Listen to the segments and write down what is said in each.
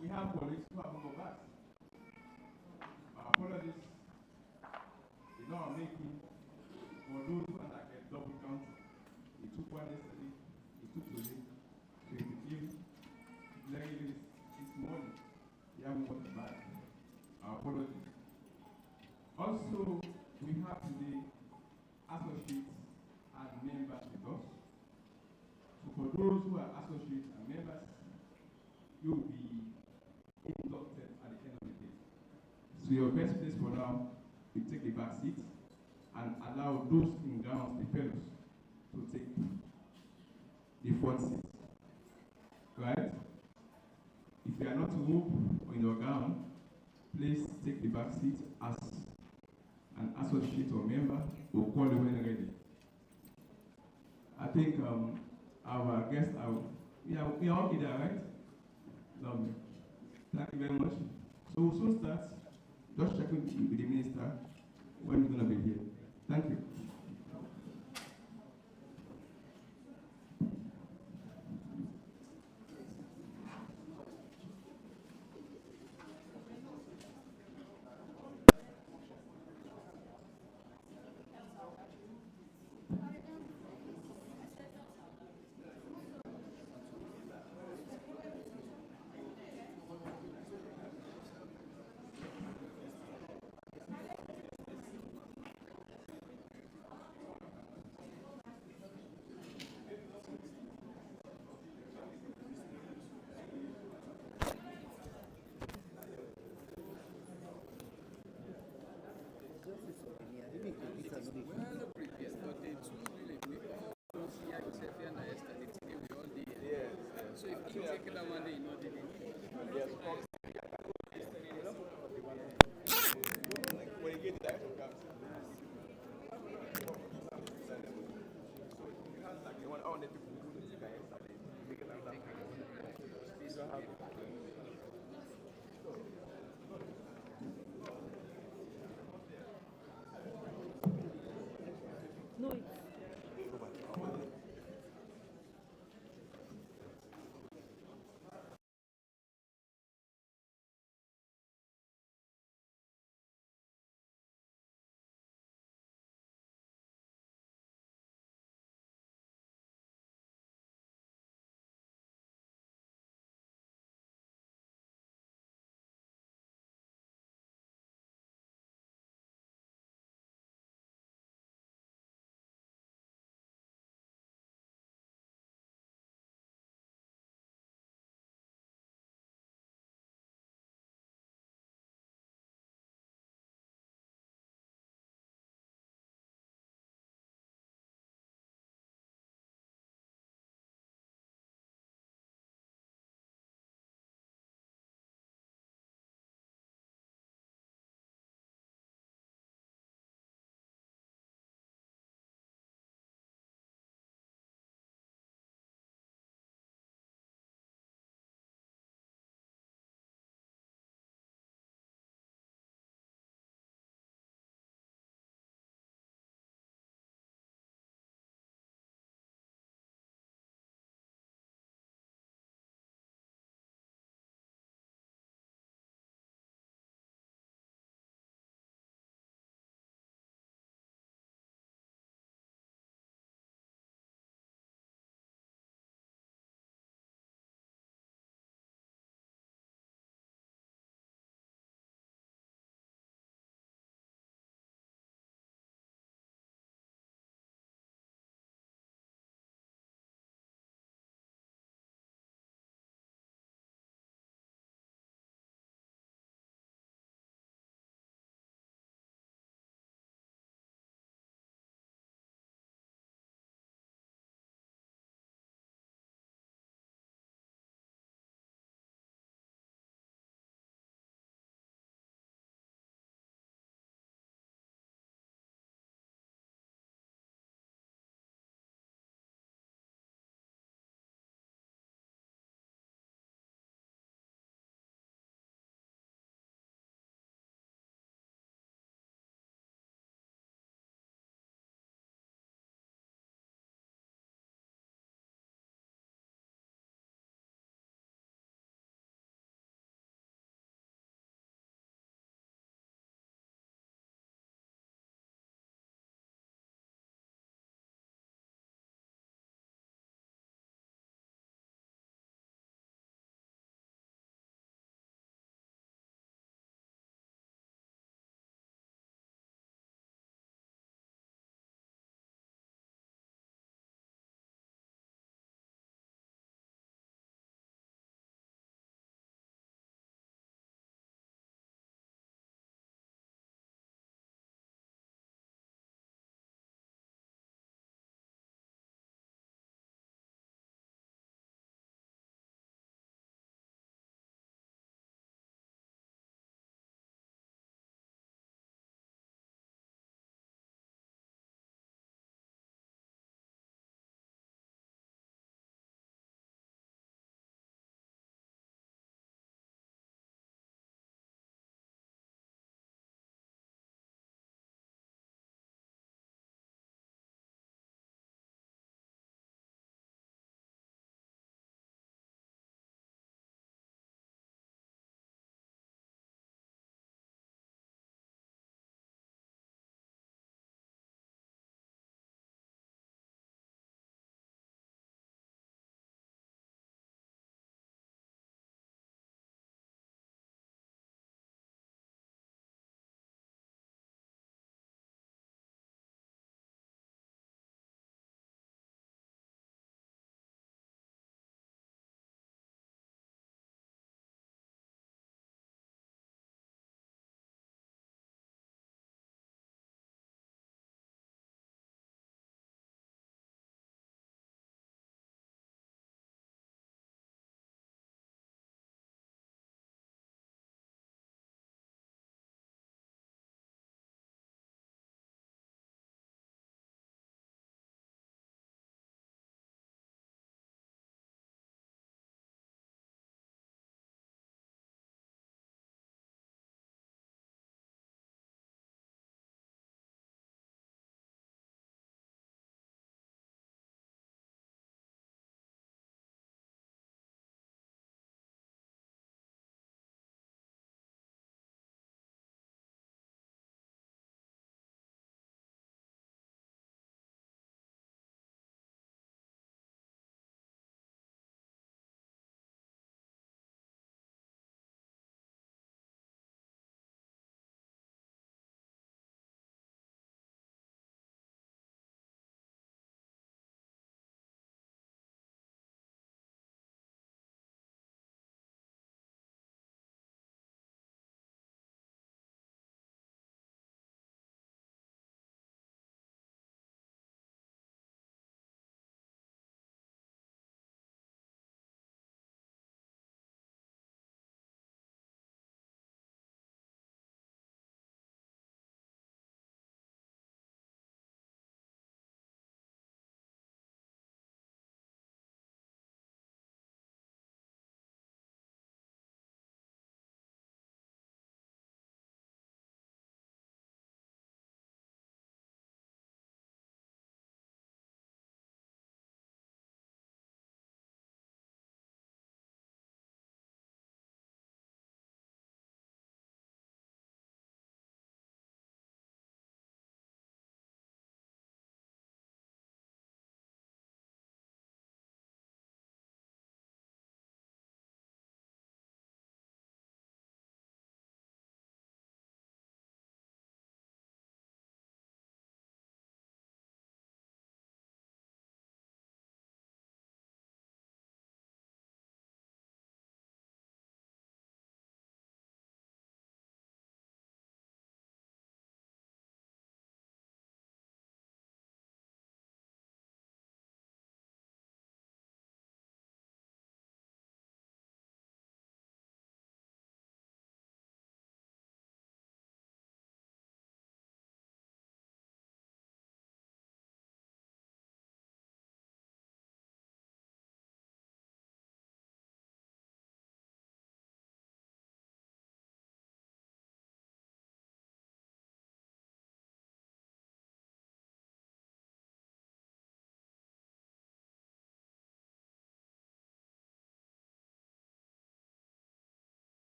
we have colleagues who have more back. My apologies. The law I'm making for those who are like a double count. It took one yesterday, it took today, 23, legally this morning. We haven't got the back. Our apologies. Also, we have today associates and members with us. So for those who are associates and members, you will be inducted at the end of the day. So your best place for now, you take the back seat and allow those in grounds, the fellows, to take the front seat. Right? If you are not to move in your gown, please take the back seat as an associate or member or call you when ready. I think our guests are, we are okay there, right? Lovely. Thank you very much. So we'll soon start. Just checking with the minister when we're going to be here. Thank you.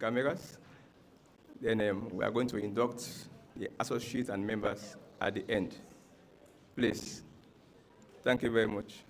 cameras. Then we are going to induct the associates and members at the end. Please. Thank you very much.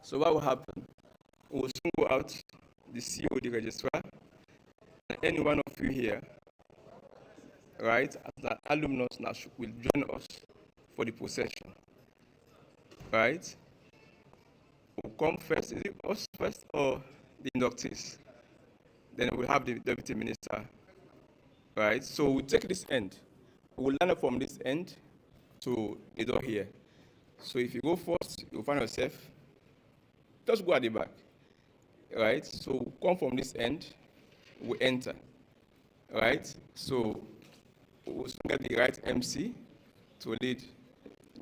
So what will happen? We will single out the CEO, the registrar, and any one of you here, right, as an alumnus now will join us for the procession, right? We'll come first. Is it us first or the inductees? Then we'll have the deputy minister, right? So we'll take this end. We'll line up from this end to the door here. So if you go first, you'll find yourself, just go at the back, right? So come from this end, we enter, right? So we'll get the right MC to lead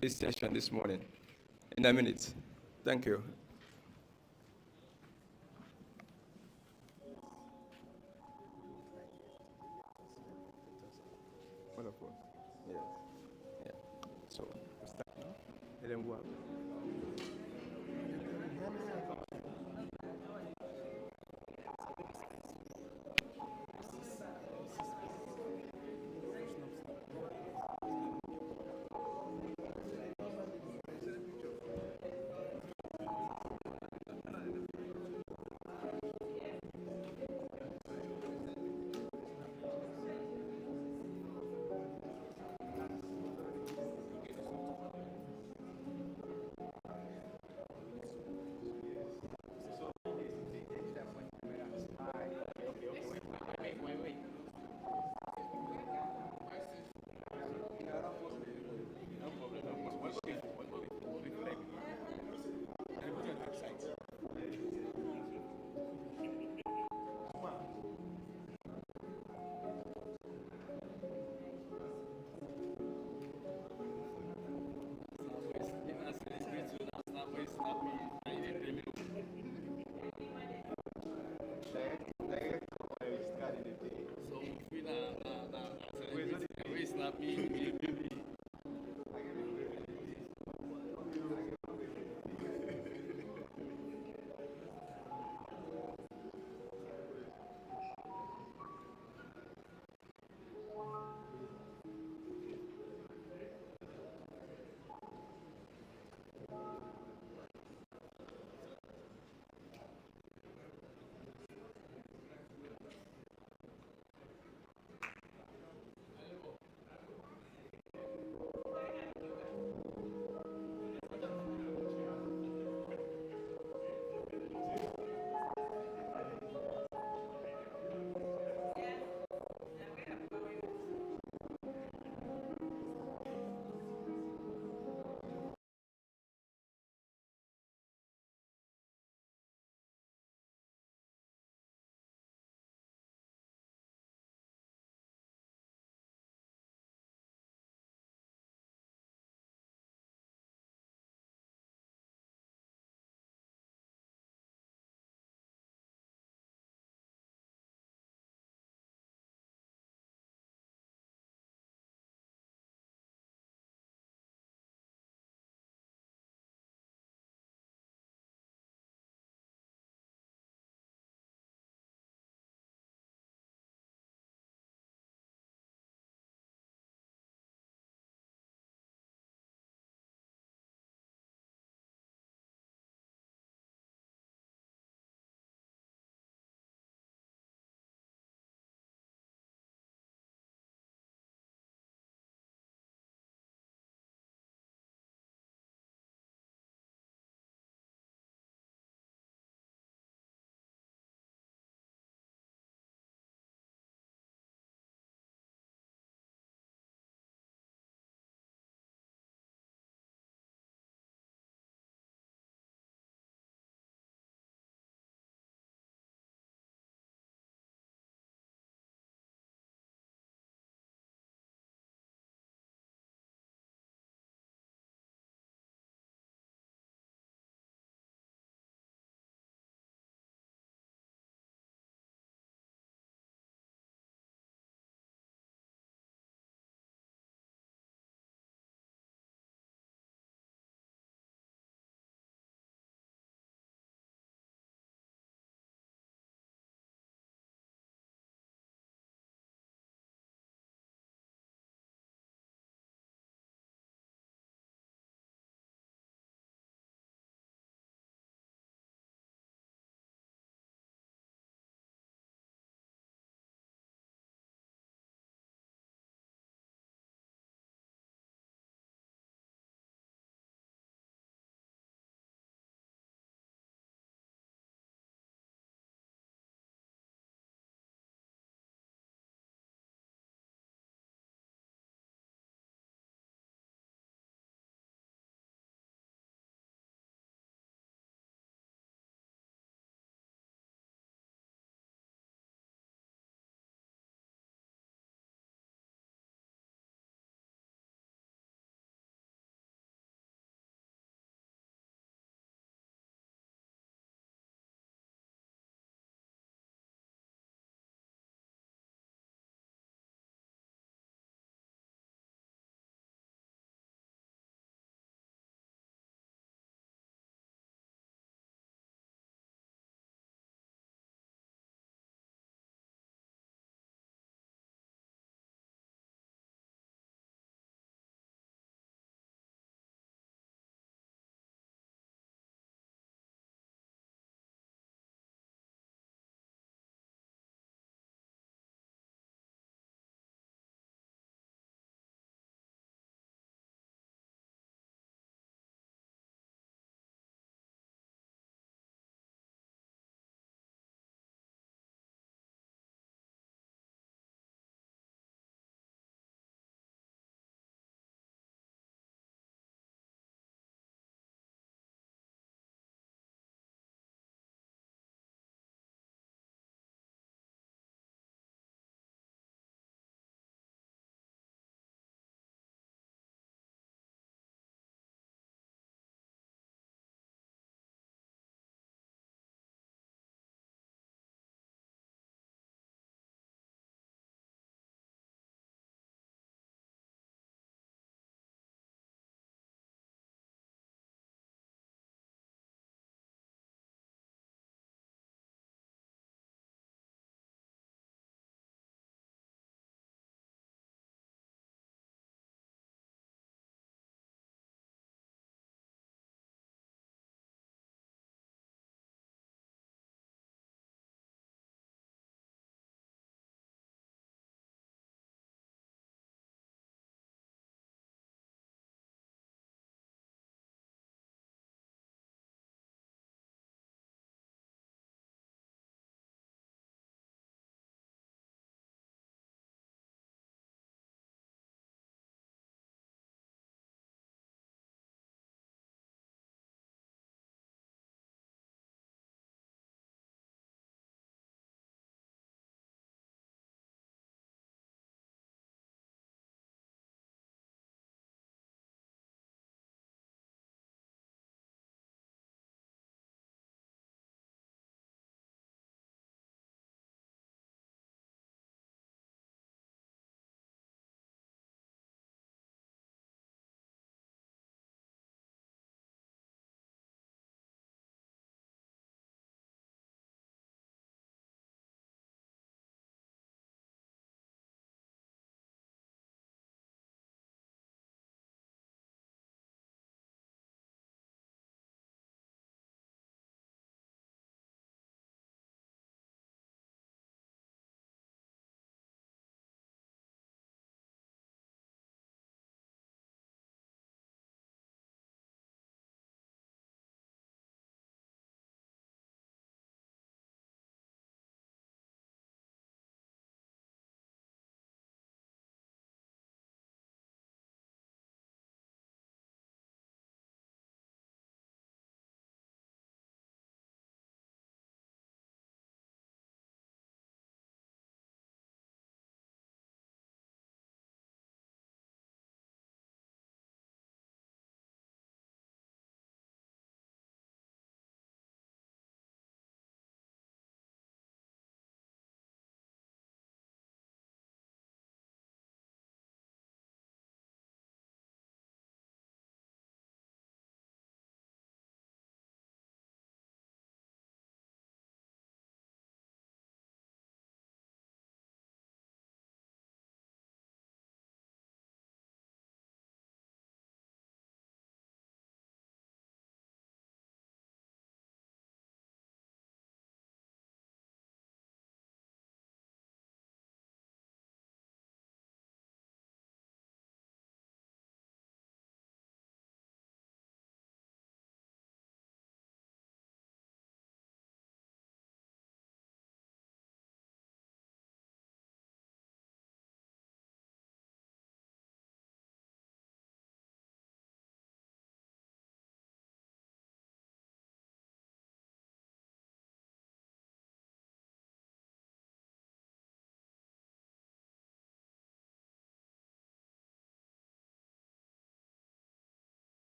this session this morning. In a minute. Thank you. Wonderful. Yes. Yeah. So we start now. Let them go out.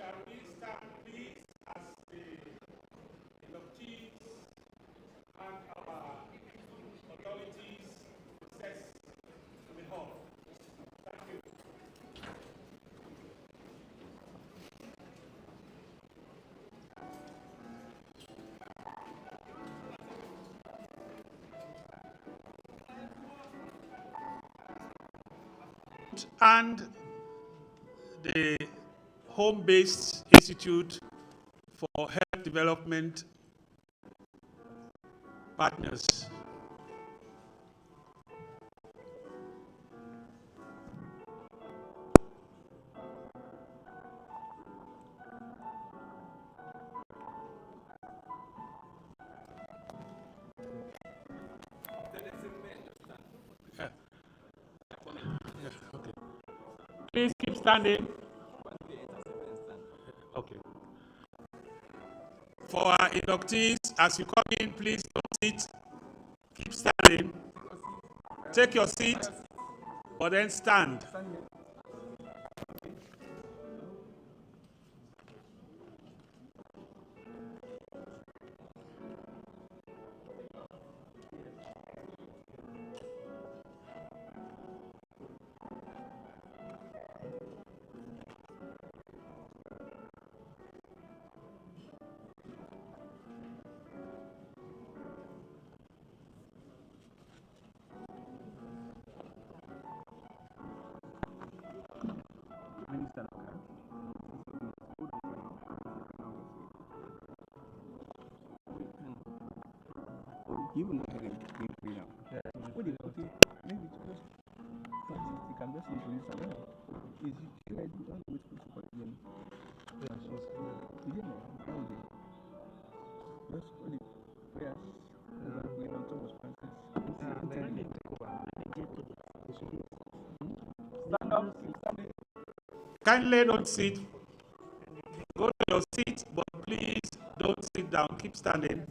Shall we stand, please, as the inductees and our authorities process to the hall? Thank you. And the home-based Institute for Health Development Partners. Yeah. Okay. Please keep standing. Okay. For our inductees, as you come in, please don't sit. Keep standing. Take your seat, but then stand. You will not have him being free now. Yeah. Okay, maybe because you can just introduce her now. Is she ready? Don't wait for the end. Yeah, she's you know, how is it? Just only prayers. We don't talk about Francis. Stand up. Kindly don't sit. Go to your seat, but please don't sit down. Keep standing.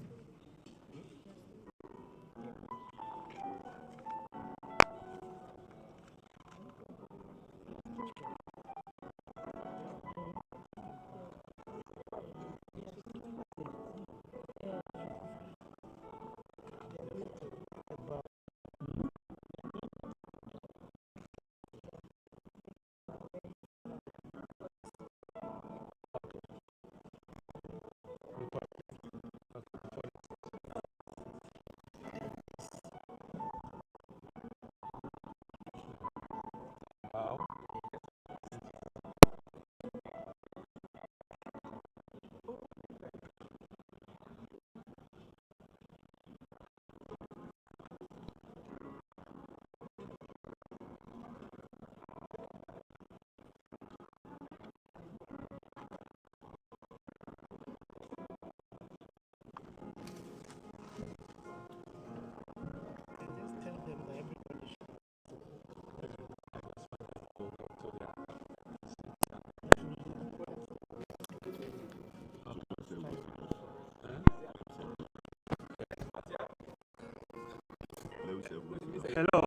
Hello.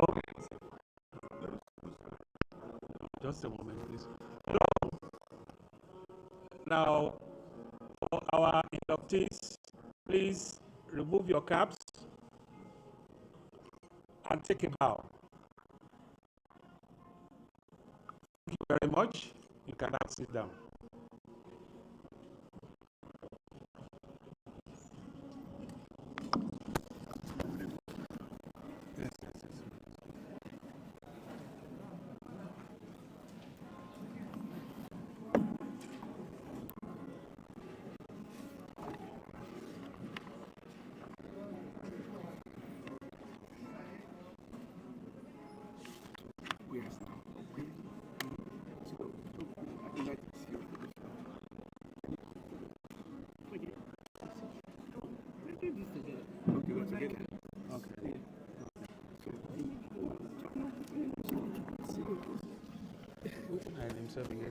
Just a moment, please. Hello. Now, for our inductees, please remove your caps and take a bow. Thank you very much. You can now sit down.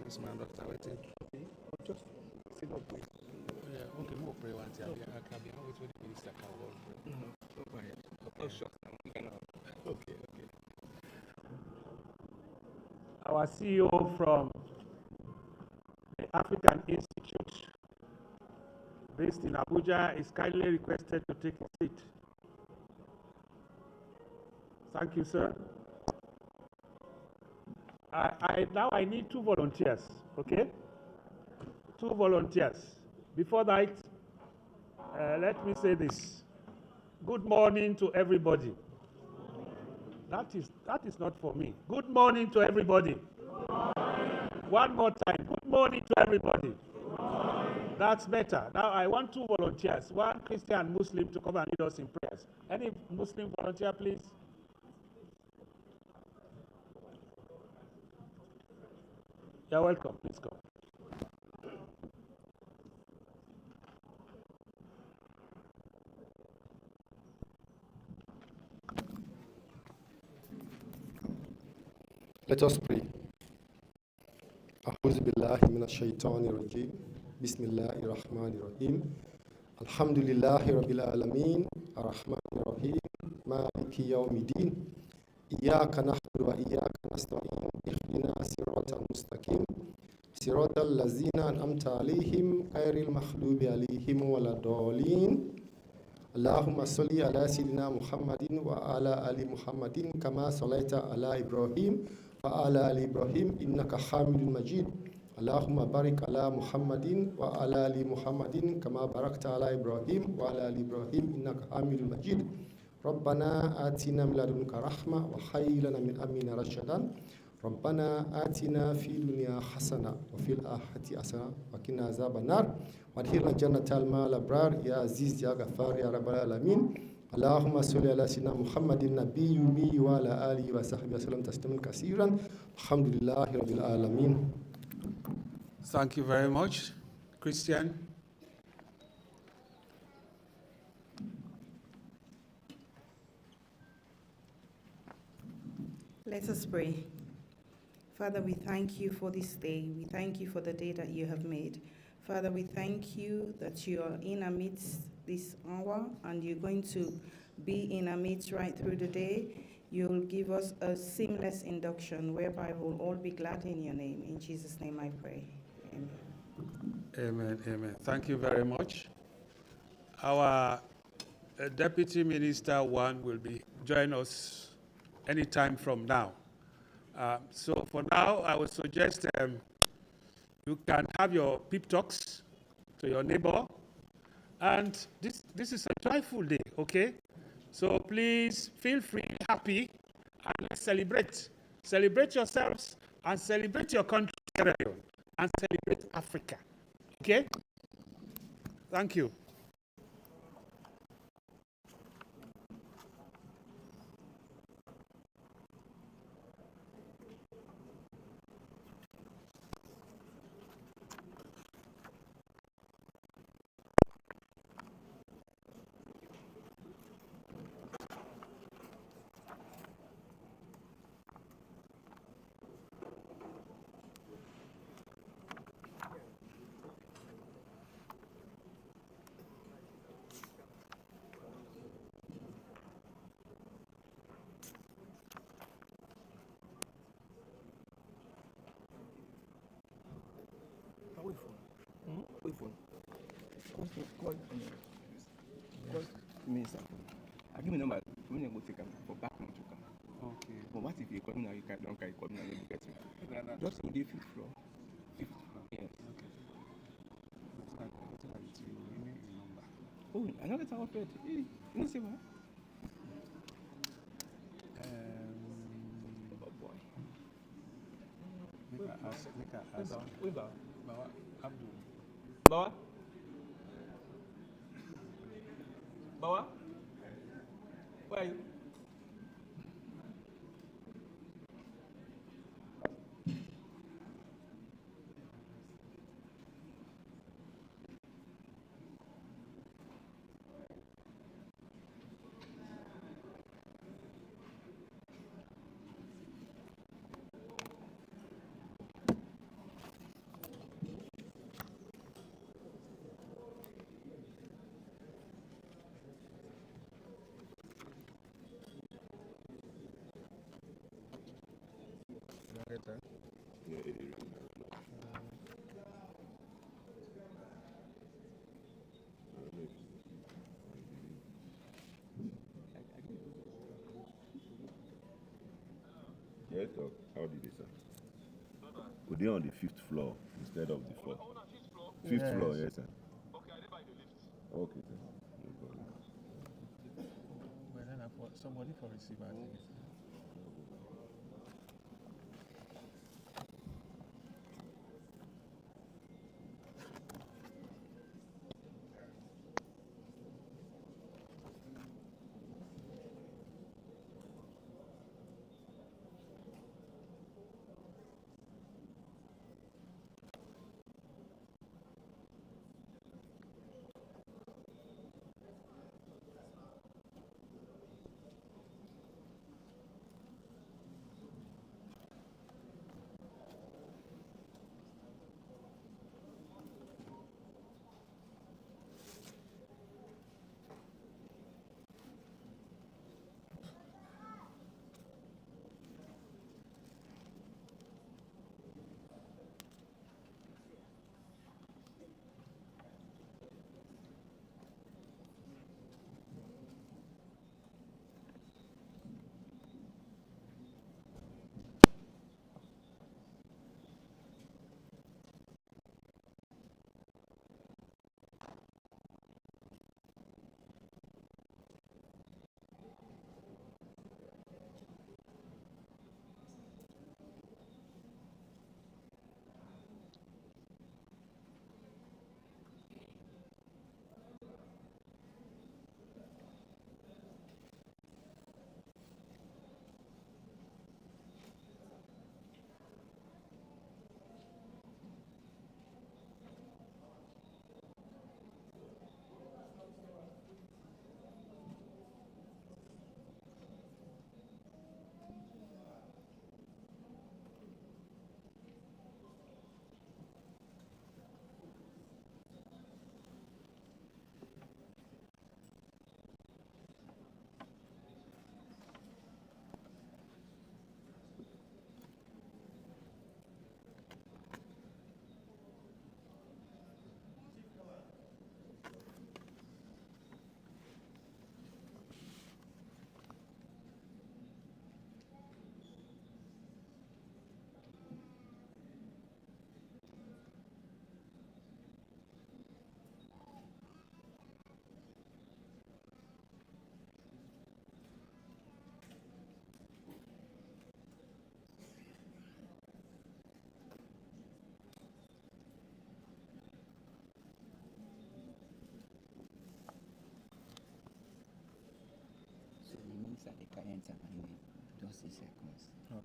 This man, Dr. Waiting. Just sit up, please. Yeah, okay, more pray once. I can be always with the minister. No, go ahead. Oh, sure. Okay. Our CEO from the African Institute, based in Abuja, is kindly requested to take a seat. Thank you, sir. Now I need 2 volunteers, okay? 2 volunteers. Before that, let me say this. Good morning to everybody. That is not for me. Good morning to everybody. One more time. Good morning to everybody. That's better. Now I want 2 volunteers, 1 Christian Muslim, to come and lead us in prayers. Any Muslim volunteer, please? You're welcome. Please come. Let us pray. أعوذ بالله من الشيطان الرجيم بسم الله الرحمن الرحيم الحمد لله رب العالمين الرحمن الرحيم مالك يوم الدين إياك نعبد وإياك نستعين اهدنا الصراط المستقيم صراط الذين أنعمت عليهم غير المغضوب عليهم ولا الضالين اللهم صل على سيدنا محمد وعلى آل محمد كما صليت على إبراهيم وعلى آل إبراهيم إنك حميد مجيد اللهم بارك على محمد وعلى آل محمد كما باركت على إبراهيم وعلى آل إبراهيم إنك حميد مجيد ربنا آتنا من لدنك رحمة وهيئ لنا من أمرنا رشدا ربنا آتنا في الدنيا حسنة وفي الآخرة حسنة وقنا عذاب النار وادخلنا جنة مع الأبرار يا عزيز يا غفار يا رب العالمين اللهم صل على سيدنا محمد النبي الأمي وعلى آله وصحبه وسلم تسليما كثيرا الحمد لله رب العالمين. Thank you very much, Christian. Let us pray. Father, we thank you for this day. We thank you for the day that you have made. Father, we thank you that you are in our midst this hour and you're going to be in our midst right through the day. You'll give us a seamless induction whereby we'll all be glad in your name. In Jesus' name I pray. Amen. Amen, amen. Thank you very much. Our Deputy Minister One will be join us anytime from now. So for now, I would suggest you can have your pep talks to your neighbor. And this is a joyful day, okay? So please feel free, happy, and let's celebrate. Celebrate yourselves and celebrate your country, Sierra Leone, and celebrate Africa, okay? Thank you. Minister, I give me number. When you go take them for back home to come. Okay. But what if you come now? You can't don't carry come now. You get me. Just to the 5th floor. 5th floor. Yes. Okay. Oh, another tower bed. Hey, you know see what? Oh boy. Make a ask. Bawa. Abdul. Bawa. Bawa. Where are you? Yes, sir. How did they, sir? Could they on the 5th floor instead of the 4th? 5th floor, yes, sir. Okay, I did by the lift. Okay, sir. No problem. Well, then I put somebody for receiver. I think. So the minister, the client, and just a seconds. Okay.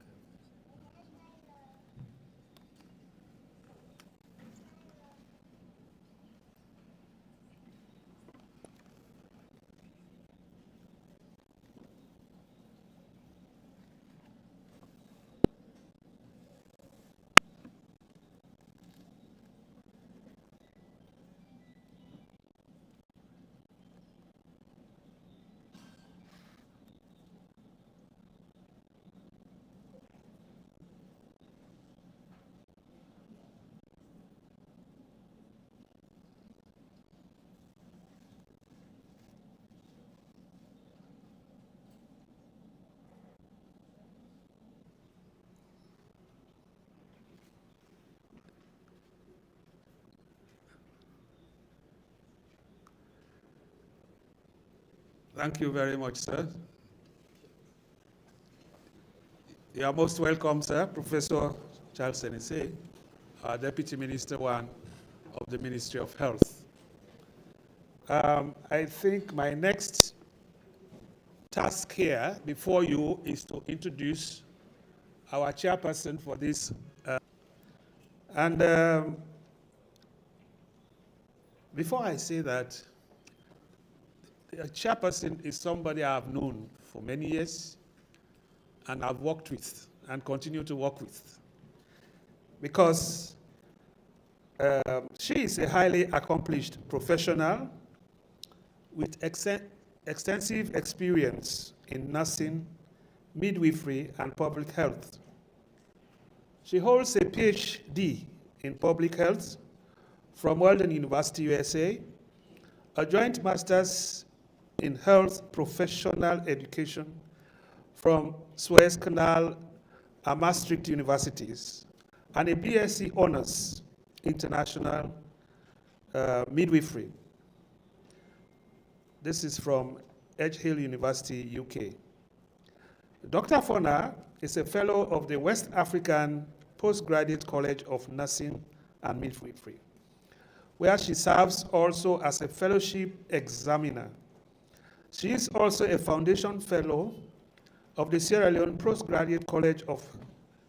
Thank you very much, sir. You are most welcome, sir. Professor Charles Senese, our Deputy Minister One of the Ministry of Health. I think my next task here before you is to introduce our chairperson for this. Before I say that, the chairperson is somebody I've known for many years and I've worked with and continue to work with, because she is a highly accomplished professional with extensive experience in nursing, midwifery, and public health. She holds a PhD in public health from Walden University, USA, a joint master's in health professional education from Suez Canal and Maastricht universities, and a BSc Honors International Midwifery. This is from Edge Hill University, UK. Dr. Fona is a fellow of the West African Postgraduate College of Nursing and Midwifery, where she serves also as a fellowship examiner. She is also a foundation fellow of the Sierra Leone Postgraduate College of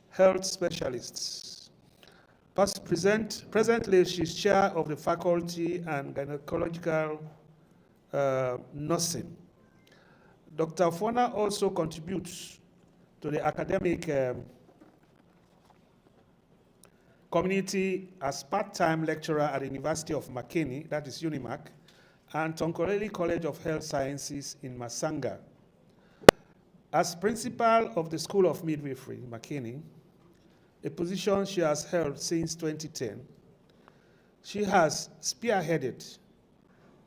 Health Specialists. Presently, she's chair of the Faculty and Gynecological Nursing. Dr. Fona also contributes to the academic community as part-time lecturer at the University of Makeni, that is UNIMAC, and Tonkoreli College of Health Sciences in Masanga. As principal of the School of Midwifery, Makeni, a position she has held since 2010, she has spearheaded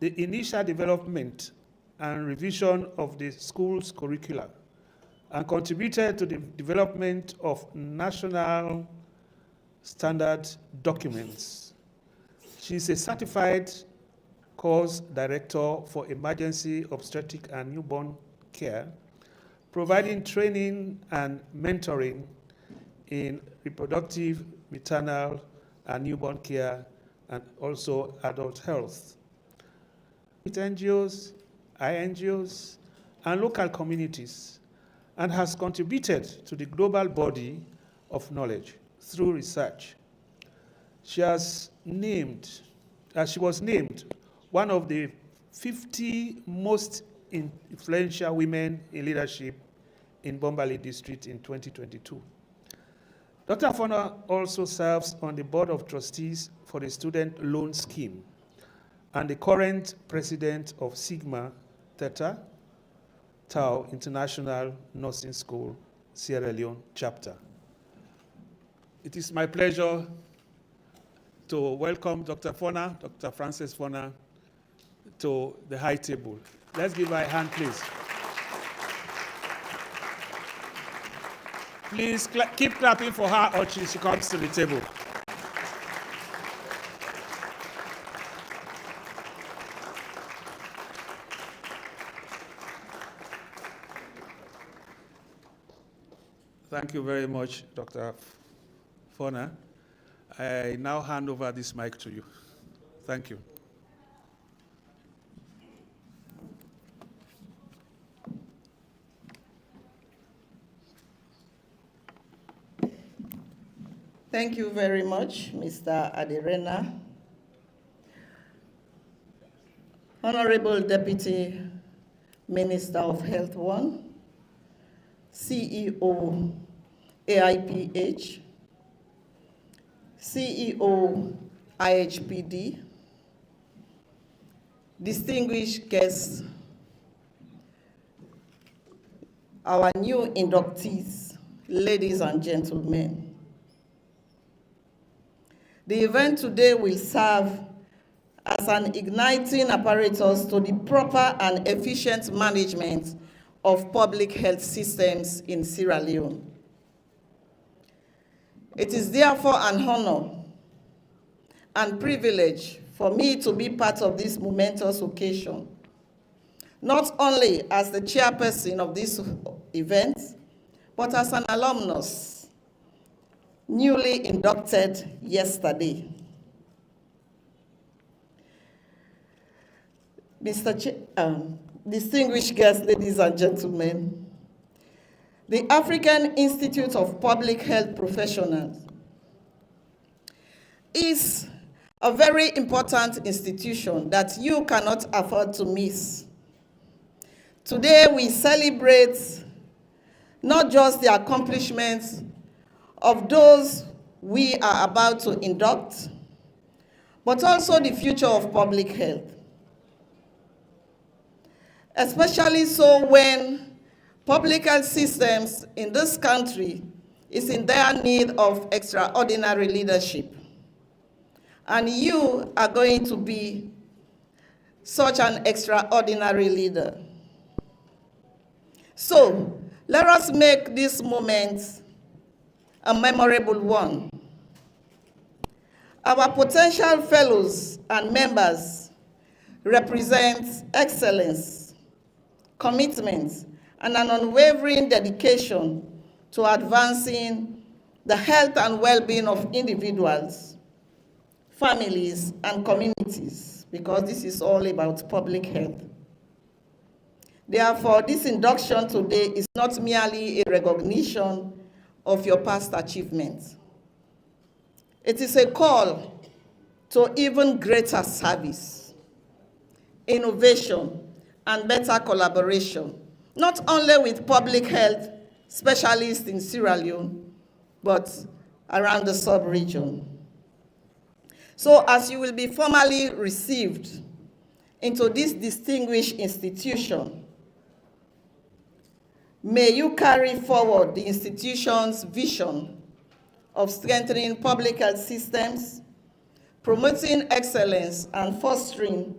the initial development and revision of the school's curricula and contributed to the development of national standard documents. She is a certified course director for emergency obstetric and newborn care, providing training and mentoring in reproductive, maternal, and newborn care, and also adult health. With NGOs, INGOs, and local communities, and has contributed to the global body of knowledge through research. She was named one of the 50 most influential women in leadership in Bombali District in 2022. Dr. Fona also serves on the Board of Trustees for the Student Loan Scheme and the current president of Sigma Theta Tau International Nursing School, Sierra Leone chapter. It is my pleasure to welcome Dr. Fona, Dr. Frances Fona, to the high table. Let's give her a hand, please. Please keep clapping for her until she comes to the table. Thank you very much, Dr. Fona. I now hand over this mic to you. Thank you. Thank you very much, Mr. Adirena. Honorable Deputy Minister of Health 1, CEO AIPH, CEO IHPD, distinguished guests, our new inductees, ladies and gentlemen. The event today will serve as an igniting apparatus to the proper and efficient management of public health systems in Sierra Leone. It is therefore an honor and privilege for me to be part of this momentous occasion, not only as the chairperson of this event, but as an alumnus, newly inducted yesterday. Distinguished guests, ladies and gentlemen, the African Institute of Public Health Professionals is a very important institution that you cannot afford to miss. Today we celebrate not just the accomplishments of those we are about to induct, but also the future of public health. Especially so when public health systems in this country is in dire need of extraordinary leadership. And you are going to be such an extraordinary leader. So let us make this moment a memorable one. Our potential fellows and members represent excellence, commitment, and an unwavering dedication to advancing the health and well-being of individuals, families, and communities, because this is all about public health. Therefore, this induction today is not merely a recognition of your past achievements. It is a call to even greater service, innovation, and better collaboration, not only with public health specialists in Sierra Leone, but around the sub-region. So as you will be formally received into this distinguished institution, may you carry forward the institution's vision of strengthening public health systems, promoting excellence, and fostering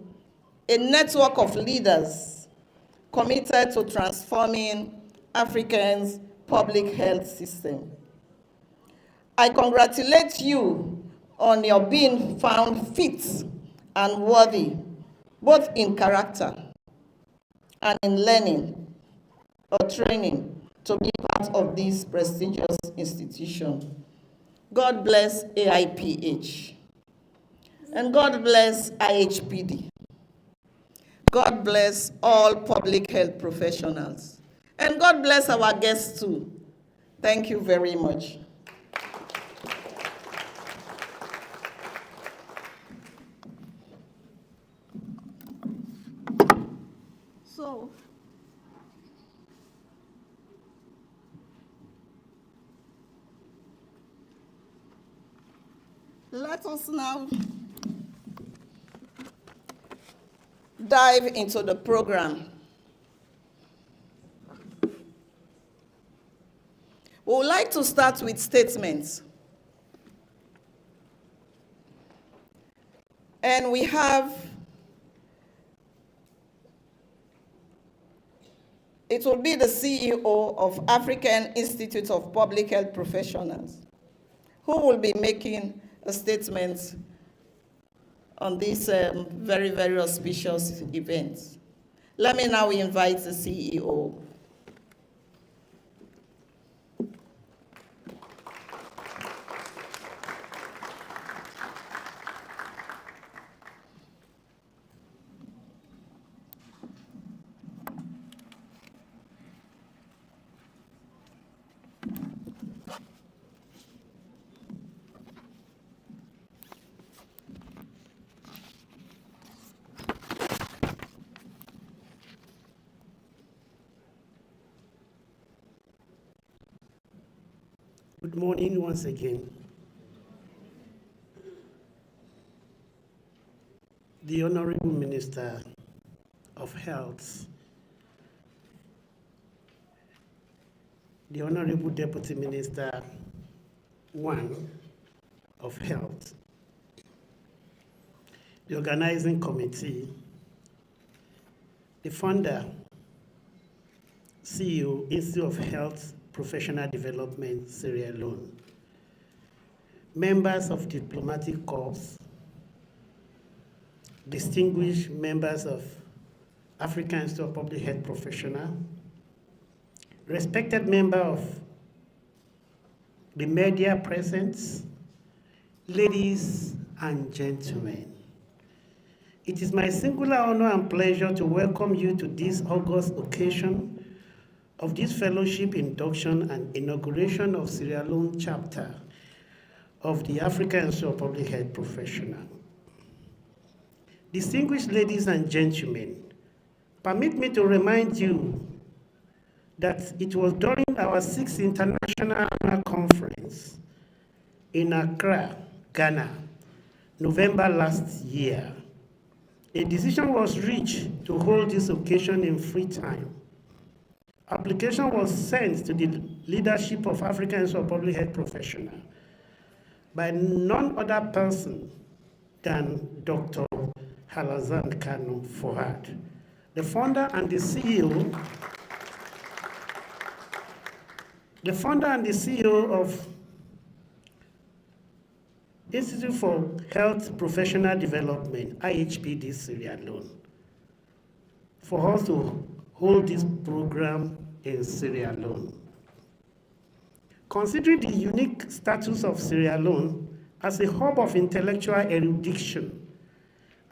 a network of leaders committed to transforming Africa's public health system. I congratulate you on your being found fit and worthy, both in character and in learning or training to be part of this prestigious institution. God bless AIPH. And God bless IHPD. God bless all public health professionals. And God bless our guests too. Thank you very much. So, let us now dive into the program. We would like to start with statements. And we have, it will be the CEO of African Institute of Public Health Professionals, who will be making a statement on this very, very auspicious event. Let me now invite the CEO. Good morning once again. The Honorable Minister of Health, the Honorable Deputy Minister 1 of Health, the Organizing Committee, the Founder, CEO, Institute of Health Professional Development, Sierra Leone, members of Diplomatic Corps, distinguished members of African Institute of Public Health Professional, respected member of the media present, ladies and gentlemen. It is my singular honor and pleasure to welcome you to this august occasion of this fellowship induction and inauguration of Sierra Leone chapter of the African Institute of Public Health Professional. Distinguished ladies and gentlemen, permit me to remind you that it was during our 6th International Annual Conference in Accra, Ghana, November last year, a decision was reached to hold this occasion in free time. Application was sent to the leadership of African Institute of Public Health Professional by none other person than Dr. Halazan Kanu Fuad, the founder and the CEO of Institute for Health Professional Development, IHPD Sierra Leone, for us to hold this program in Sierra Leone. Considering the unique status of Sierra Leone as a hub of intellectual erudition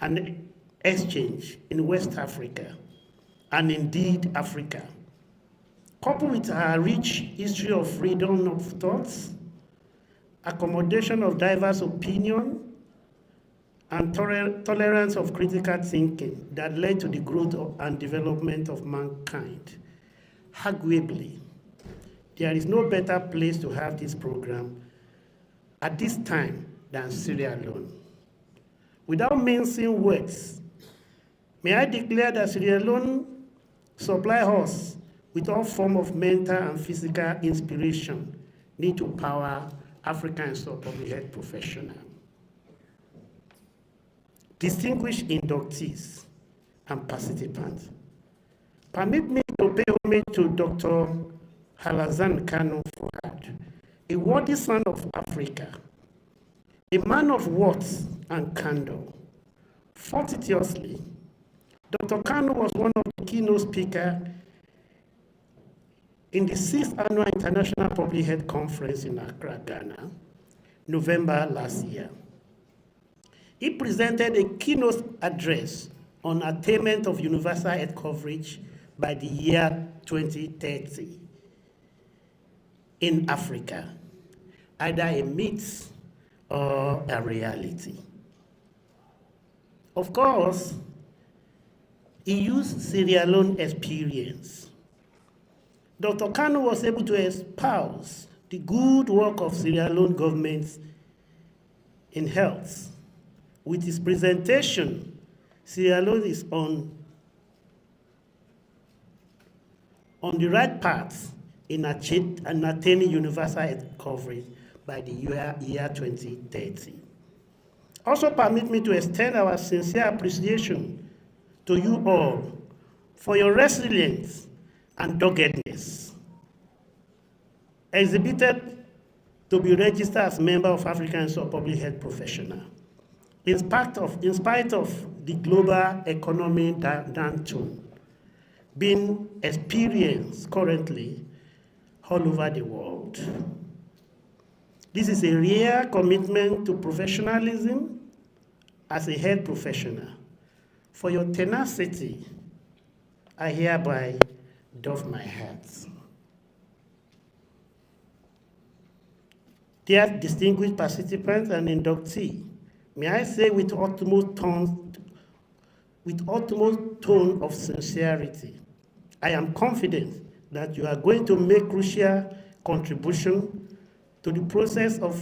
and exchange in West Africa, and indeed Africa, coupled with our rich history of freedom of thoughts, accommodation of diverse opinion, and tolerance of critical thinking that led to the growth and development of mankind. Arguably, there is no better place to have this program at this time than Sierra Leone. Without mincing words, may I declare that Sierra Leone supply us with all form of mental and physical inspiration need to power African public health professional. Distinguished inductees and participants, permit me to pay homage to Dr. Halazan Kanu Fuad, a worthy son of Africa, a man of worth and candor. Fortuitously, Dr. Kanu was one of the keynote speakers in the 6th Annual International Public Health Conference in Accra, Ghana, November last year. He presented a keynote address on attainment of universal health coverage by the year 2030 in Africa, either a myth or a reality. Of course, he used Sierra Leone experience. Dr. Kanu was able to espouse the good work of Sierra Leone government in health. With his presentation, Sierra Leone is on the right path in attaining universal health coverage by the year 2030. Also permit me to extend our sincere appreciation to you all for your resilience and doggedness exhibited to be registered as member of African Public Health Professional. In spite of the global economic downturn being experienced currently all over the world. This is a rare commitment to professionalism as a health professional. For your tenacity, I hereby doff my hat. Dear distinguished participants and inductees, may I say with utmost tone of sincerity, I am confident that you are going to make crucial contribution to the process of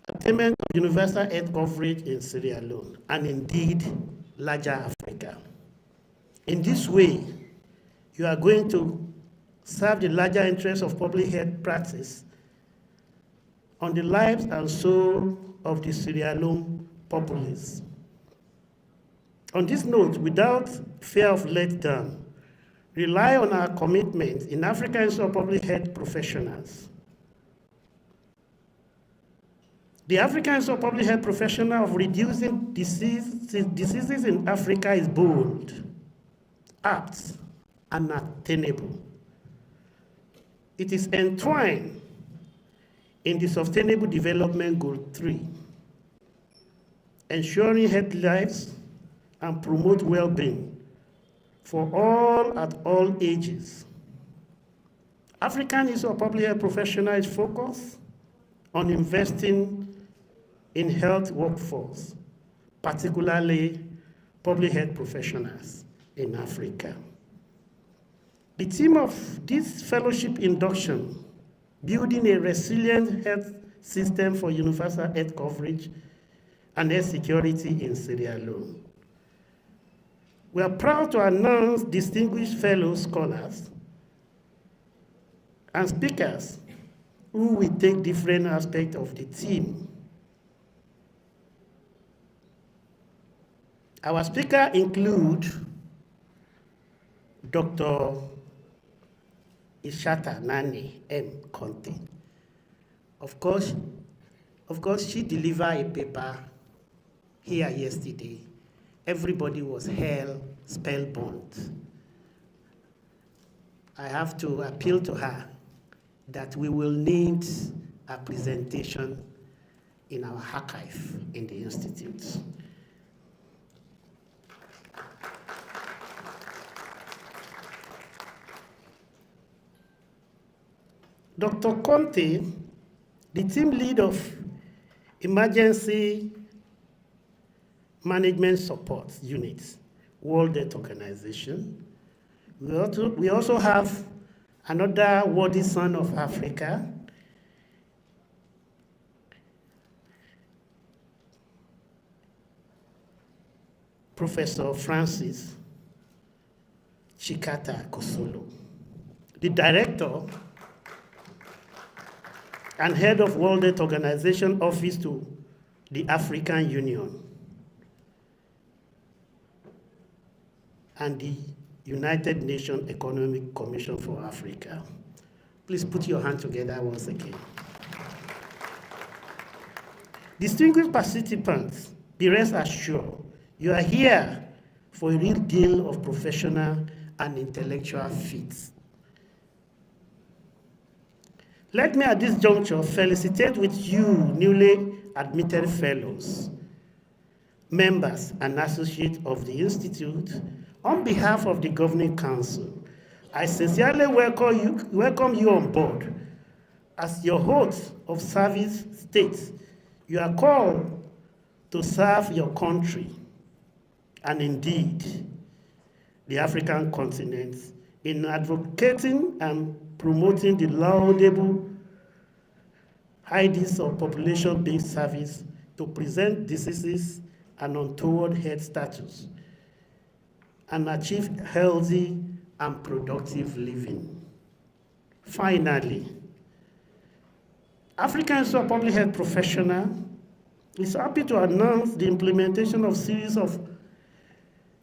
attainment of universal health coverage in Sierra Leone and indeed larger Africa. In this way, you are going to serve the larger interests of public health practice on the lives and soul of the Sierra Leone populace. On this note, without fear of letdown, rely on our commitment in African public health professionals. The African public health professional of reducing diseases in Africa is bold, apt, and attainable. It is entwined in the Sustainable Development Goal 3, ensuring healthy lives and promote well-being for all at all ages. African public health professional is focused on investing in health workforce, particularly public health professionals in Africa. The theme of this fellowship induction, building a resilient health system for universal health coverage and health security in Sierra Leone. We are proud to announce distinguished fellow scholars and speakers who will take different aspects of the theme. Our speakers include Dr. Ishata Nani M. Conte. Of course, she delivered a paper here yesterday. Everybody was held spellbound. I have to appeal to her that we will need a presentation in our archive in the Institute. Dr. Conte, the team lead of Emergency Management Support Unit, World Health Organization. We also have another worthy son of Africa, Professor Francis Chikata Kosolo, the director and head of World Health Organization Office to the African Union and the United Nations Economic Commission for Africa. Please put your hand together once again. Distinguished participants, be rest assured, you are here for a real deal of professional and intellectual feats. Let me at this juncture felicitate with you newly admitted fellows, members and associates of the Institute. On behalf of the Governing Council, I sincerely welcome you on board. As your host of service states, you are called to serve your country and indeed the African continent in advocating and promoting the laudable ideas of population-based service to prevent diseases and untoward health status and achieve healthy and productive living. Finally, African Institute of Public Health Professional is happy to announce the implementation of series of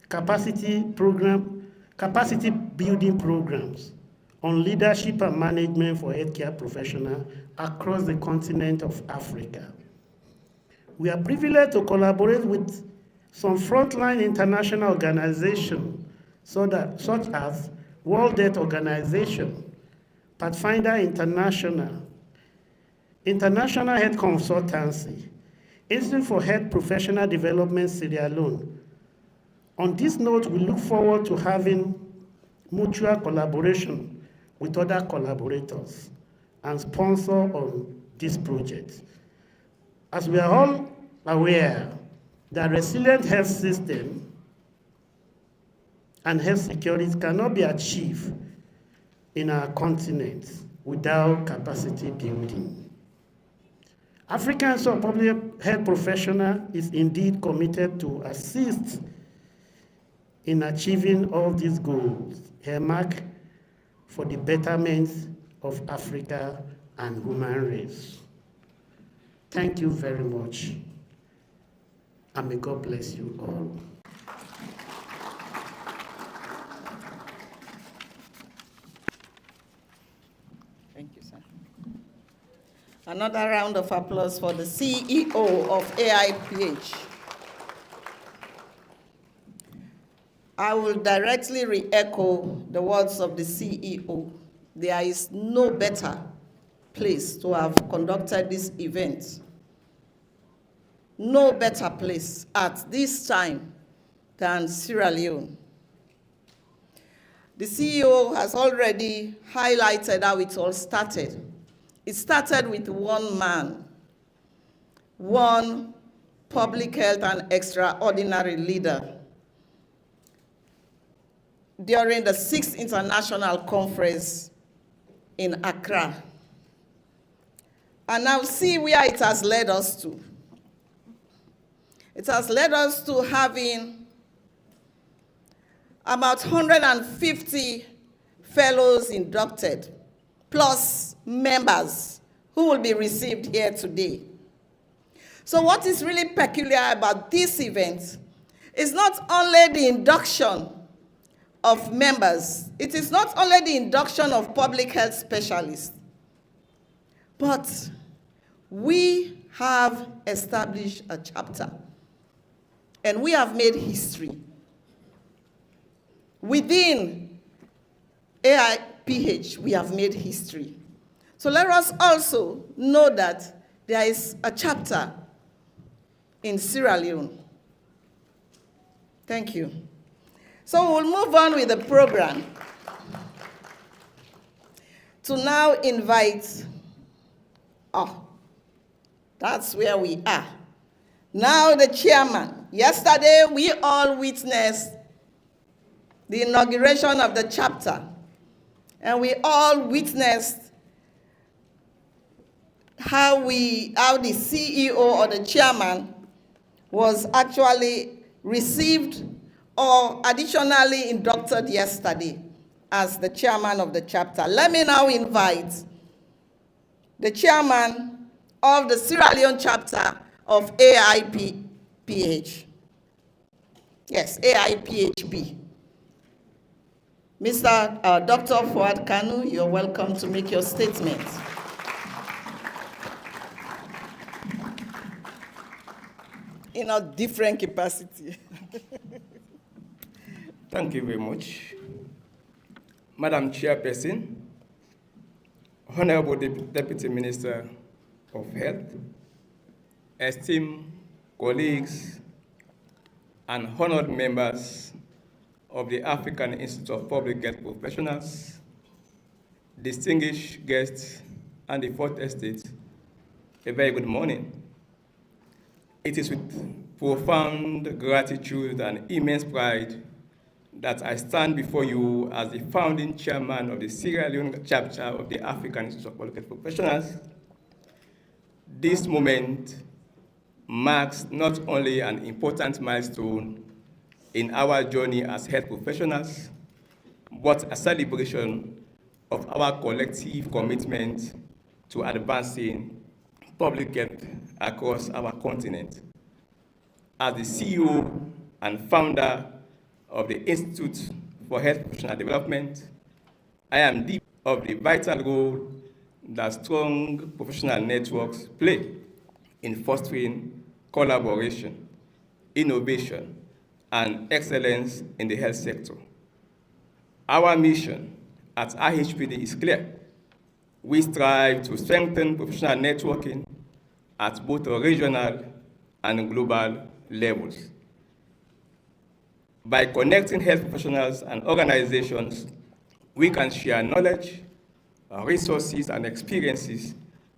capacity building programs on leadership and management for healthcare professionals across the continent of Africa. We are privileged to collaborate with some frontline international organizations such as World Health Organization, Pathfinder International, International Health Consultancy, Institute for Health Professional Development Sierra Leone. On this note, we look forward to having mutual collaboration with other collaborators and sponsor on this project. As we are all aware, the resilient health system and health security cannot be achieved in our continent without capacity building. African Institute of Public Health Professional is indeed committed to assist in achieving all these goals, earmarked for the betterment of Africa and human race. Thank you very much, and may God bless you all. Thank you, sir. Another round of applause for the CEO of AIPH. I will directly re-echo the words of the CEO. There is no better place to have conducted this event. No better place at this time than Sierra Leone. The CEO has already highlighted how it all started. It started with one man, one public health and extraordinary leader, during the 6th International Conference in Accra. And now see where it has led us to. It has led us to having about 150 fellows inducted, plus members who will be received here today. So what is really peculiar about this event is not only the induction of members. It is not only the induction of public health specialists, but we have established a chapter, and we have made history. Within AIPH, we have made history. So let us also know that there is a chapter in Sierra Leone. Thank you. So we'll move on with the program to now invite, that's where we are. Now the chairman. Yesterday, we all witnessed the inauguration of the chapter, and we all witnessed how the CEO or the chairman was actually received or additionally inducted yesterday as the chairman of the chapter. Let me now invite the chairman of the Sierra Leone chapter of AIPH. Yes, AIPHB. Mr. Dr. Fuad Kanu, you're welcome to make your statement. In a different capacity. Thank you very much. Madam Chairperson, Honorable Deputy Minister of Health, esteemed colleagues, and honored members of the African Institute of Public Health Professionals, distinguished guests, and the Fourth Estate, a very good morning. It is with profound gratitude and immense pride that I stand before you as the founding chairman of the Sierra Leone chapter of the African Institute of Public Health Professionals. This moment marks not only an important milestone in our journey as health professionals, but a celebration of our collective commitment to advancing public health across our continent. As the CEO and founder of the Institute for Health Professional Development, I am deep of the vital role that strong professional networks play in fostering collaboration, innovation, and excellence in the health sector. Our mission at IHPD is clear. We strive to strengthen professional networking at both regional and global levels. By connecting health professionals and organizations, we can share knowledge, resources, and experiences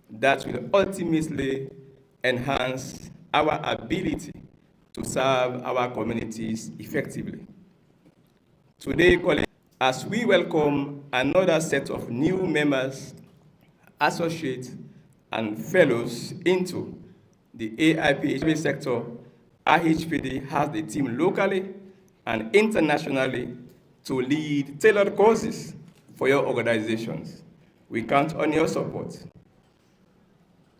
that will ultimately enhance our ability to serve our communities effectively. Today, colleagues, as we welcome another set of new members, associates, and fellows into the AIPHB sector, IHPD has the team locally and internationally to lead tailored courses for your organizations. We count on your support.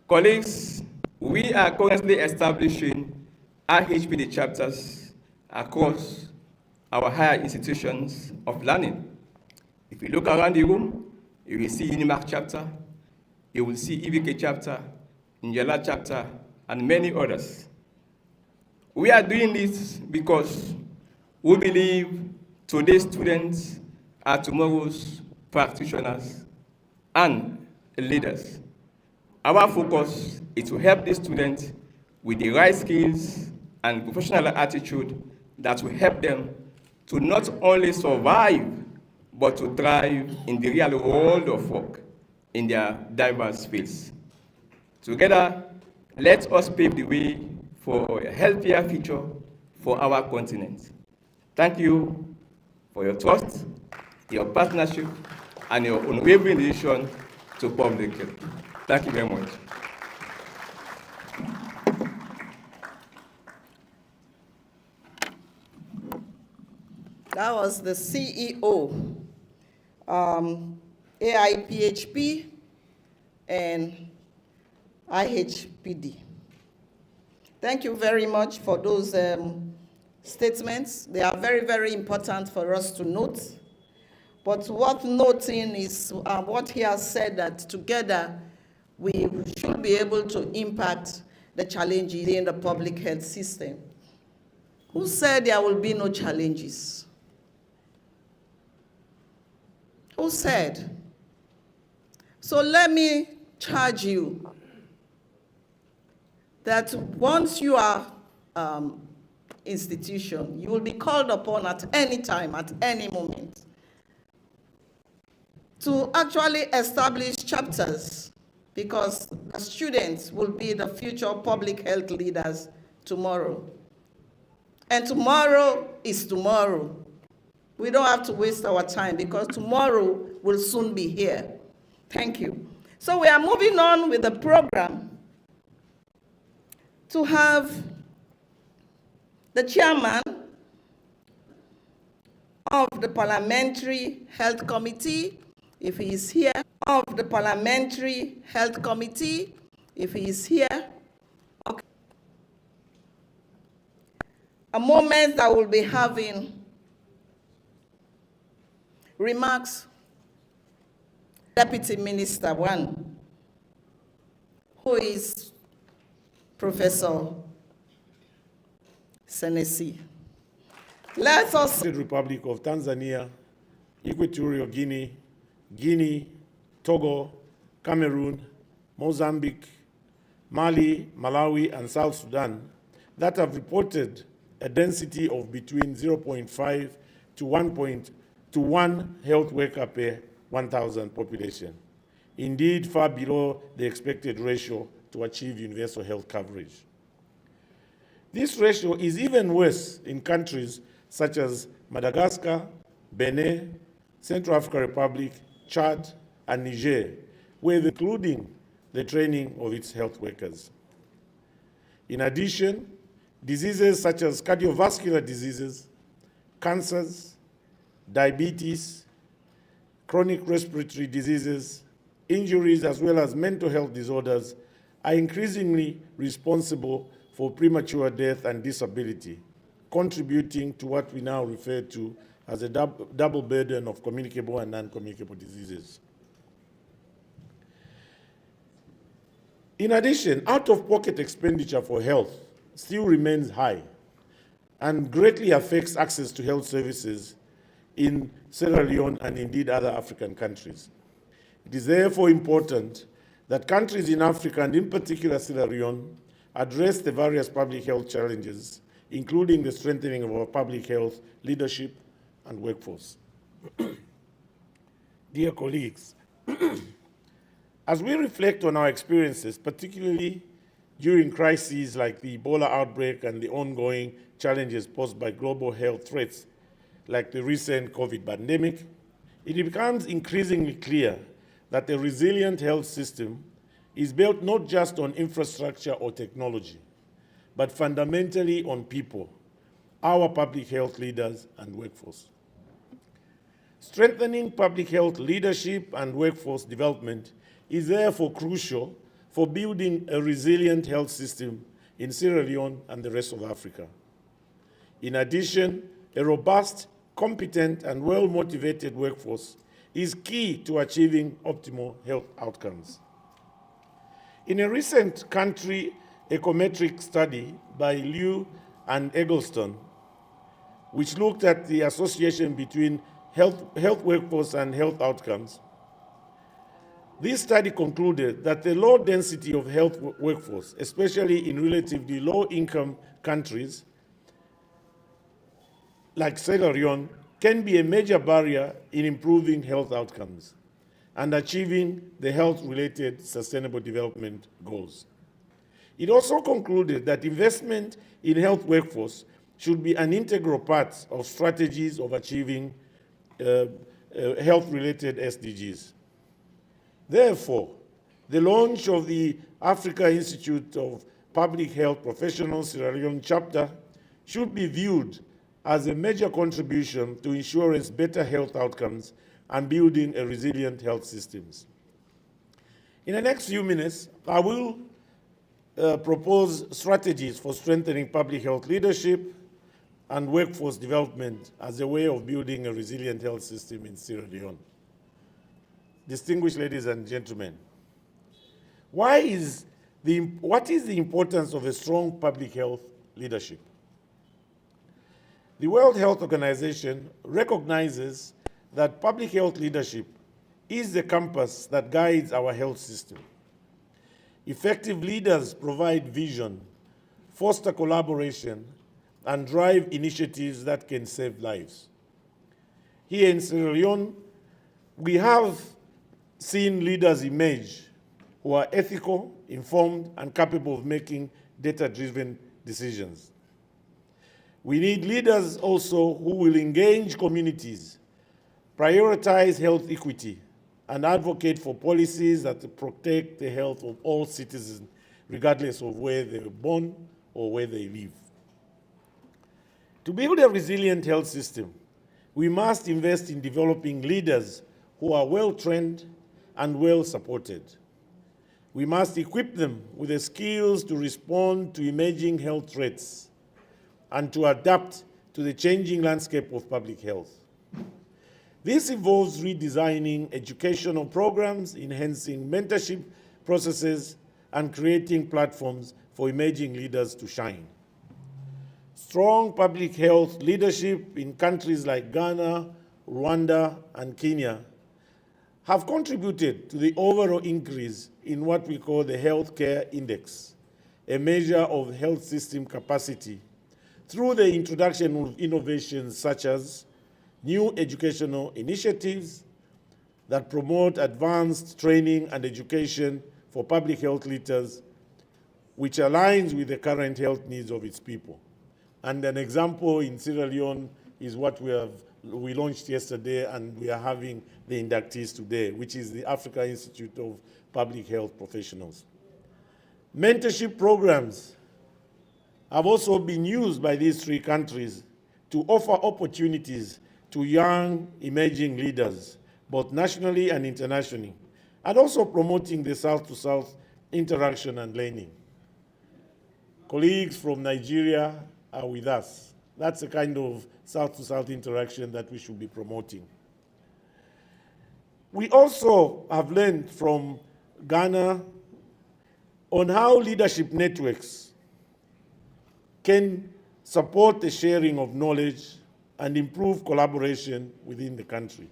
Colleagues, we are currently establishing IHPD chapters across our higher institutions of learning. If you look around the room, you will see UNIMAC chapter, you will see EVK chapter, Njala chapter, and many others. We are doing this because we believe today's students are tomorrow's practitioners and leaders. Our focus is to help the students with the right skills and professional attitude that will help them to not only survive, but to thrive in the real world of work in their diverse fields. Together, let us pave the way for a healthier future for our continent. Thank you for your trust, your partnership, and your unwavering dedication to public health. Thank you very much. That was the CEO, AIPHP and IHPD. Thank you very much for those statements. They are very, very important for us to note. But worth noting is what he has said, that together we should be able to impact the challenges in the public health system. Who said there will be no challenges? Who said? So let me charge you that once you are institution, you will be called upon at any time, at any moment, to actually establish chapters, because the students will be the future public health leaders tomorrow. And tomorrow is tomorrow. We don't have to waste our time, because tomorrow will soon be here. Thank you. So we are moving on with the program to have the chairman of the Parliamentary Health Committee, if he is here, of the Parliamentary Health Committee, if he is here. Okay. A moment that we'll be having remarks. Deputy Minister 1, who is Professor Senesi. Let us... The Republic of Tanzania, Equatorial Guinea, Guinea, Togo, Cameroon, Mozambique, Mali, Malawi, and South Sudan that have reported a density of between 0.5 to 1 health worker per 1,000 population. Indeed, far below the expected ratio to achieve universal health coverage. This ratio is even worse in countries such as Madagascar, Benin, Central African Republic, Chad, and Niger, including the training of its health workers. In addition, diseases such as cardiovascular diseases, cancers, diabetes, chronic respiratory diseases, injuries, as well as mental health disorders are increasingly responsible for premature death and disability, contributing to what we now refer to as a double burden of communicable and non-communicable diseases. In addition, out-of-pocket expenditure for health still remains high and greatly affects access to health services in Sierra Leone and indeed other African countries. It is therefore important that countries in Africa, and in particular Sierra Leone, address the various public health challenges, including the strengthening of our public health leadership and workforce. Dear colleagues, as we reflect on our experiences, particularly during crises like the Ebola outbreak and the ongoing challenges posed by global health threats like the recent COVID pandemic, it becomes increasingly clear that a resilient health system is built not just on infrastructure or technology, but fundamentally on people, our public health leaders and workforce. Strengthening public health leadership and workforce development is therefore crucial for building a resilient health system in Sierra Leone and the rest of Africa. In addition, a robust, competent, and well-motivated workforce is key to achieving optimal health outcomes. In a recent country econometric study by Liu and Eggleston, which looked at the association between health workforce and health outcomes, this study concluded that the low density of health workforce, especially in relatively low-income countries like Sierra Leone, can be a major barrier in improving health outcomes and achieving the health-related sustainable development goals. It also concluded that investment in health workforce should be an integral part of strategies of achieving health-related SDGs. Therefore, the launch of the Africa Institute of Public Health Professionals Sierra Leone chapter should be viewed as a major contribution to ensuring better health outcomes and building a resilient health systems. In the next few minutes, I will propose strategies for strengthening public health leadership and workforce development as a way of building a resilient health system in Sierra Leone. Distinguished ladies and gentlemen, what is the importance of a strong public health leadership? The World Health Organization recognizes that public health leadership is the compass that guides our health system. Effective leaders provide vision, foster collaboration, and drive initiatives that can save lives. Here in Sierra Leone, we have seen leaders emerge who are ethical, informed, and capable of making data-driven decisions. We need leaders also who will engage communities, prioritize health equity, and advocate for policies that protect the health of all citizens, regardless of where they were born or where they live. To build a resilient health system, we must invest in developing leaders who are well-trained and well-supported. We must equip them with the skills to respond to emerging health threats and to adapt to the changing landscape of public health. This involves redesigning educational programs, enhancing mentorship processes, and creating platforms for emerging leaders to shine. Strong public health leadership in countries like Ghana, Rwanda, and Kenya have contributed to the overall increase in what we call the Healthcare Index, a measure of health system capacity, through the introduction of innovations such as new educational initiatives that promote advanced training and education for public health leaders, which aligns with the current health needs of its people. And an example in Sierra Leone is what we launched yesterday, and we are having the inductees today, which is the Africa Institute of Public Health Professionals. Mentorship programs have also been used by these three countries to offer opportunities to young emerging leaders, both nationally and internationally, and also promoting the South-to-South interaction and learning. Colleagues from Nigeria are with us. That's the kind of South-to-South interaction that we should be promoting. We also have learned from Ghana on how leadership networks can support the sharing of knowledge and improve collaboration within the country.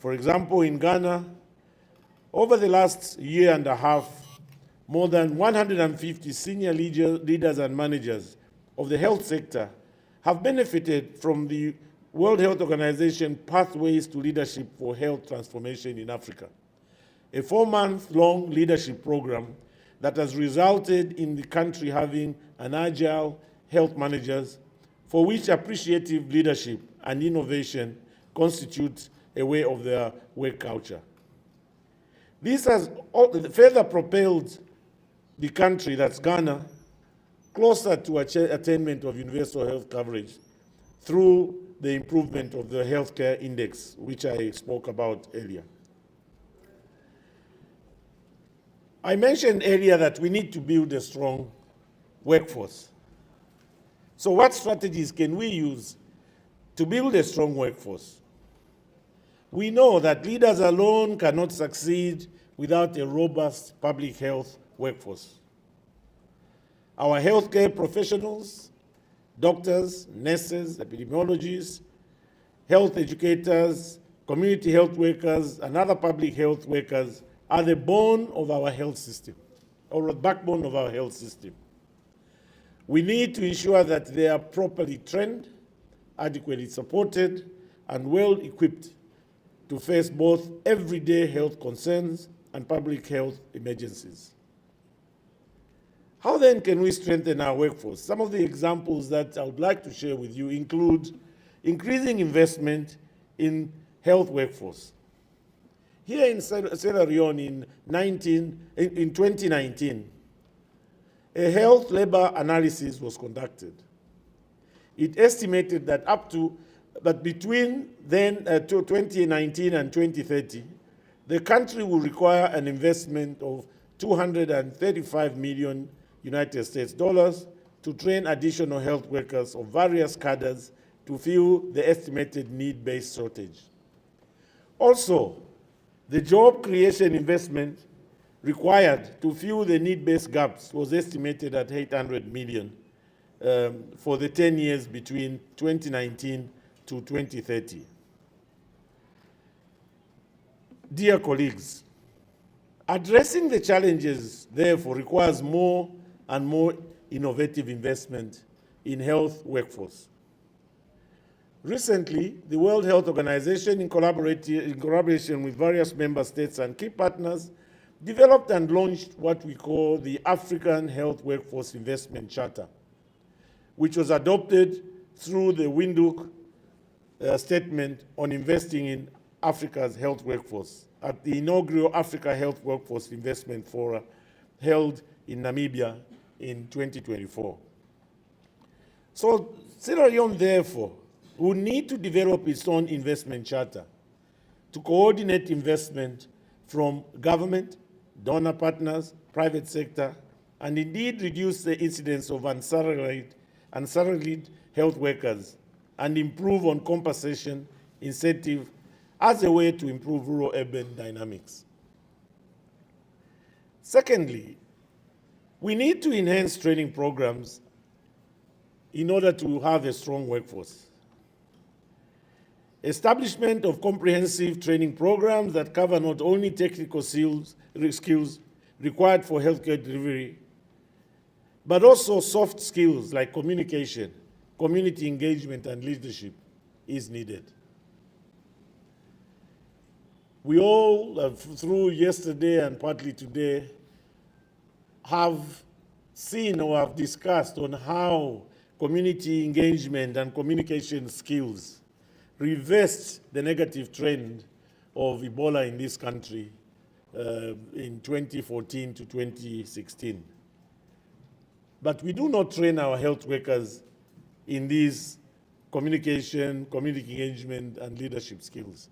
For example, in Ghana, over the last year and a half, more than 150 senior leaders and managers of the health sector have benefited from the World Health Organization Pathways to Leadership for Health Transformation in Africa, a 4-month-long leadership program that has resulted in the country having an agile health managers for which appreciative leadership and innovation constitute a way of their work culture. This has further propelled the country, that's Ghana, closer to attainment of universal health coverage through the improvement of the healthcare index, which I spoke about earlier. I mentioned earlier that we need to build a strong workforce. So what strategies can we use to build a strong workforce? We know that leaders alone cannot succeed without a robust public health workforce. Our healthcare professionals, doctors, nurses, epidemiologists, health educators, community health workers, and other public health workers are the bone of our health system, or the backbone of our health system. We need to ensure that they are properly trained, adequately supported, and well-equipped to face both everyday health concerns and public health emergencies. How then can we strengthen our workforce? Some of the examples that I would like to share with you include increasing investment in health workforce. Here in Sierra Leone in 2019, a health labor analysis was conducted. It estimated that between 2019 and 2030, the country will require an investment of $235 million United States dollars to train additional health workers of various cadres to fill the estimated need-based shortage. Also, the job creation investment required to fill the need-based gaps was estimated at 800 million for the 10 years between 2019 to 2030. Dear colleagues, addressing the challenges, therefore, requires more and more innovative investment in health workforce. Recently, the World Health Organization, in collaboration with various member states and key partners, developed and launched what we call the African Health Workforce Investment Charter, which was adopted through the Windhoek Statement on Investing in Africa's Health Workforce at the inaugural Africa Health Workforce Investment Forum held in Namibia in 2024. So Sierra Leone, therefore, will need to develop its own investment charter to coordinate investment from government, donor partners, private sector, and indeed reduce the incidence of unsalaried health workers and improve on compensation incentive as a way to improve rural-urban dynamics. Secondly, we need to enhance training programs in order to have a strong workforce. Establishment of comprehensive training programs that cover not only technical skills required for healthcare delivery, but also soft skills like communication, community engagement, and leadership is needed. We all, through yesterday and partly today, have seen or have discussed on how community engagement and communication skills reversed the negative trend of Ebola in this country in 2014 to 2016. But we do not train our health workers in these communication, community engagement, and leadership skills.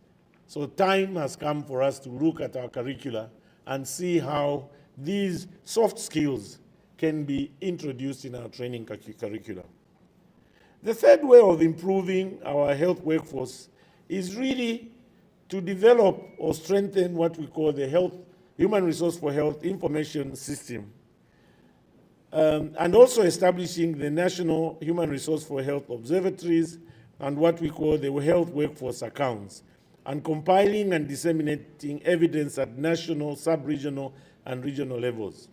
So time has come for us to look at our curricula and see how these soft skills can be introduced in our training curricula. The third way of improving our health workforce is really to develop or strengthen what we call the Human Resource for Health Information System, and also establishing the National Human Resource for Health Observatories and what we call the health workforce accounts, and compiling and disseminating evidence at national, sub-regional, and regional levels.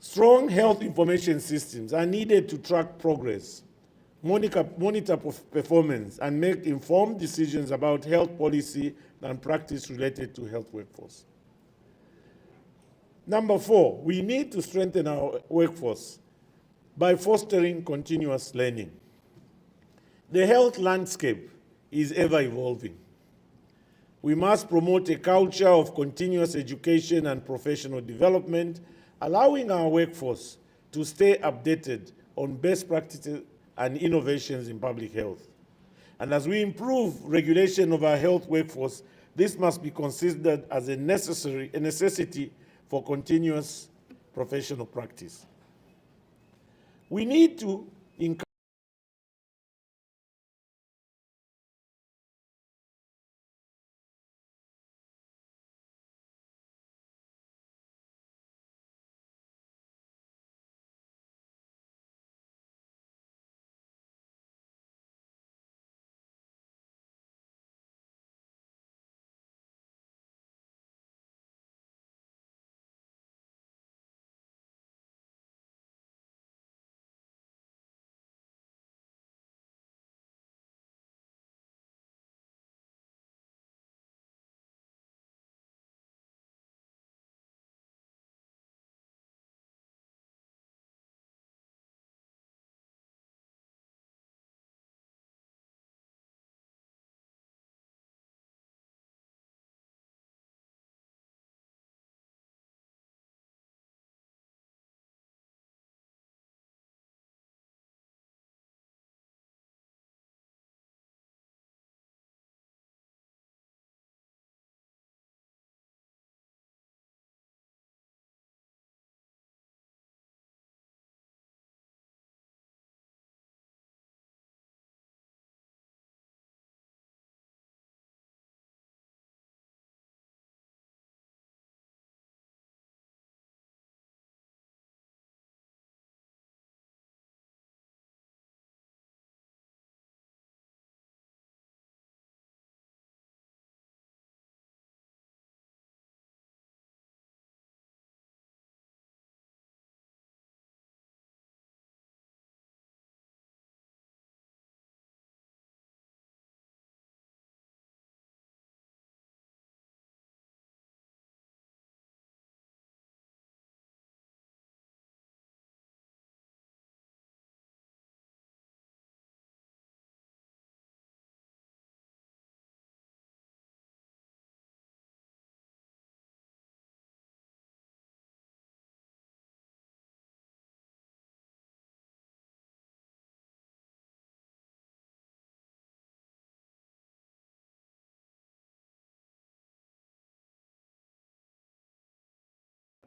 Strong health information systems are needed to track progress, monitor performance, and make informed decisions about health policy and practice related to health workforce. Number 4, we need to strengthen our workforce by fostering continuous learning. The health landscape is ever evolving. We must promote a culture of continuous education and professional development, allowing our workforce to stay updated on best practices and innovations in public health. And as we improve regulation of our health workforce, this must be considered as a necessity for continuous professional practice. We need to encourage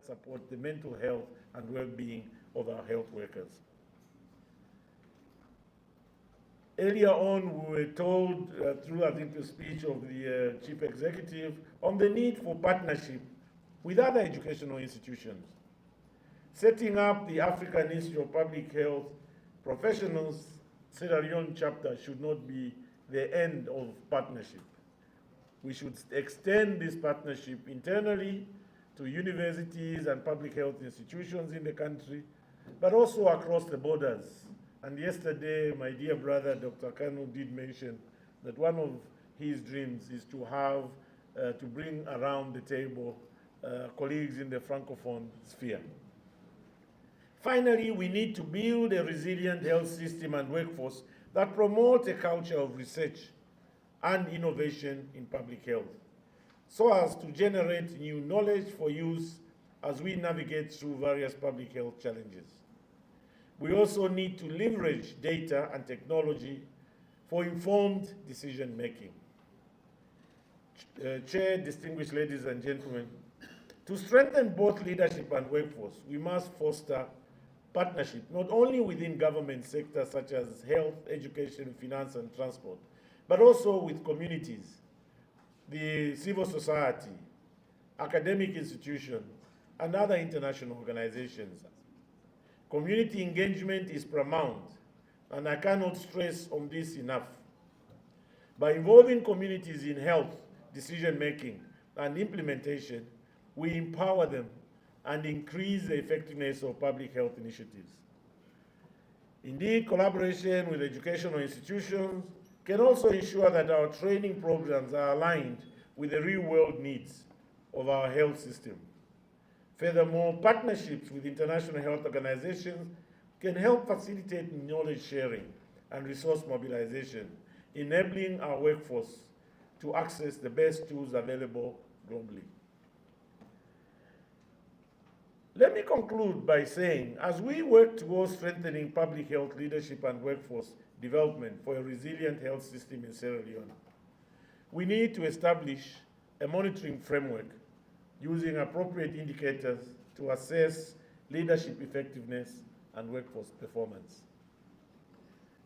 support the mental health and well-being of our health workers. Earlier on, we were told through, I think, the speech of the Chief Executive on the need for partnership with other educational institutions. Setting up the African Institute of Public Health Professionals Sierra Leone chapter should not be the end of partnership. We should extend this partnership internally to universities and public health institutions in the country, but also across the borders. And yesterday, my dear brother, Dr. Kanu, did mention that one of his dreams is to have, to bring around the table colleagues in the Francophone sphere. Finally, we need to build a resilient health system and workforce that promotes a culture of research and innovation in public health, so as to generate new knowledge for use as we navigate through various public health challenges. We also need to leverage data and technology for informed decision-making. Chair, distinguished ladies and gentlemen, to strengthen both leadership and workforce, we must foster partnership, not only within government sectors such as health, education, finance, and transport, but also with communities, the civil society, academic institutions, and other international organizations. Community engagement is paramount, and I cannot stress on this enough. By involving communities in health, decision-making, and implementation, we empower them and increase the effectiveness of public health initiatives. Indeed, collaboration with educational institutions can also ensure that our training programs are aligned with the real-world needs of our health system. Furthermore, partnerships with international health organizations can help facilitate knowledge sharing and resource mobilization, enabling our workforce to access the best tools available globally. Let me conclude by saying, as we work towards strengthening public health leadership and workforce development for a resilient health system in Sierra Leone, we need to establish a monitoring framework using appropriate indicators to assess leadership effectiveness and workforce performance.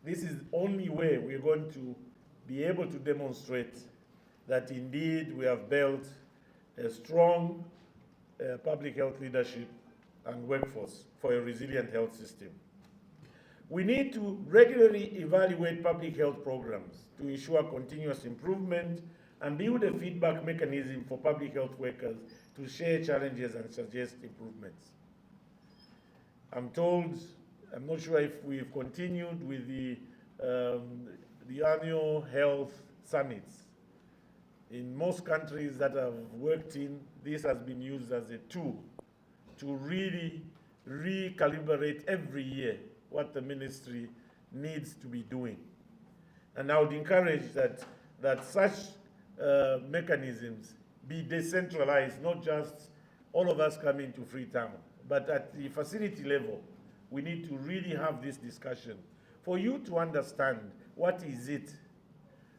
This is the only way we're going to be able to demonstrate that indeed we have built a strong public health leadership and workforce for a resilient health system. We need to regularly evaluate public health programs to ensure continuous improvement and build a feedback mechanism for public health workers to share challenges and suggest improvements. I'm told, I'm not sure if we've continued with the annual health summits. In most countries that I've worked in, this has been used as a tool to really recalibrate every year what the ministry needs to be doing. And I would encourage that such mechanisms be decentralized, not just all of us coming to Freetown, but at the facility level, we need to really have this discussion for you to understand what is it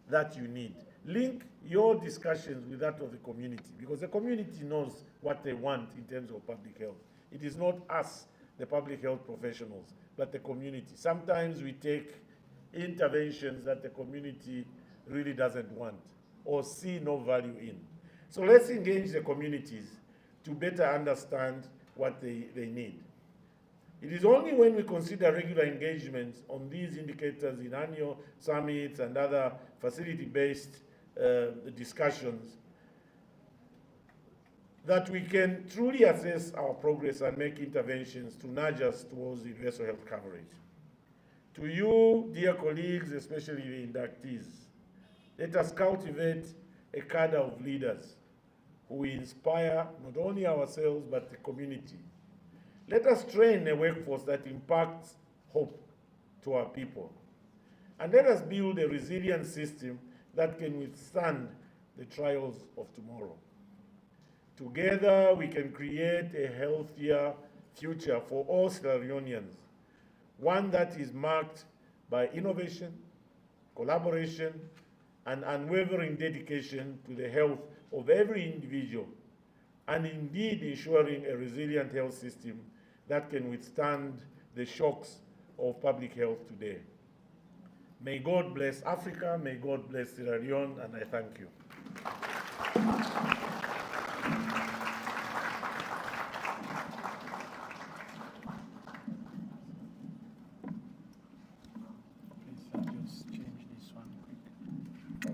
that you need. Link your discussions with that of the community, because the community knows what they want in terms of public health. It is not us, the public health professionals, but the community. Sometimes we take interventions that the community really doesn't want or see no value in. So let's engage the communities to better understand what they need. It is only when we consider regular engagements on these indicators in annual summits and other facility-based discussions that we can truly assess our progress and make interventions to nudge us towards universal health coverage. To you, dear colleagues, especially the inductees, let us cultivate a cadre of leaders who inspire not only ourselves but the community. Let us train a workforce that impacts hope to our people. And let us build a resilient system that can withstand the trials of tomorrow. Together, we can create a healthier future for all Sierra Leoneans, one that is marked by innovation, collaboration, and unwavering dedication to the health of every individual and indeed ensuring a resilient health system that can withstand the shocks of public health today. May God bless Africa, may God bless Sierra Leone, and I thank you. Just change this one quick.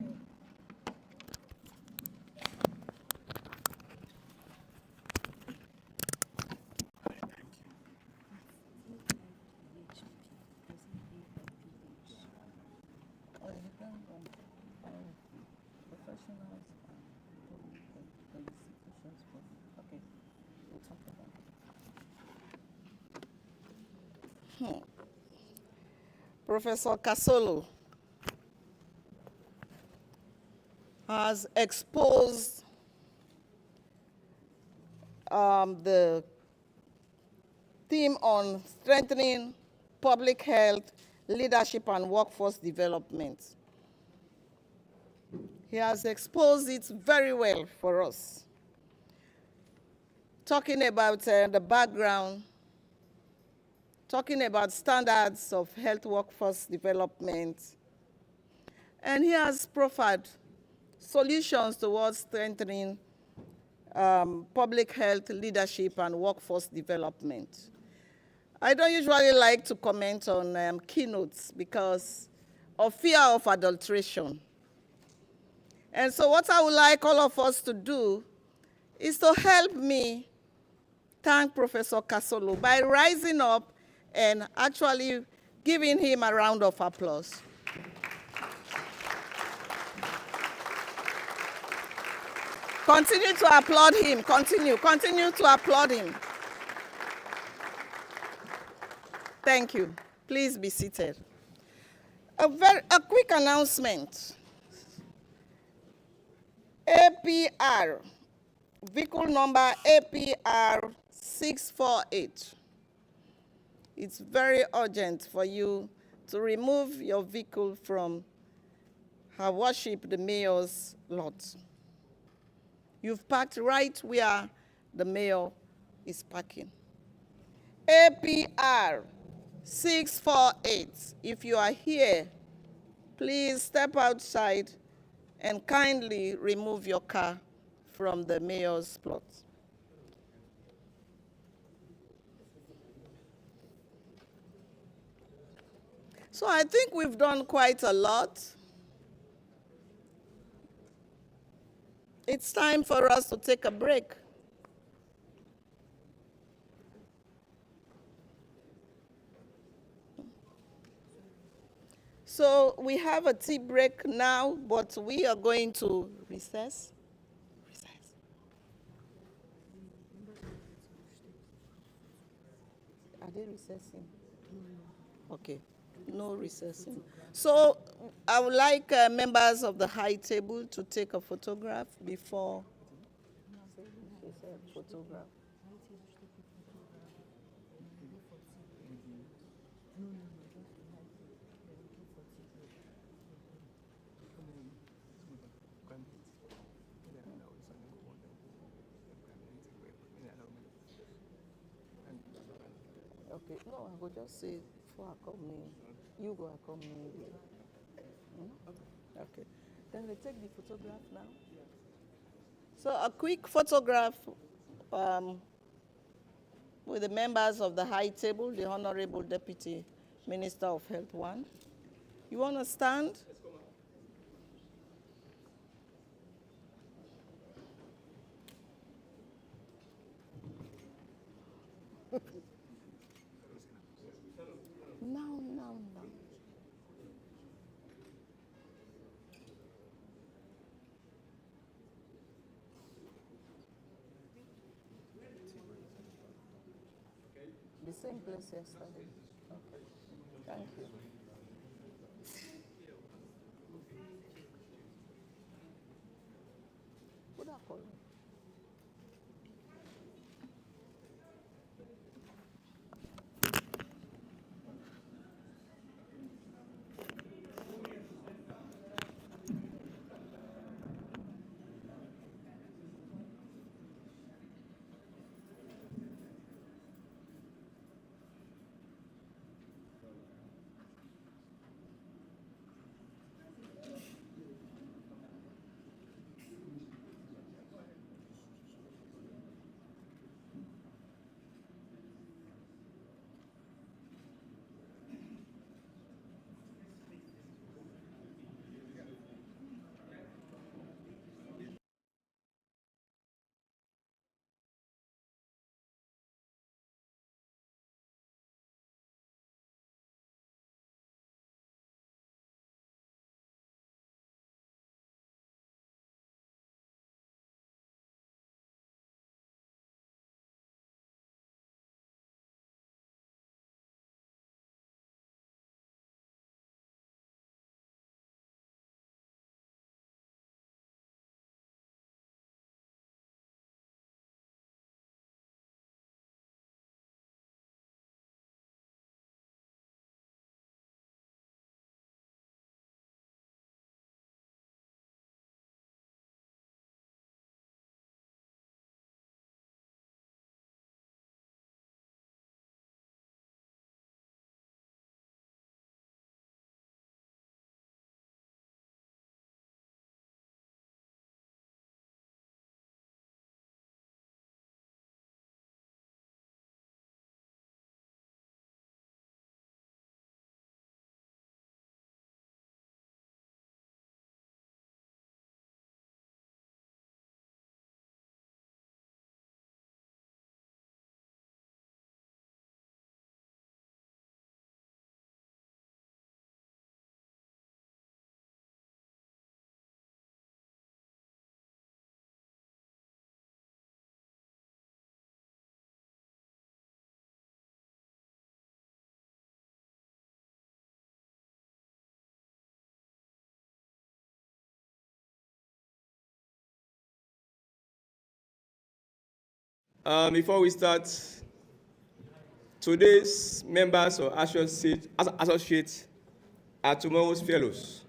Professor Kasolo has exposed the theme on strengthening public health, leadership, and workforce development. He has exposed it very well for us, talking about the background, talking about standards of health workforce development, and he has proffered solutions towards strengthening public health, leadership, and workforce development. I don't usually like to comment on keynotes because of fear of adulteration. And so what I would like all of us to do is to help me thank Professor Kasolo by rising up and actually giving him a round of applause. Continue to applaud him, continue to applaud him. Thank you. Please be seated. A quick announcement. APR, vehicle number APR 648. It's very urgent for you to remove your vehicle from Her Worship the Mayor's lot. You've parked right where the mayor is parking. APR 648. If you are here, please step outside and kindly remove your car from the mayor's plot. So I think we've done quite a lot. It's time for us to take a break. So we have a tea break now, but we are going to recess. Are they recessing? Okay, no recessing. So I would like members of the high table to take a photograph before. Photograph. Okay, no, I will just say for accompanying. You go accompany. Okay. Then we take the photograph now. So a quick photograph with the members of the high table, the Honorable Deputy Minister of Health 1. You want to stand? No. The same place yesterday. Okay. Thank you. Good afternoon. Before we start, today's members or associates are tomorrow's fellows.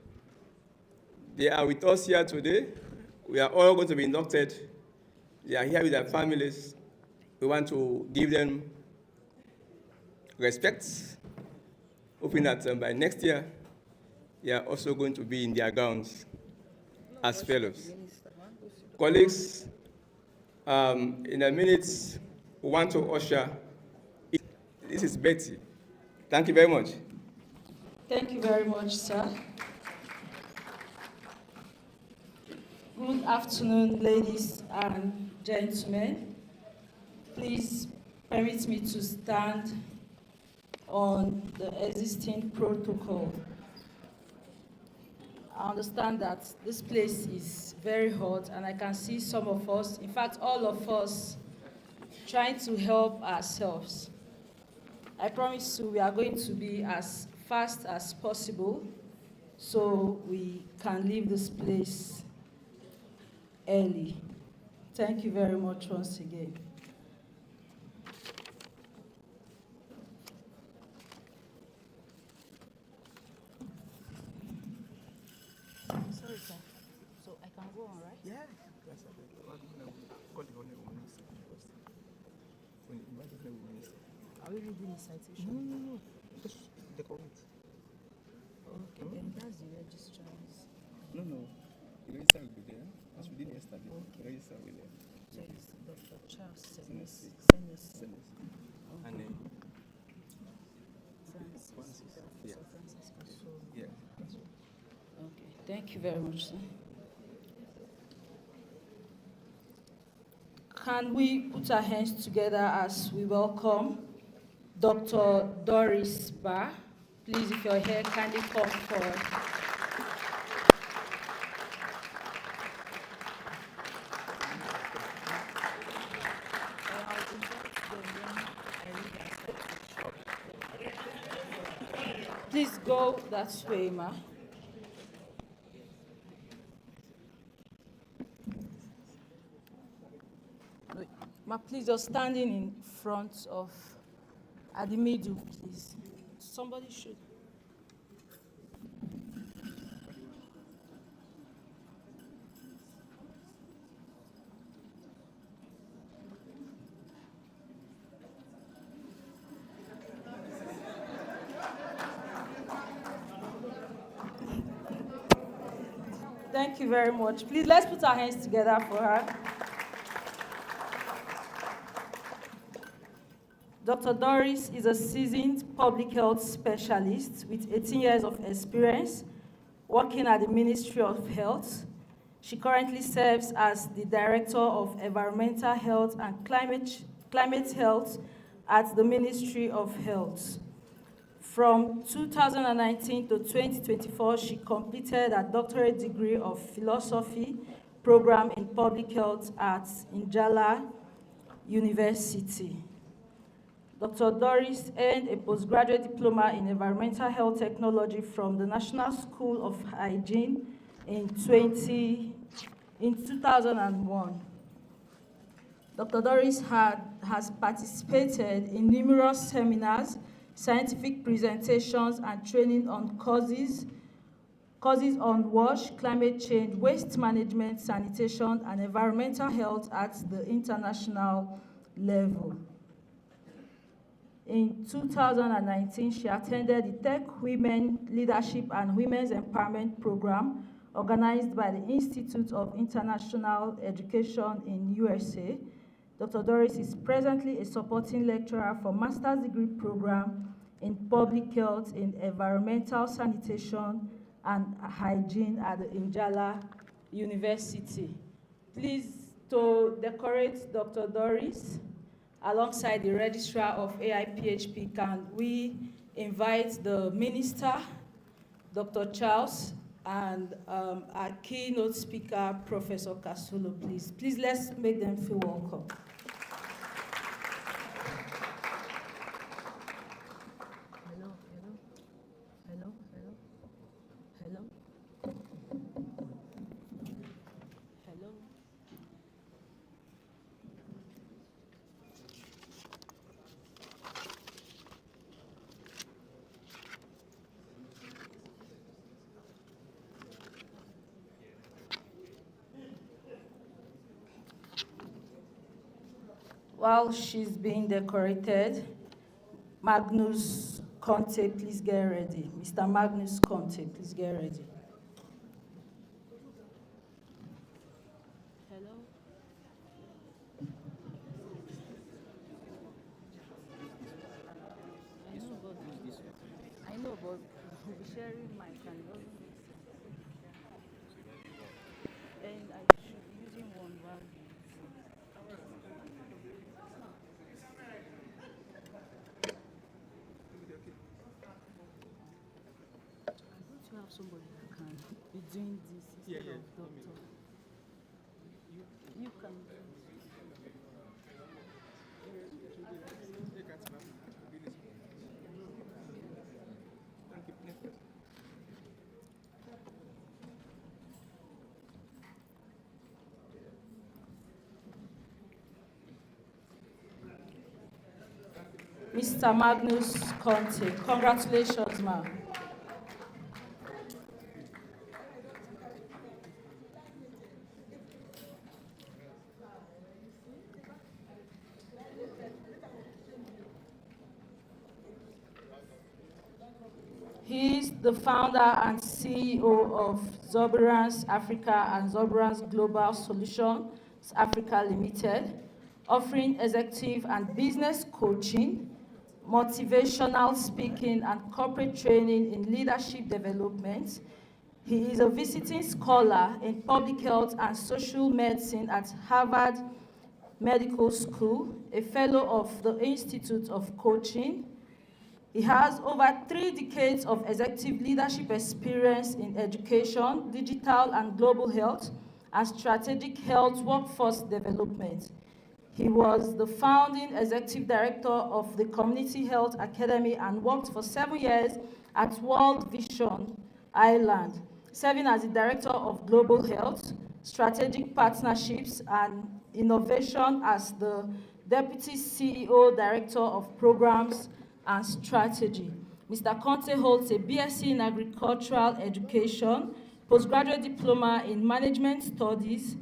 They are with us here today. We are all going to be inducted. They are here with their families. We want to give them respect, hoping that by next year, they are also going to be in their gowns as fellows. Colleagues, in a minute, we want to usher. This is Betty. Thank you very much. Thank you very much, sir. Good afternoon, ladies and gentlemen. Please permit me to stand on the existing protocol. I understand that this place is very hot, and I can see some of us, in fact, all of us, trying to help ourselves. I promise you we are going to be as fast as possible so we can leave this place early. Thank you very much once again. Sorry, sir. So I can go on, right? Yeah. Are we reading the citation? No. Just decorate. Okay, then that's the registrars. No. The register will be there. As we did yesterday. Okay. The register will be there. So it's Dr. Charles Senes. And then, Francis. Yeah. Francis. Yeah, that's all. Okay, thank you very much, sir. Can we put our hands together as we welcome Dr. Doris Barr? Please, if you're here, kindly come forward. Please go that way, ma. Wait, ma, please, you're standing in front of, at the middle, please. Somebody should. Thank you very much. Please, let's put our hands together for her. Dr. Doris is a seasoned public health specialist with 18 years of experience working at the Ministry of Health. She currently serves as the Director of Environmental Health and Climate Health at the Ministry of Health. From 2019 to 2024, she completed a doctorate degree of philosophy program in public health at Njala University. Dr. Doris earned a postgraduate diploma in environmental health technology from the National School of Hygiene in 2001. Dr. Doris has participated in numerous seminars, scientific presentations, and training on courses on WASH, climate change, waste management, sanitation, and environmental health at the international level. In 2019, she attended the Tech Women Leadership and Women's Empowerment Program organized by the Institute of International Education in USA. Dr. Doris is presently a supporting lecturer for master's degree program in public health in environmental sanitation and hygiene at the Njala University. Please, to decorate Dr. Doris, alongside the registrar of AIPHP, can we invite the minister, Dr. Charles, and our keynote speaker, Professor Kasolo, please. Please, let's make them feel welcome. Hello. While she's being decorated, Magnus Conte, please get ready. Mr. Magnus Conte, please get ready. Hello. I know, but we'll be sharing my candle. And I should be using one while to have somebody that can be doing this instead of doctor. You can. Mr. Magnus Conte, congratulations, ma'am. He is the founder and CEO of Zoberans Africa and Zoberans Global Solutions Africa Limited, offering executive and business coaching, motivational speaking, and corporate training in leadership development. He is a visiting scholar in public health and social medicine at Harvard Medical School, a fellow of the Institute of Coaching. He has over 3 decades of executive leadership experience in education, digital and global health, and strategic health workforce development. He was the founding executive director of the Community Health Academy and worked for 7 years at World Vision Ireland, serving as the director of global health, strategic partnerships, and innovation as the deputy CEO director of programs and strategy. Mr. Conte holds a BSc in agricultural education, postgraduate diploma in management studies,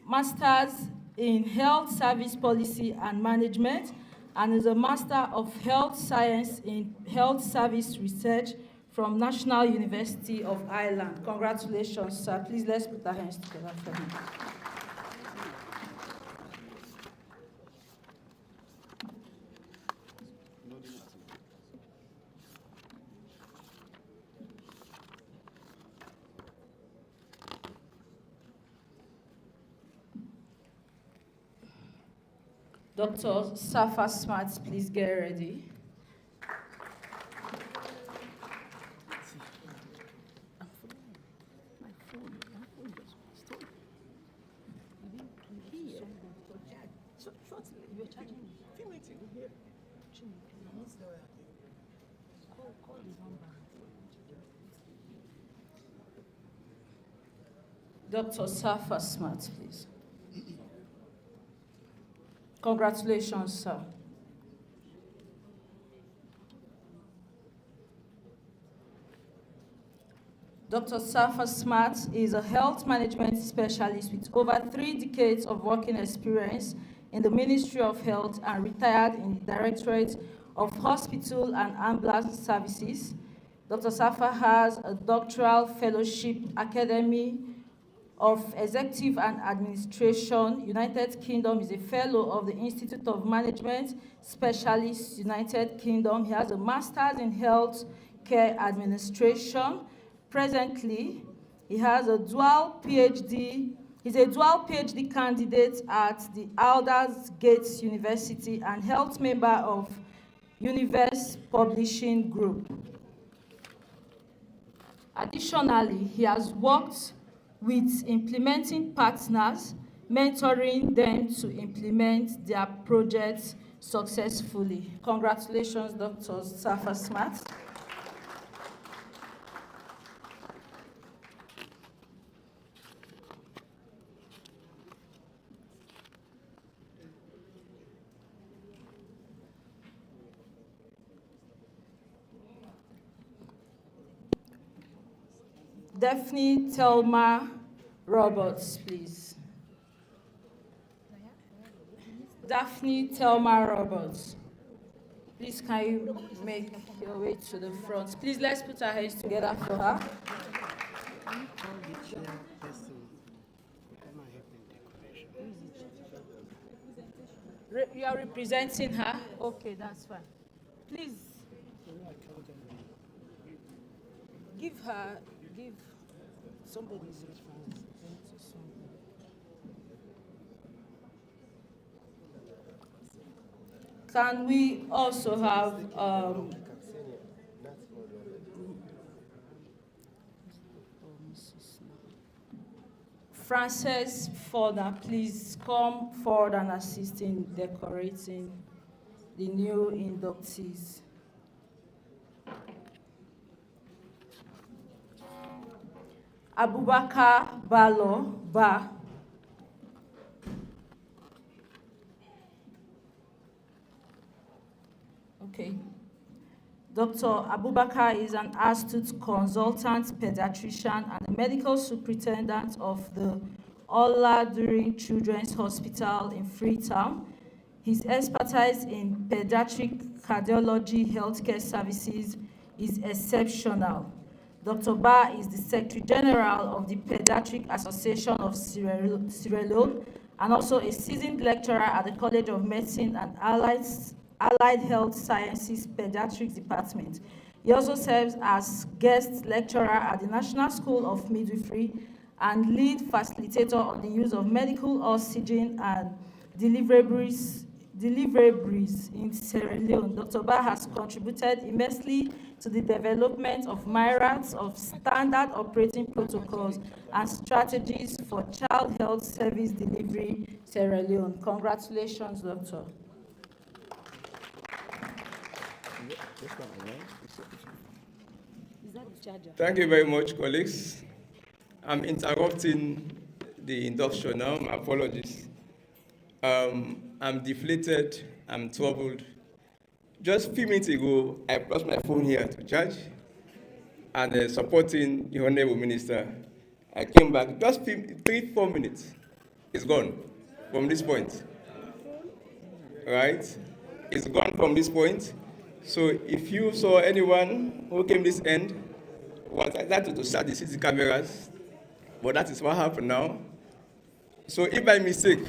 master's in health service policy and management, and is a master of health science in health service research from National University of Ireland. Congratulations, sir. Please, let's put our hands together for him. Dr. Safa Smart, please get ready. Dr. Safa Smart, please. Congratulations, sir. Dr. Safa Smart is a health management specialist with over 3 decades of working experience in the Ministry of Health and retired in the Directorate of Hospital and Ambulance Services. Dr. Safa has a doctoral fellowship, Academy of Executive and Administration, United Kingdom, is a fellow of the Institute of Management Specialists, United Kingdom. He has a master's in health care administration. Presently, he has a dual PhD. He's a dual PhD candidate at the Aldersgate University and health member of Universe Publishing Group. Additionally, he has worked with implementing partners, mentoring them to implement their projects successfully. Congratulations, Dr. Safa Smart. Daphne Thelma Roberts, please. Daphne Thelma Roberts. Please, can you make your way to the front? Please, let's put our hands together for her. You are representing her? Okay, that's fine. Please. Give somebody's response. Can we also have Frances Fodder, please come forward and assist in decorating the new inductees. Abubakar Balo Ba. Okay. Dr. Abubakar is an astute consultant, pediatrician, and a medical superintendent of the Oladurin Children's Hospital in Freetown. His expertise in pediatric cardiology healthcare services is exceptional. Dr. Ba is the Secretary General of the Pediatric Association of Sierra Leone and also a seasoned lecturer at the College of Medicine and Allied Health Sciences Pediatrics Department. He also serves as guest lecturer at the National School of Midwifery and lead facilitator on the use of medical oxygen and deliveries in Sierra Leone. Dr. Ba has contributed immensely to the development of myriads of standard operating protocols and strategies for child health service delivery in Sierra Leone. Congratulations, Doctor. Thank you very much, colleagues. I'm interrupting the induction now. My apologies. I'm deflated. I'm troubled. Just a few minutes ago, I brought my phone here to charge, and supporting the Honorable Minister. I came back, just 3-4 minutes. It's gone from this point. Right? It's gone from this point. So if you saw anyone who came this end, was exactly to start the CCTV cameras, but that is what happened now. So if by mistake,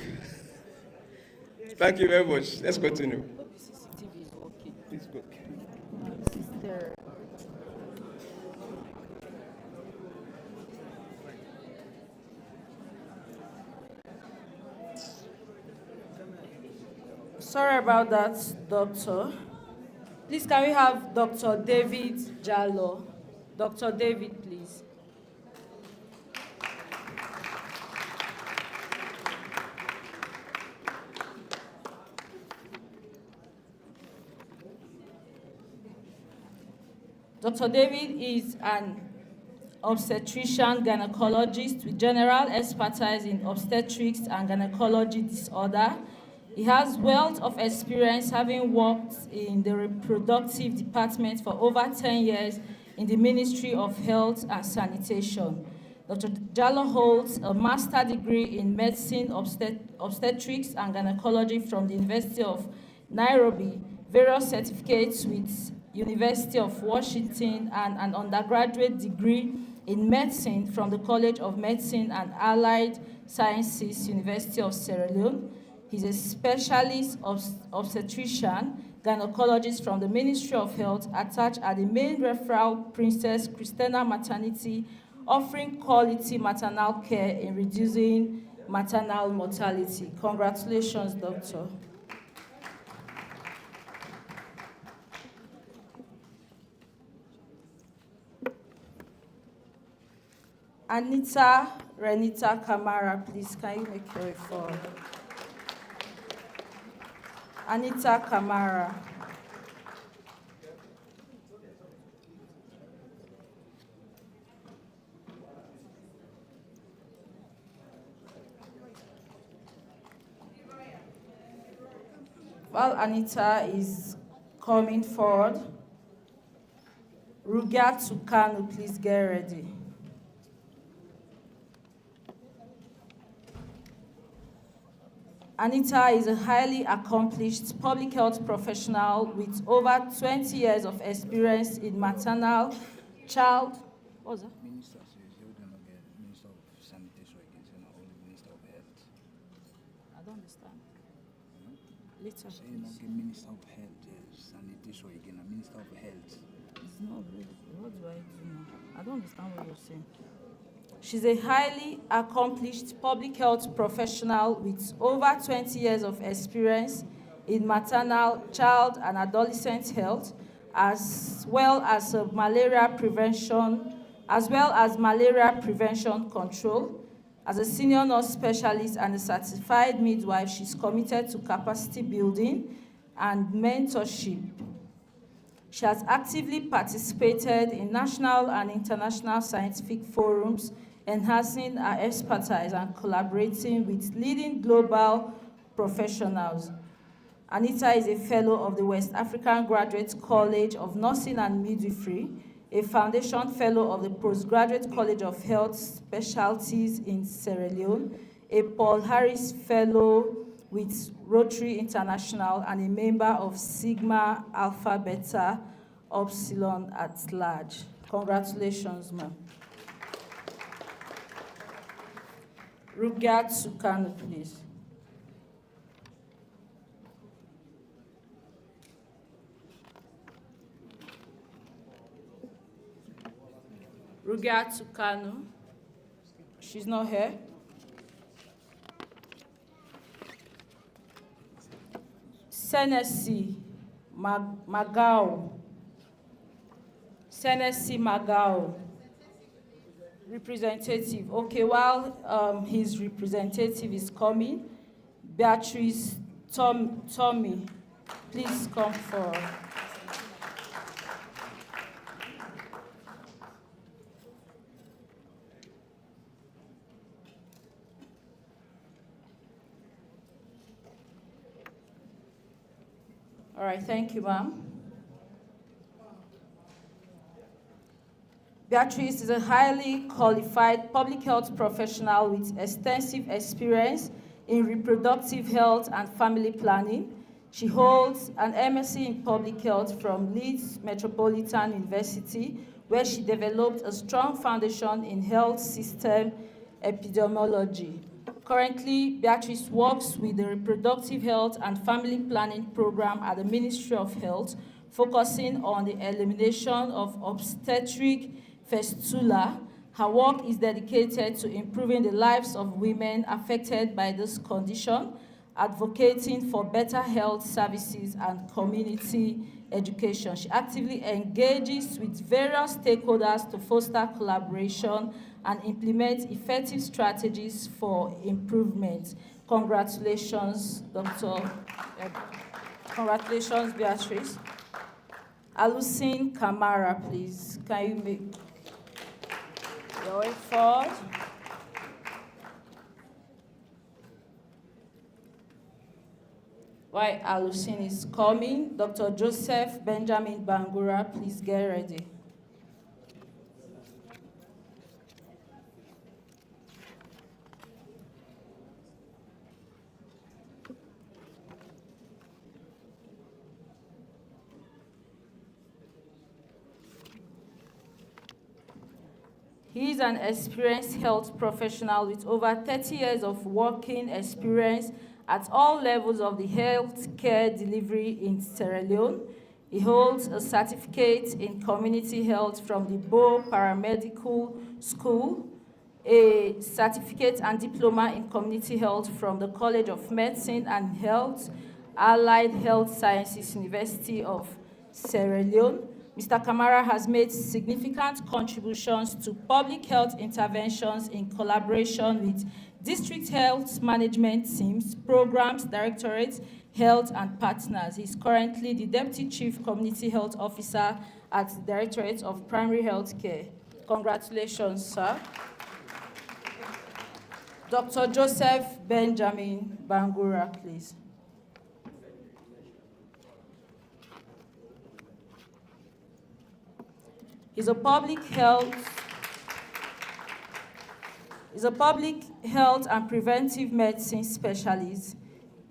thank you very much. Let's continue. CCTV is okay. Please go. Sorry about that, Doctor. Please, can we have Dr. David Jallo? Dr. David, please. Dr. David is an obstetrician gynecologist with general expertise in obstetrics and gynecology disorder. He has wealth of experience, having worked in the reproductive department for over 10 years in the Ministry of Health and Sanitation. Dr. Jallo holds a master's degree in medicine, obstetrics, and gynecology from the University of Nairobi, various certificates with University of Washington, and an undergraduate degree in medicine from the College of Medicine and Allied Sciences, University of Sierra Leone. He's a specialist obstetrician, gynecologist from the Ministry of Health, attached at the main referral Princess Christina Maternity, offering quality maternal care in reducing maternal mortality. Congratulations, Doctor. Anita Renita Kamara, please, can you make your way forward? Anita Kamara. While Anita is coming forward, Rugia Tukanu, please get ready. Anita is a highly accomplished public health professional with over 20 years of experience in maternal, child, what was that? Minister says you don't get Minister of Sanitation again, so not only Minister of Health. I don't understand. Later. So you not get Minister of Health, Sanitation again, a Minister of Health. It's not really, what do I do now? I don't understand what you're saying. She's a highly accomplished public health professional with over 20 years of experience in maternal, child, and adolescent health, as well as malaria prevention control. As a senior nurse specialist and a certified midwife, she's committed to capacity building and mentorship. She has actively participated in national and international scientific forums, enhancing her expertise and collaborating with leading global professionals. Anita is a fellow of the West African Graduate College of Nursing and Midwifery, a foundation fellow of the Postgraduate College of Health Specialties in Sierra Leone, a Paul Harris Fellow with Rotary International, and a member of Sigma Alpha Beta Upsilon at large. Congratulations, ma'am. Rugyat Sukanu, please. Rugyat Sukanu. She's not here. Senesi Magao. Senesi Magao. Representative. Okay, while his representative is coming, Beatrice Tommy, please come forward. All right, thank you, ma'am. Beatrice is a highly qualified public health professional with extensive experience in reproductive health and family planning. She holds an MSc in public health from Leeds Metropolitan University, where she developed a strong foundation in health system epidemiology. Currently, Beatrice works with the Reproductive Health and Family Planning Program at the Ministry of Health, focusing on the elimination of obstetric fistula. Her work is dedicated to improving the lives of women affected by this condition, advocating for better health services and community education. She actively engages with various stakeholders to foster collaboration and implement effective strategies for improvement. Congratulations, Congratulations, Beatrice. Alucine Kamara, please. Can you make your way forward? While Alucine is coming, Dr. Joseph Benjamin Bangura, please get ready. He is an experienced health professional with over 30 years of working experience at all levels of the health care delivery in Sierra Leone. He holds a certificate in community health from the Bo Paramedical School, a certificate and diploma in community health from the College of Medicine and Health, Allied Health Sciences, University of Sierra Leone. Mr. Kamara has made significant contributions to public health interventions in collaboration with district health management teams, programs, directorates, health, and partners. He's currently the Deputy Chief Community Health Officer at the Directorate of Primary Health Care. Congratulations, sir. Dr. Joseph Benjamin Bangura, please. He's a public health and preventive medicine specialist.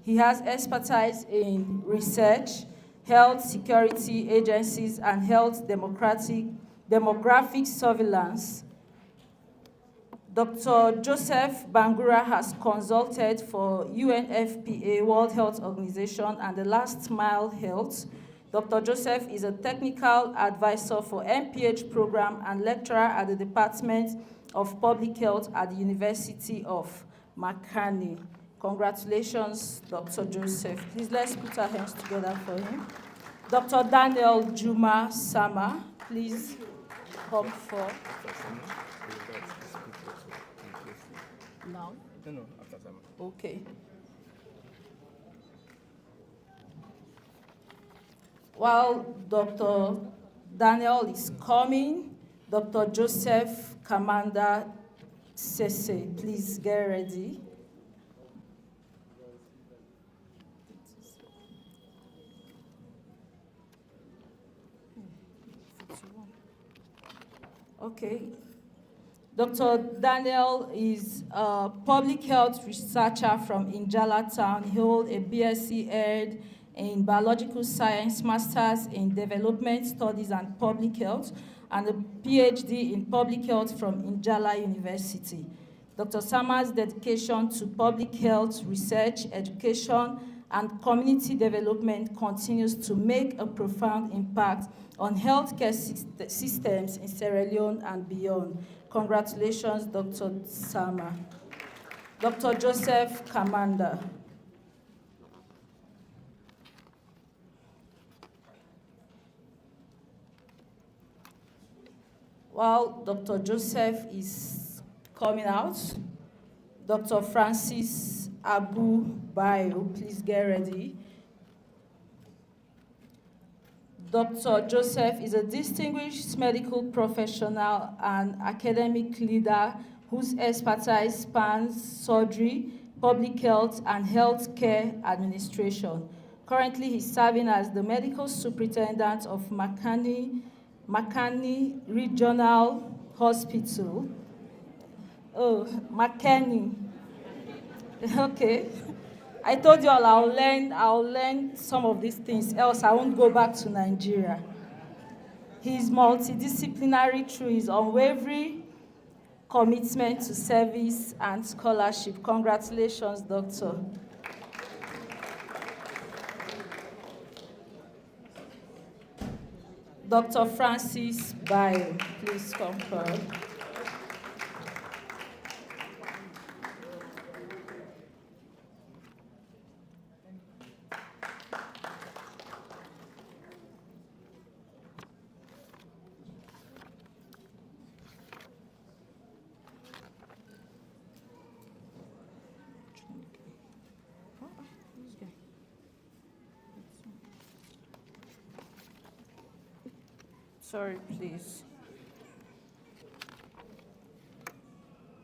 He has expertise in research, health security agencies, and health demographic surveillance. Dr. Joseph Bangura has consulted for UNFPA, World Health Organization, and the Last Mile Health. Dr. Joseph is a technical advisor for MPH program and lecturer at the Department of Public Health at the University of Makani. Congratulations, Dr. Joseph. Please let's put our hands together for him. Dr. Daniel Juma Sama, please come forward. Now? No, after Sama. Okay. While Dr. Daniel is coming, Dr. Joseph Kamanda Sese, please get ready. Okay. Dr. Daniel is a public health researcher from Njala Town. He holds a BSc Ed in Biological Science, Masters in Development Studies and Public Health, and a PhD in Public Health from Njala University. Dr. Sama's dedication to public health research, education, and community development continues to make a profound impact on healthcare systems in Sierra Leone and beyond. Congratulations, Dr. Sama. Dr. Joseph Kamanda. While Dr. Joseph is coming out, Dr. Francis Abu Bayo, please get ready. Dr. Joseph is a distinguished medical professional and academic leader whose expertise spans surgery, public health, and healthcare administration. Currently, he's serving as the medical superintendent of Makani Regional Hospital. Oh, Makani. Okay. I told you all I'll learn some of these things, else I won't go back to Nigeria. He's multidisciplinary through his unwavering commitment to service and scholarship. Congratulations, Doctor. Dr. Francis Bayo, please come forward. Sorry, please.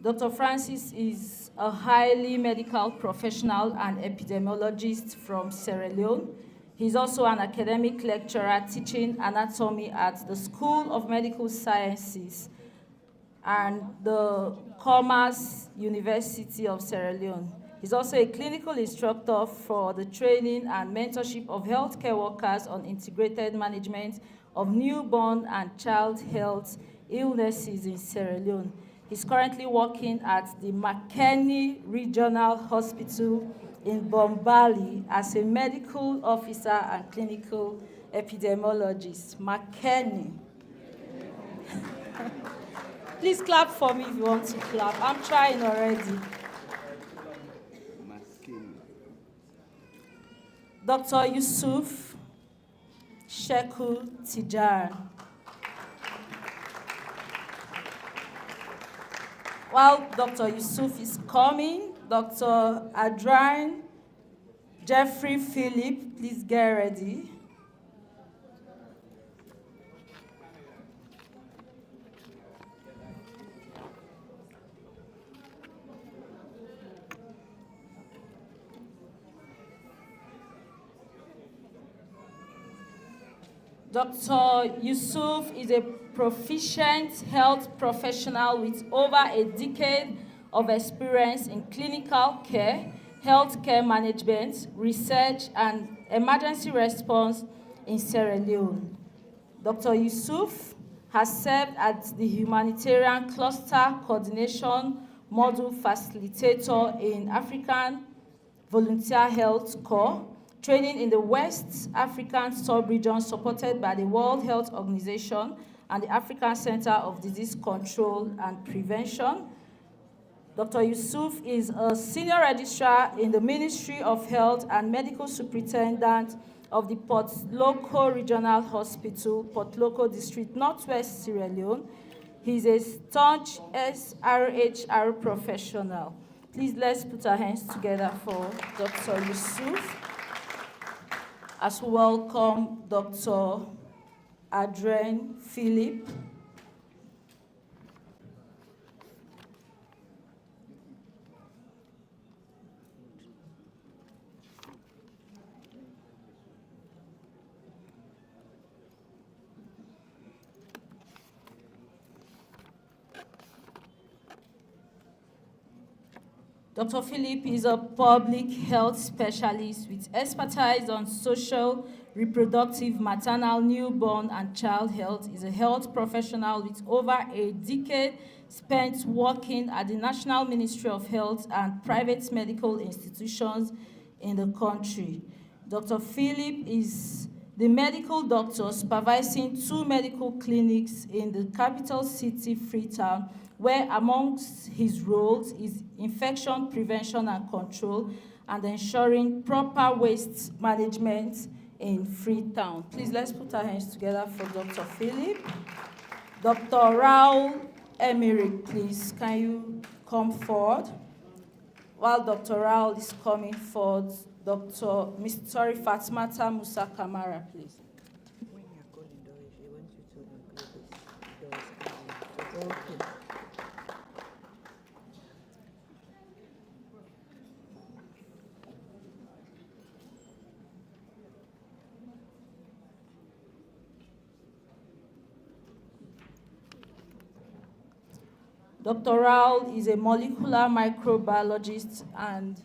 Dr. Francis is a highly medical professional and epidemiologist from Sierra Leone. He's also an academic lecturer teaching anatomy at the School of Medical Sciences and the Commerce University of Sierra Leone. He's also a clinical instructor for the training and mentorship of healthcare workers on integrated management of newborn and child health illnesses in Sierra Leone. He's currently working at the Makeni Regional Hospital in Bombali as a medical officer and clinical epidemiologist. Makeni. Please clap for me if you want to clap. I'm trying already. Dr. Yusuf Sheku Tijar. While Dr. Yusuf is coming, Dr. Adrian Jeffrey Philip, please get ready. Dr. Yusuf is a proficient health professional with over a decade of experience in clinical care, healthcare management, research, and emergency response in Sierra Leone. Dr. Yusuf has served as the Humanitarian Cluster Coordination Module Facilitator in African Volunteer Health Corps, training in the West African sub-region supported by the World Health Organization and the African Center of Disease Control and Prevention. Dr. Yusuf is a senior registrar in the Ministry of Health and medical superintendent of the Port Loko Regional Hospital, Port Loko District, Northwest Sierra Leone. He's a staunch SRHR professional. Please let's put our hands together for Dr. Yusuf as we welcome Dr. Adrian Philip. Dr. Philip is a public health specialist with expertise on social, reproductive, maternal, newborn, and child health. He's a health professional with over a decade spent working at the National Ministry of Health and private medical institutions in the country. Dr. Philip is the medical doctor supervising 2 medical clinics in the capital city, Freetown, where amongst his roles is infection prevention and control and ensuring proper waste management in Freetown. Please, let's put our hands together for Dr. Philip. Dr. Raul Emerick, please, can you come forward? While Dr. Raul is coming forward, Fatmata Musa Kamara, please. When you're calling Doris, she wants you to include this. Okay. Dr. Raul is a molecular microbiologist and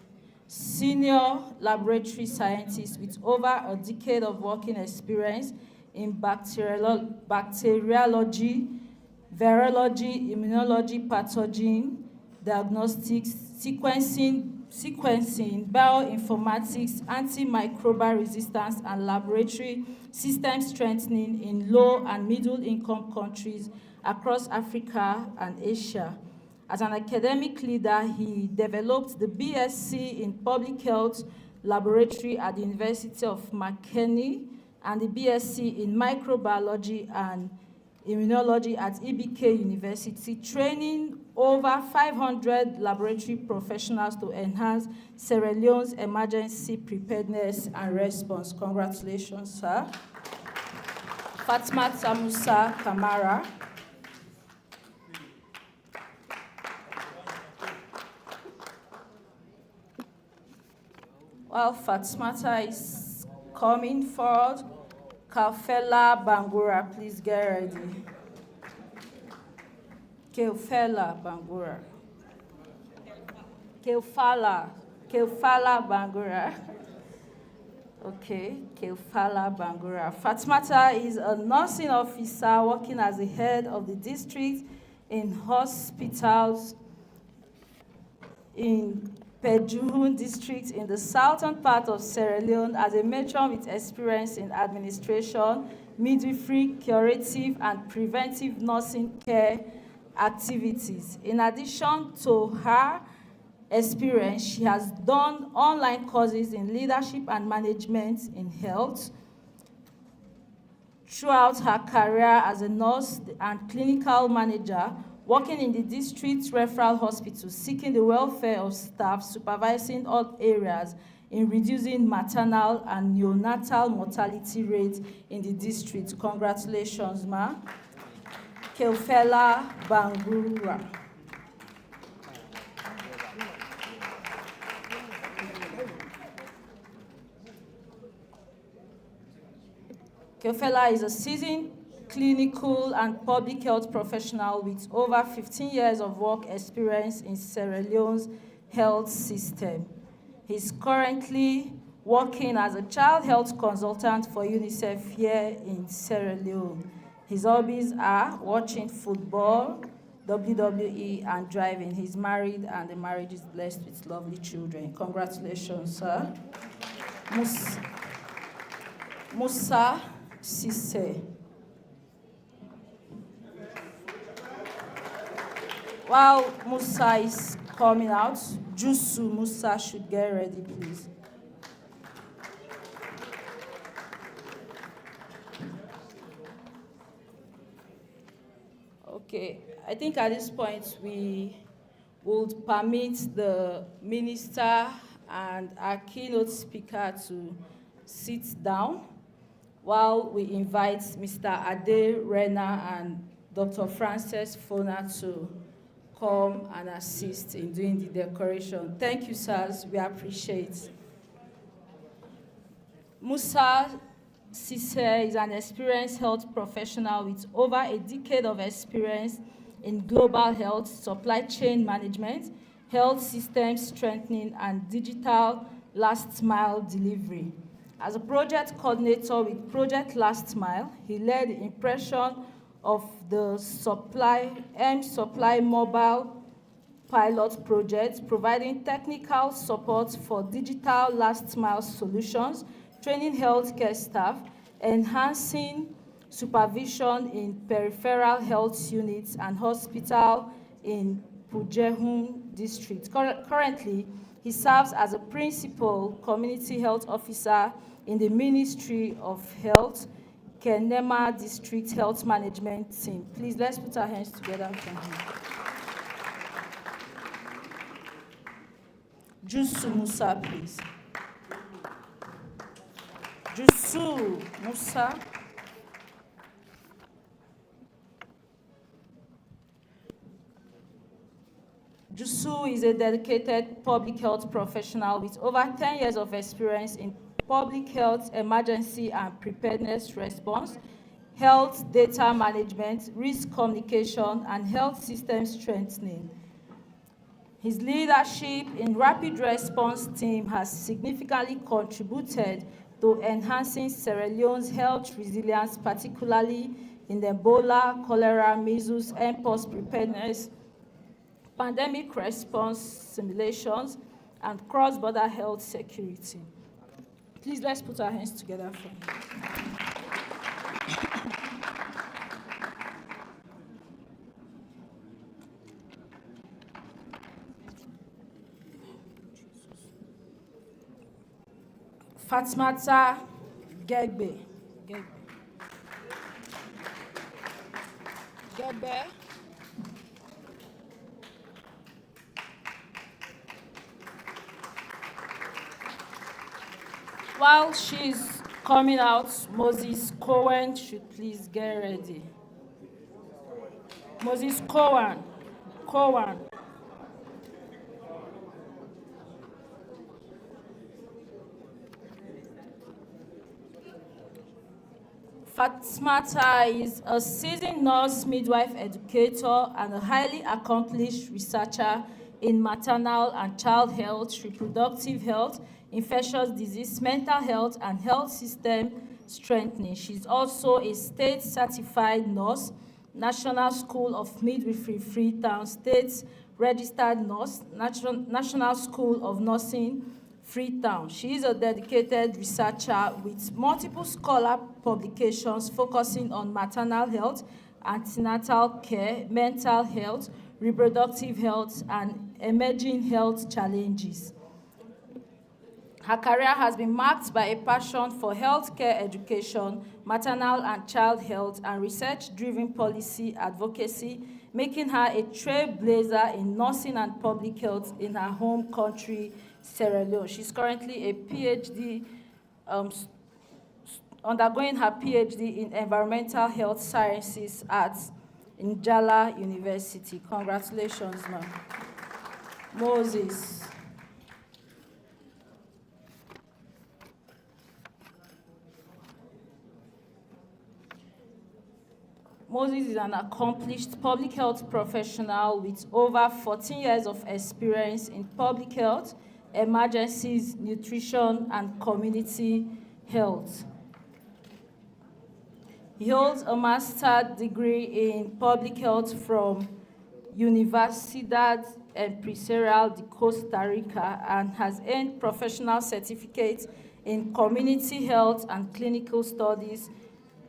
senior laboratory scientist with over a decade of working experience in bacteriology, virology, immunology, pathogen, diagnostics, sequencing, bioinformatics, antimicrobial resistance, and laboratory system strengthening in low and middle income countries across Africa and Asia. As an academic leader, he developed the BSc in Public Health Laboratory at the University of McKinney and the BSc in Microbiology and Immunology at EBK University, training over 500 laboratory professionals to enhance Sierra Leone's emergency preparedness and response. Congratulations, sir. Fatmata Musa Kamara. While Fatmata is coming forward, Kaufela Bangura, please get ready. Kaufela Bangura. Kaufala Bangura. Okay, Kaufala Bangura. Fatmata is a nursing officer working as the head of the district in hospitals in Pejuhun district in the southern part of Sierra Leone as a matron with experience in administration, midwifery, curative, and preventive nursing care activities. In addition to her experience, she has done online courses in leadership and management in health. Throughout her career as a nurse and clinical manager, working in the district referral hospital, seeking the welfare of staff, supervising all areas in reducing maternal and neonatal mortality rates in the district. Congratulations, ma. Kaufela Bangura. Kaufela is a seasoned clinical and public health professional with over 15 years of work experience in Sierra Leone's health system. He's currently working as a child health consultant for UNICEF here in Sierra Leone. His hobbies are watching football, WWE, and driving. He's married, and the marriage is blessed with lovely children. Congratulations, sir. Musa Sise. While Musa is coming out, Jusu Musa should get ready, please. Okay, I think at this point we would permit the minister and our keynote speaker to sit down while we invite Mr. Ade Rena and Dr. Frances Fona to come and assist in doing the decoration. Thank you, sirs. We appreciate. Musa Sise is an experienced health professional with over a decade of experience in global health, supply chain management, health systems strengthening, and digital last-mile delivery. As a project coordinator with Project Last Mile, he led the impression of the Supply Mobile pilot project, providing technical support for digital last-mile solutions, training healthcare staff, enhancing supervision in peripheral health units and hospital in Pujehun district. Currently, he serves as a principal community health officer in the Ministry of Health, Kenema District Health Management Team. Please, let's put our hands together for him. Jusu Musa, please. Jusu Musa. Jusu is a dedicated public health professional with over 10 years of experience in public health, emergency and preparedness response, health data management, risk communication, and health system strengthening. His leadership in rapid response team has significantly contributed to enhancing Sierra Leone's health resilience, particularly in the Ebola, cholera, measles, mpox preparedness, pandemic response simulations, and cross-border health security. Please, let's put our hands together for him. Fatmata Gegbe. Gegbe. While she's coming out, Moses Cohen should please get ready. Moses Cohen. Fatmata is a seasoned nurse, midwife educator, and a highly accomplished researcher in maternal and child health, reproductive health, infectious disease, mental health, and health system strengthening. She's also a state-certified nurse, National School of Midwifery, Freetown, state-registered nurse, National School of Nursing, Freetown. She is a dedicated researcher with multiple scholar publications focusing on maternal health, antenatal care, mental health, reproductive health, and emerging health challenges. Her career has been marked by a passion for healthcare education, maternal and child health, and research-driven policy advocacy, making her a trailblazer in nursing and public health in her home country, Sierra Leone. She's currently a PhD, undergoing her PhD in environmental health sciences at Njala University. Congratulations, ma'am. Moses. Moses is an accomplished public health professional with over 14 years of experience in public health, emergencies, nutrition, and community health. He holds a master's degree in public health from Universidad Empresarial de Costa Rica and has earned professional certificates in community health and clinical studies,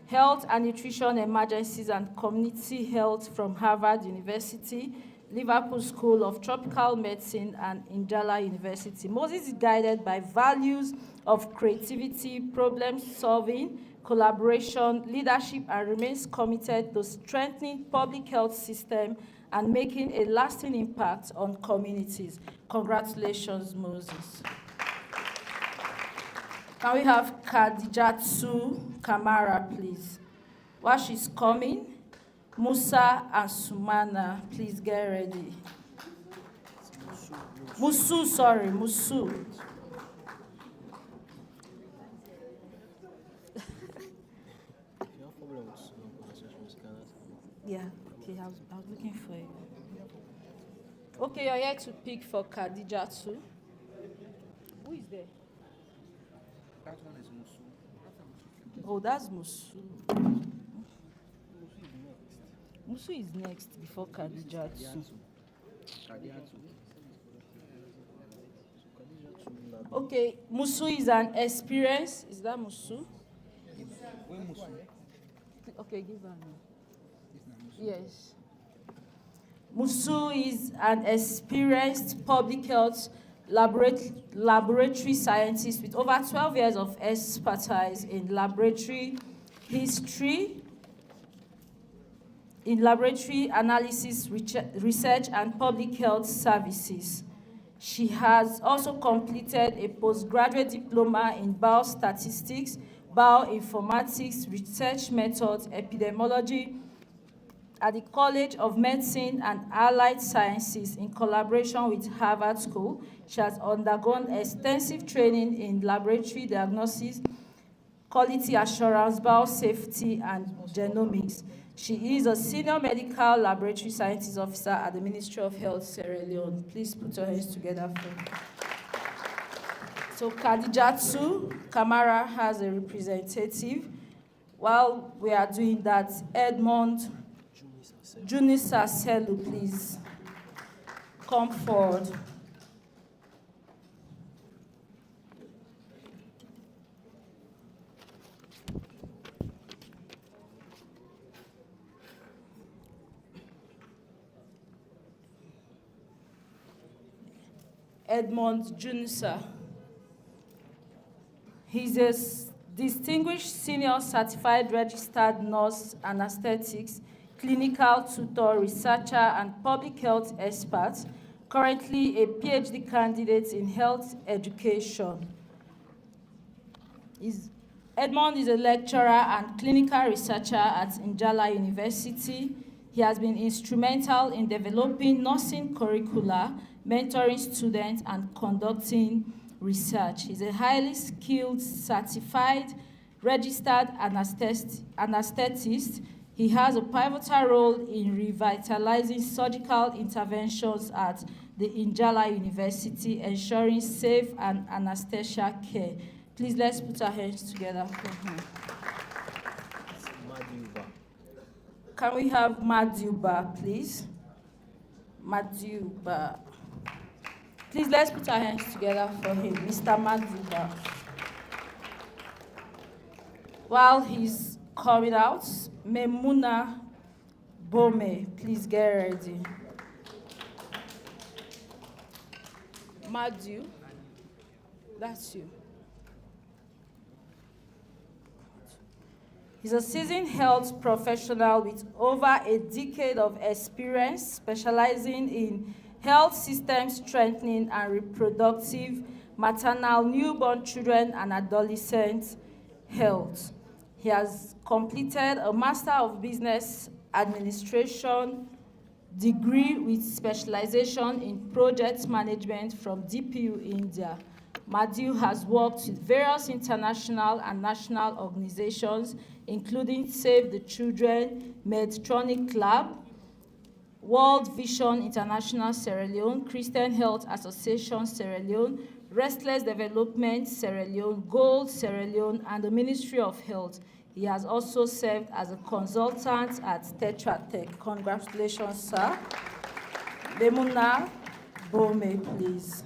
health and nutrition emergencies and community health from Harvard University, Liverpool School of Tropical Medicine, and Indiana University. Moses is guided by values of creativity, problem solving, collaboration, leadership, and remains committed to strengthening public health system and making a lasting impact on communities. Congratulations, Moses. Can we have Khadijatu Kamara, please? While she's coming, Musa and Sumana, please get ready. Musu, sorry, Musu. Yeah, okay, I was looking for you. Okay, you're here to pick for Khadijatu. Who is there? That one is Musu. Oh, that's Musu. Musu is next before Khadijatu. Okay, Musu is an experience. Is that Musu? Okay, give her now. Yes. Musu is an experienced public health laboratory scientist with over 12 years of expertise in laboratory history, in laboratory analysis, research, and public health services. She has also completed a postgraduate diploma in biostatistics, bioinformatics, research methods, epidemiology at the College of Medicine and Allied Sciences in collaboration with Harvard School. She has undergone extensive training in laboratory diagnosis, quality assurance, biosafety, and genomics. She is a senior medical laboratory scientist officer at the Ministry of Health, Sierra Leone. Please put your hands together for her. So Khadijatu Kamara has a representative. While we are doing that, Edmond Junisa Selu, please come forward. Edmond Junisa. He's a distinguished senior certified registered nurse, anesthetics, clinical tutor, researcher, and public health expert, currently a PhD candidate in health education. Edmond is a lecturer and clinical researcher at Indiana University. He has been instrumental in developing nursing curricula, mentoring students, and conducting research. He's a highly skilled, certified, registered anesthetist. He has a pivotal role in revitalizing surgical interventions at the Indiana University, ensuring safe and anesthesia care. Please, let's put our hands together for him. Can we have Maduba, please? Maduba. Please, let's put our hands together for him, Mr. Maduba. While he's coming out, Memuna Bome, please get ready. Madu, that's you. He's a seasoned health professional with over a decade of experience specializing in health system strengthening and reproductive, maternal, newborn children, and adolescent health. He has completed a Master of Business Administration degree with specialization in project management from DPU India. Madhu has worked with various international and national organizations, including Save the Children, Medtronic Lab, World Vision International Sierra Leone, Christian Health Association Sierra Leone, Restless Development Sierra Leone, Gold Sierra Leone, and the Ministry of Health. He has also served as a consultant at Tetra Tech. Congratulations, sir. Memuna Bome, please.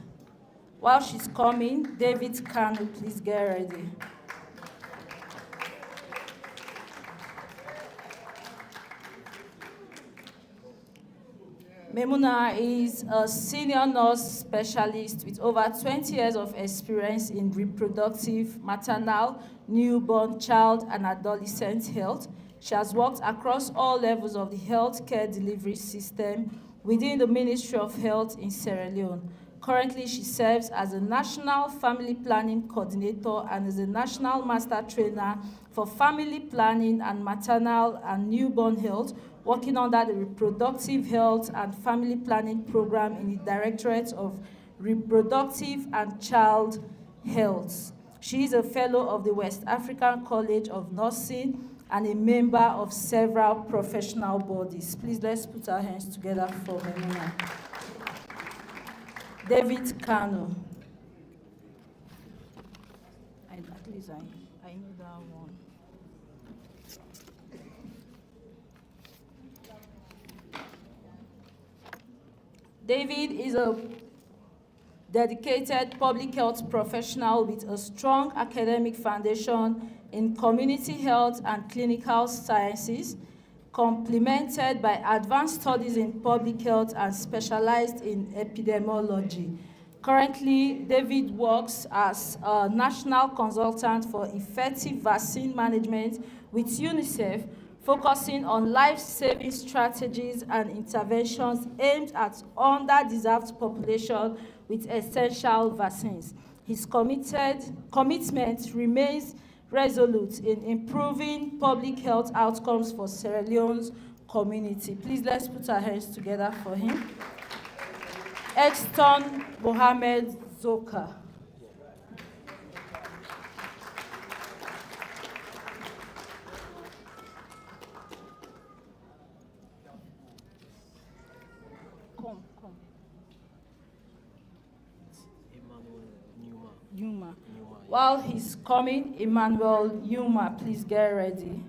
While she's coming, David Kanu, please get ready. Memuna is a senior nurse specialist with over 20 years of experience in reproductive, maternal, newborn, child, and adolescent health. She has worked across all levels of the healthcare delivery system within the Ministry of Health in Sierra Leone. Currently, she serves as a National Family Planning Coordinator and as a National Master Trainer for Family Planning and Maternal and Newborn Health, working under the Reproductive Health and Family Planning Program in the Directorate of Reproductive and Child Health. She is a fellow of the West African College of Nursing and a member of several professional bodies. Please, let's put our hands together for Memuna. David Kano. At least I know that one. David is a dedicated public health professional with a strong academic foundation in community health and clinical sciences, complemented by advanced studies in public health and specialized in epidemiology. Currently, David works as a national consultant for effective vaccine management with UNICEF, focusing on life-saving strategies and interventions aimed at under-deserved populations with essential vaccines. His commitment remains resolute in improving public health outcomes for Sierra Leone's community. Please, let's put our hands together for him. Exton Mohamed Zoka. Come. Yuma. While he's coming, Emmanuel Yuma, please get ready.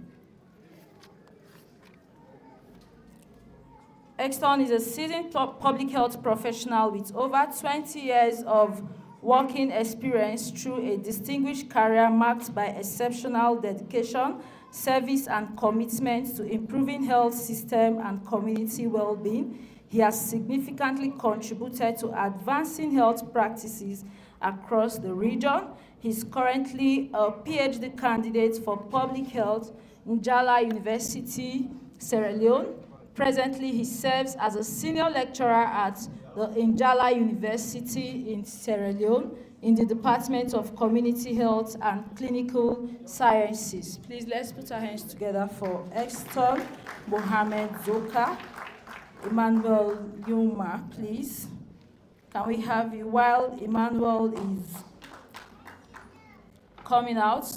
Exton is a seasoned public health professional with over 20 years of working experience through a distinguished career marked by exceptional dedication, service, and commitment to improving health system and community well-being. He has significantly contributed to advancing health practices across the region. He's currently a PhD candidate for public health in Njala University, Sierra Leone. Presently, he serves as a senior lecturer at the Njala University in Sierra Leone in the Department of Community Health and Clinical Sciences. Please, let's put our hands together for Exton Mohamed Zoka. Emmanuel Yuma, please. Can we have you while Emmanuel is coming out?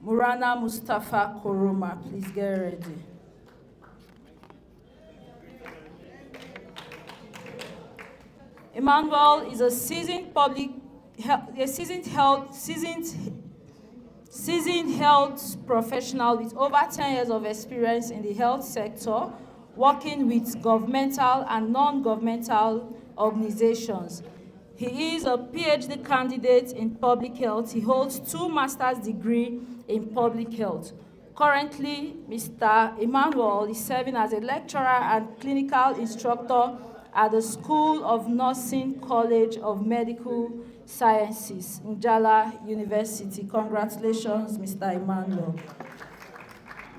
Murana Mustafa Koroma, please get ready. Emmanuel is a seasoned health professional with over 10 years of experience in the health sector, working with governmental and non-governmental organizations. He is a PhD candidate in public health. He holds 2 master's degrees in public health. Currently, Mr. Emmanuel is serving as a lecturer and clinical instructor at the School of Nursing College of Medical Sciences, Njala University. Congratulations, Mr. Emmanuel.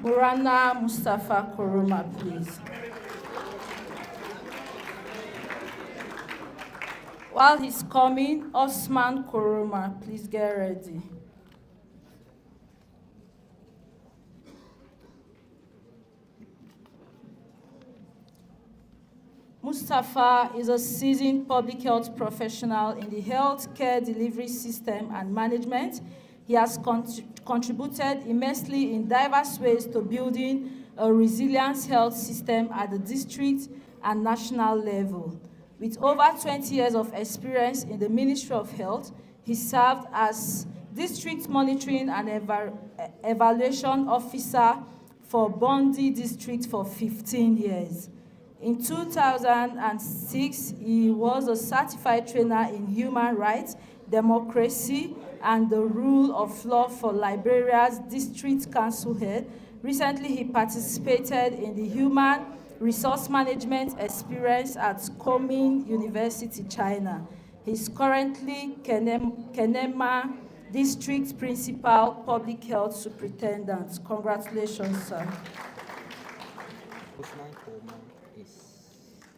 Murana Mustafa Koroma, please. While he's coming, Osman Koroma, please get ready. Mustafa is a seasoned public health professional in the healthcare delivery system and management. He has contributed immensely in diverse ways to building a resilient health system at the district and national level. With over 20 years of experience in the Ministry of Health, he served as District Monitoring and Evaluation Officer for Bondi District for 15 years. In 2006, he was a certified trainer in human rights, democracy, and the rule of law for Liberia's District Council head. Recently, he participated in the Human Resource Management experience at Kunming University, China. He's currently Kenema District Principal Public Health Superintendent. Congratulations, sir.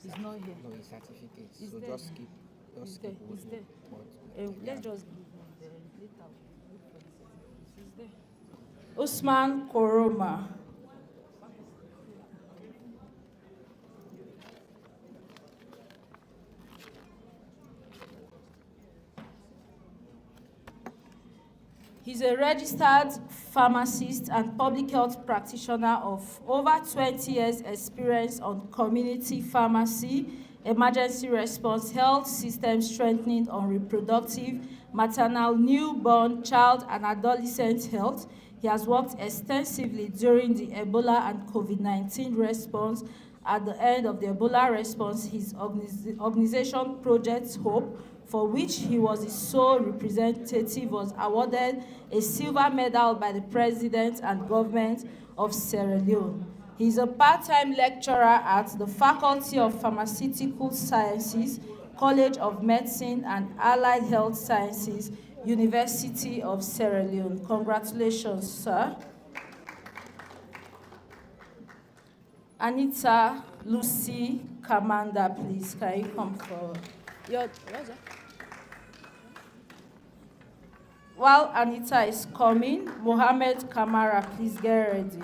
He's not here. No, his certificate. He's so there. just skip. He's there. He's there. Let's just give him later. He's there. Usman Koroma. He's a registered pharmacist and public health practitioner of over 20 years experience on community pharmacy, emergency response, health system strengthening on reproductive, maternal, newborn, child, and adolescent health. He has worked extensively during the Ebola and COVID-19 response. At the end of the Ebola response, his organization, Project Hope, for which he was the sole representative, was awarded a silver medal by the President and government of Sierra Leone. He is a part-time lecturer at the Faculty of Pharmaceutical Sciences, College of Medicine and Allied Health Sciences, University of Sierra Leone. Congratulations, sir. Anita Lucy Kamanda, please, can you come forward? While Anita is coming, Mohammed Kamara, please get ready.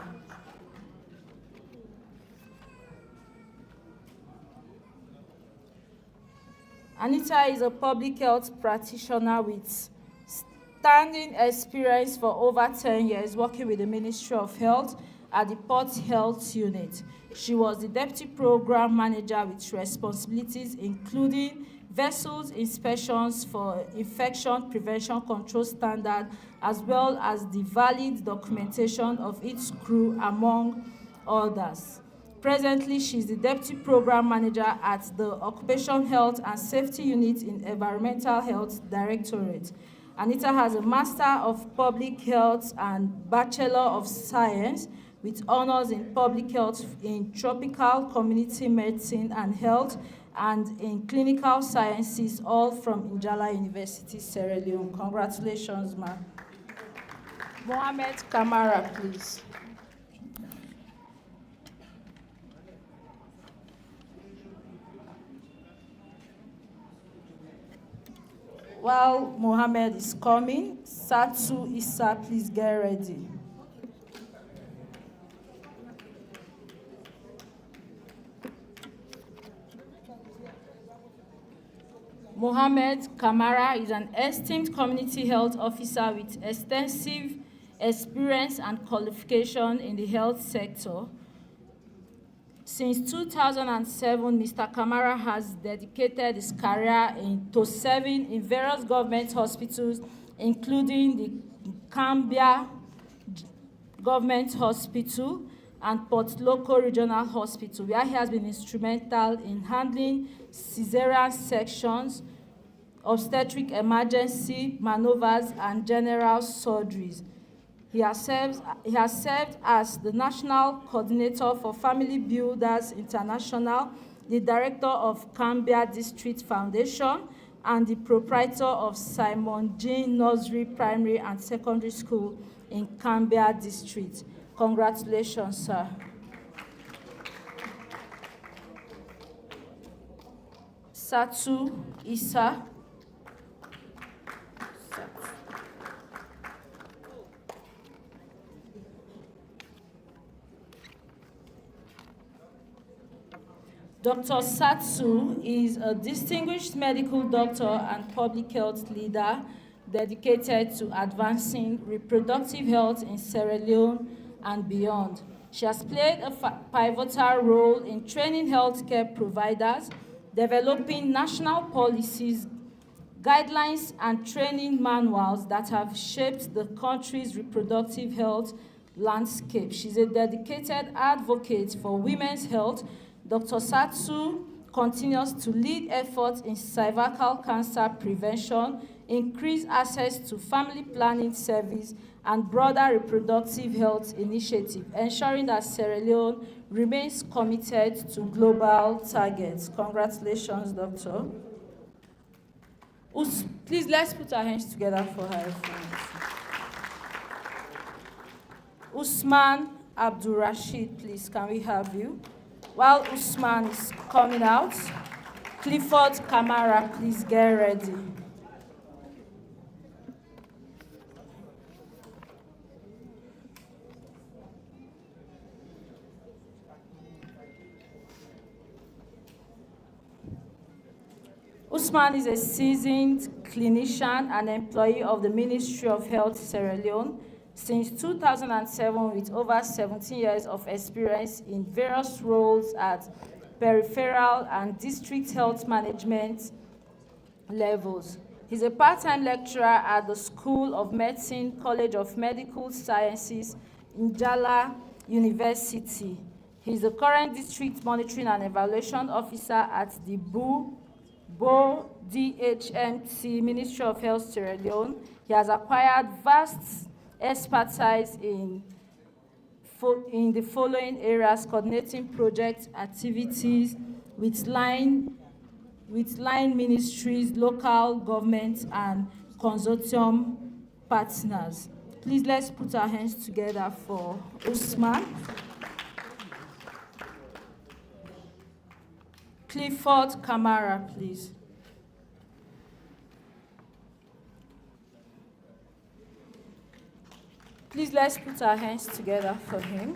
Anita is a public health practitioner with standing experience for over 10 years working with the Ministry of Health at the Port Health Unit. She was the Deputy Program Manager with responsibilities including vessels inspections for infection prevention control standard, as well as the valid documentation of its crew, among others. Presently, she is the Deputy Program Manager at the Occupational Health and Safety Unit in Environmental Health Directorate. Anita has a Master of Public Health and Bachelor of Science with honors in Public Health in Tropical Community Medicine and Health and in Clinical Sciences, all from Njala University, Sierra Leone. Congratulations, ma'am. Mohammed Kamara, please. While Mohammed is coming, Satu Issa, please get ready. Mohammed Kamara is an esteemed community health officer with extensive experience and qualification in the health sector. Since 2007, Mr. Kamara has dedicated his career to serving in various government hospitals, including the Cambia Government Hospital and Port Loco Regional Hospital, where he has been instrumental in handling cesarean sections, obstetric emergency maneuvers, and general surgeries. He has served as the National Coordinator for Family Builders International, the Director of Cambia District Foundation, and the proprietor of Simon Jean Nursery Primary and Secondary School in Cambia District. Congratulations, sir. Satu Issa. Dr. Satsu is a distinguished medical doctor and public health leader dedicated to advancing reproductive health in Sierra Leone and beyond. She has played a pivotal role in training healthcare providers, developing national policies, guidelines, and training manuals that have shaped the country's reproductive health landscape. She's a dedicated advocate for women's health. Dr. Satsu continues to lead efforts in cervical cancer prevention, increased access to family planning service, and broader reproductive health initiatives, ensuring that Sierra Leone remains committed to global targets. Congratulations, Doctor. Please, let's put our hands together for her. Usman Abdul Rashid, please, can we have you? While Usman is coming out, Clifford Kamara, please get ready. Usman is a seasoned clinician and employee of the Ministry of Health, Sierra Leone, since 2007 with over 17 years of experience in various roles at peripheral and district health management levels. He's a part-time lecturer at the School of Medicine, College of Medical Sciences, Njala University. He's the current District Monitoring and Evaluation Officer at the Bo DHMT, Ministry of Health, Sierra Leone. He has acquired vast expertise in the following areas: coordinating project activities with line ministries, local governments, and consortium partners. Please, let's put our hands together for Usman. Clifford Kamara, please. Please, let's put our hands together for him.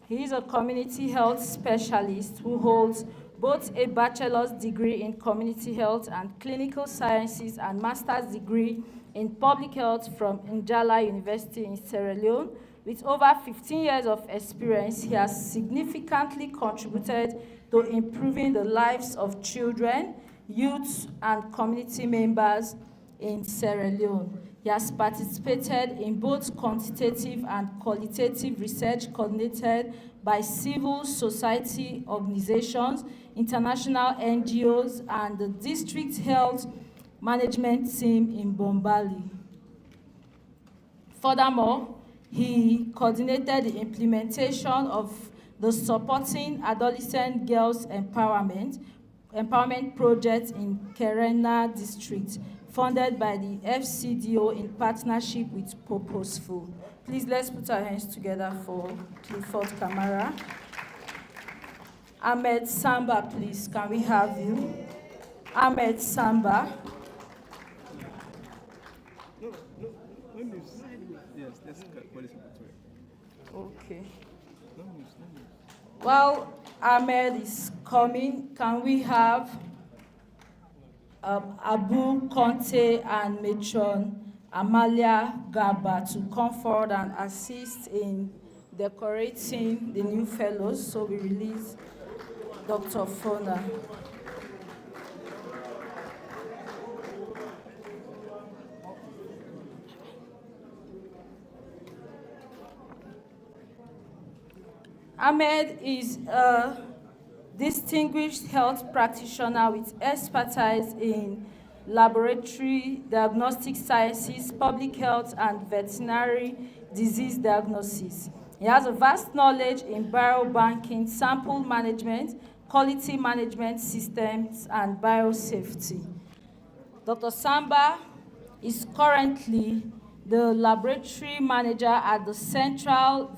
He is a community health specialist who holds both a bachelor's degree in community health and clinical sciences and master's degree in public health from Njala University in Sierra Leone. With over 15 years of experience, he has significantly contributed to improving the lives of children, youth, and community members in Sierra Leone. He has participated in both quantitative and qualitative research coordinated by civil society organizations, international NGOs, and the district health management team in Bombali. Furthermore, he coordinated the implementation of the Supporting Adolescent Girls Empowerment project in Kerena District, funded by the FCDO in partnership with Purposeful. Please, let's put our hands together for Clifford Kamara. Ahmed Samba, please, can we have you? Ahmed Samba. Yes, let's call it. Okay. While Ahmed is coming, can we have Abu Conte and Matron Amalia Gaba to come forward and assist in decorating the new fellows? So we release Dr. Fona. Ahmed is a distinguished health practitioner with expertise in laboratory diagnostic sciences, public health, and veterinary disease diagnosis. He has a vast knowledge in biobanking, sample management, quality management systems, and biosafety. Dr. Samba is currently the laboratory manager at the Central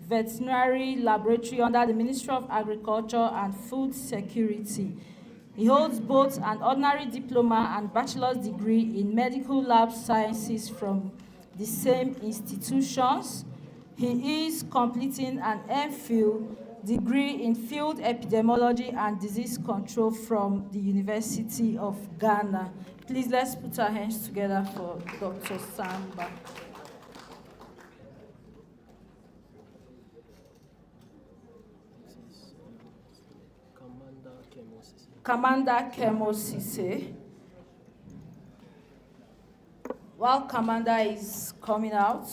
Veterinary Laboratory under the Ministry of Agriculture and Food Security. He holds both an ordinary diploma and bachelor's degree in medical lab sciences from the same institutions. He is completing an MPhil degree in field epidemiology and disease control from the University of Ghana. Please, let's put our hands together for Dr. Samba. Commander Kemo Sise. While Commander is coming out,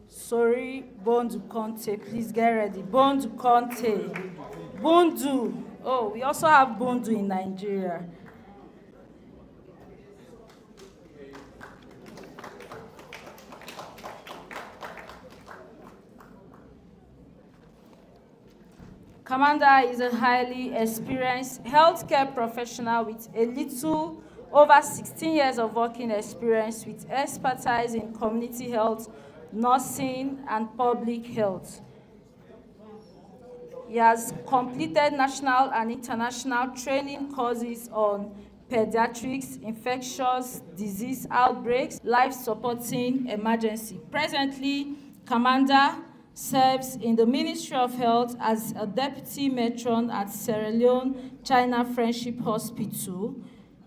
sorry, Bondu Conte, please get ready. Bondu Conte. Bundu. Oh, we also have Bundu in Nigeria. Commander is a highly experienced healthcare professional with a little over 16 years of working experience with expertise in community health, nursing, and public health. He has completed national and international training courses on pediatrics, infectious disease outbreaks, life-supporting emergency. Presently, Commander serves in the Ministry of Health as a deputy matron at Sierra Leone China Friendship Hospital.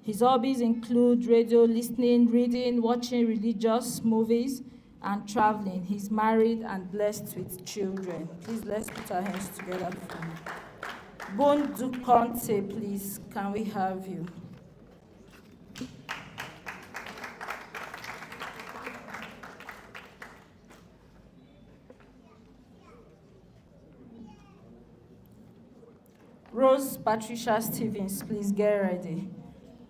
His hobbies include radio listening, reading, watching religious movies, and traveling. He's married and blessed with children. Please, let's put our hands together for him. Bondu Conte, please, can we have you? Rose Patricia Stevens, please get ready.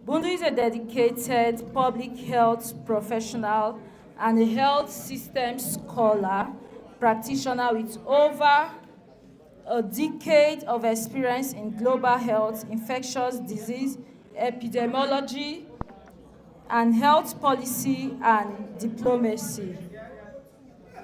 Bundu is a dedicated public health professional and a health systems scholar, practitioner with over a decade of experience in global health, infectious disease, epidemiology, and health policy and diplomacy.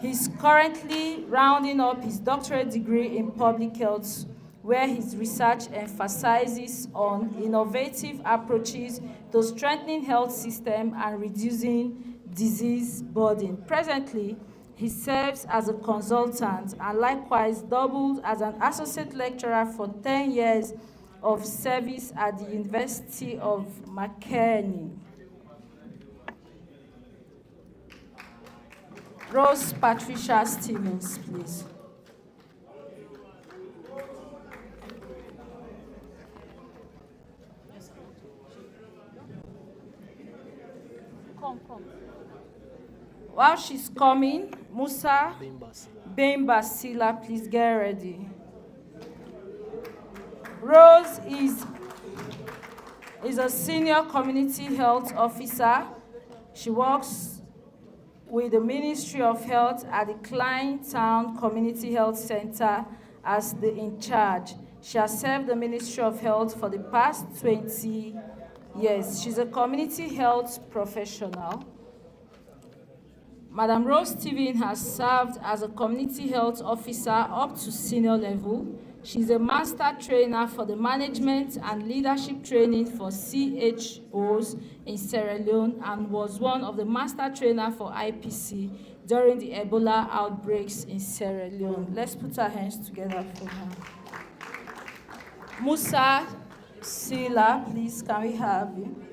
He's currently rounding up his doctorate degree in public health, where his research emphasizes on innovative approaches to strengthening health system and reducing disease burden. Presently, he serves as a consultant and likewise doubled as an associate lecturer for 10 years of service at the University of Makerere. Rose Patricia Stevens, please. Come. While she's coming, Musa Bembasila, please get ready. Rose is a senior community health officer. She works with the Ministry of Health at the Klein Town Community Health Center as the in charge. She has served the Ministry of Health for the past 20 years. She's a community health professional. Madam Rose Stevens has served as a community health officer up to senior level. She's a master trainer for the management and leadership training for CHOs in Sierra Leone and was one of the master trainer for IPC during the Ebola outbreaks in Sierra Leone. Let's put our hands together for her. Musa Sila, please, can we have you?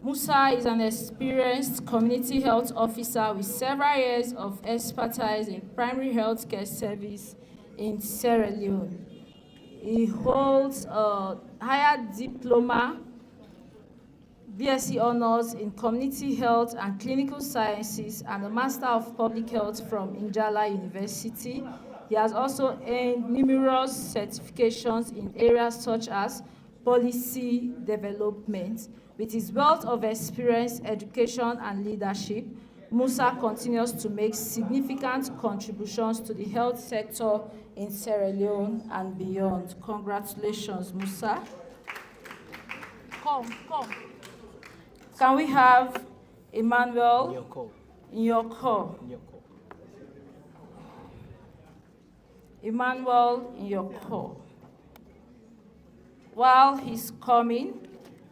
Musa is an experienced community health officer with several years of expertise in primary health care service in Sierra Leone. He holds a higher diploma, BSc honors in community health and clinical sciences, and a Master of Public Health from Njala University. He has also earned numerous certifications in areas such as policy development. With his wealth of experience, education, and leadership, Musa continues to make significant contributions to the health sector in Sierra Leone and beyond. Congratulations, Musa. Come. Can we have Emmanuel Nyoko? Emmanuel Nyoko. While he's coming,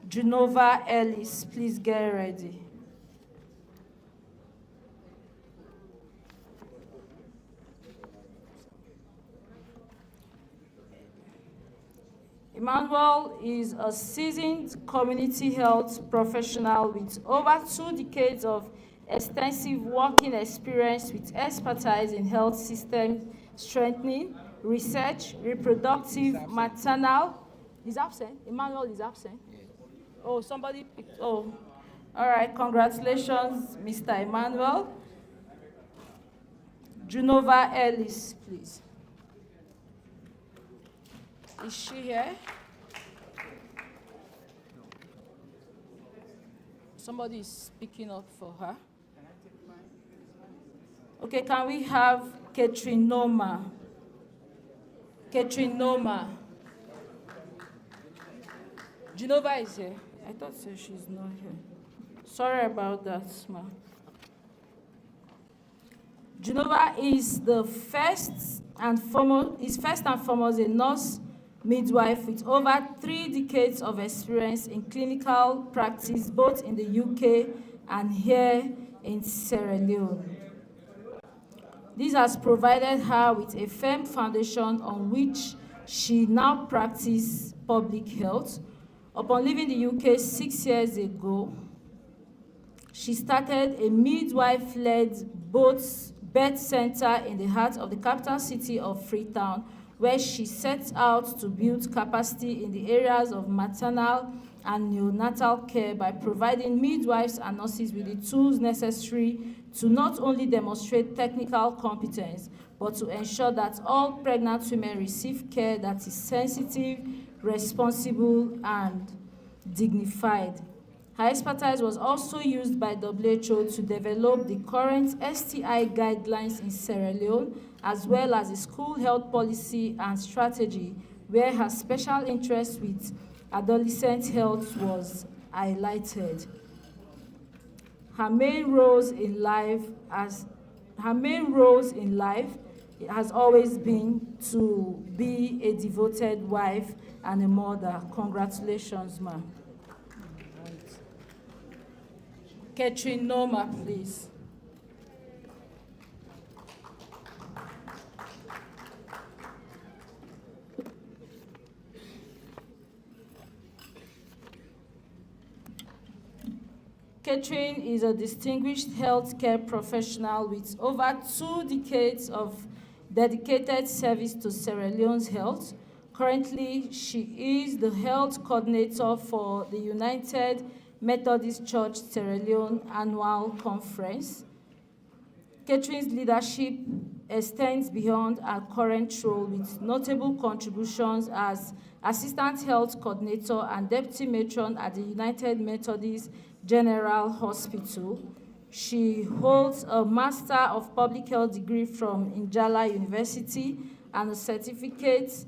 Genova Ellis, please get ready. Emmanuel is a seasoned community health professional with over 2 decades of extensive working experience with expertise in health system strengthening, research, reproductive, maternal. He's absent? Emmanuel is absent? Oh, somebody picked, oh. All right, congratulations, Mr. Emmanuel. Junova Ellis, please. Is she here? Somebody is speaking up for her. Okay, can we have Catherine Noma? Catherine Noma. Junova is here. I thought so, she's not here. Sorry about that, ma'am. Junova is first and foremost a nurse midwife with over 3 decades of experience in clinical practice, both in the UK and here in Sierra Leone. This has provided her with a firm foundation on which she now practices public health. Upon leaving the UK 6 years ago, she started a midwife-led birth center in the heart of the capital city of Freetown, where she set out to build capacity in the areas of maternal and neonatal care by providing midwives and nurses with the tools necessary to not only demonstrate technical competence, but to ensure that all pregnant women receive care that is sensitive, responsible, and dignified. Her expertise was also used by WHO to develop the current STI guidelines in Sierra Leone, as well as the school health policy and strategy, where her special interest with adolescent health was highlighted. Her main roles in life has always been to be a devoted wife and a mother. Congratulations, ma'am. Catherine Noma, please. Catherine is a distinguished healthcare professional with over 2 decades of dedicated service to Sierra Leone's health. Currently, she is the health coordinator for the United Methodist Church Sierra Leone Annual Conference. Catherine's leadership extends beyond her current role with notable contributions as Assistant Health Coordinator and Deputy Matron at the United Methodist General Hospital. She holds a Master of Public Health degree from Njala University and a certificate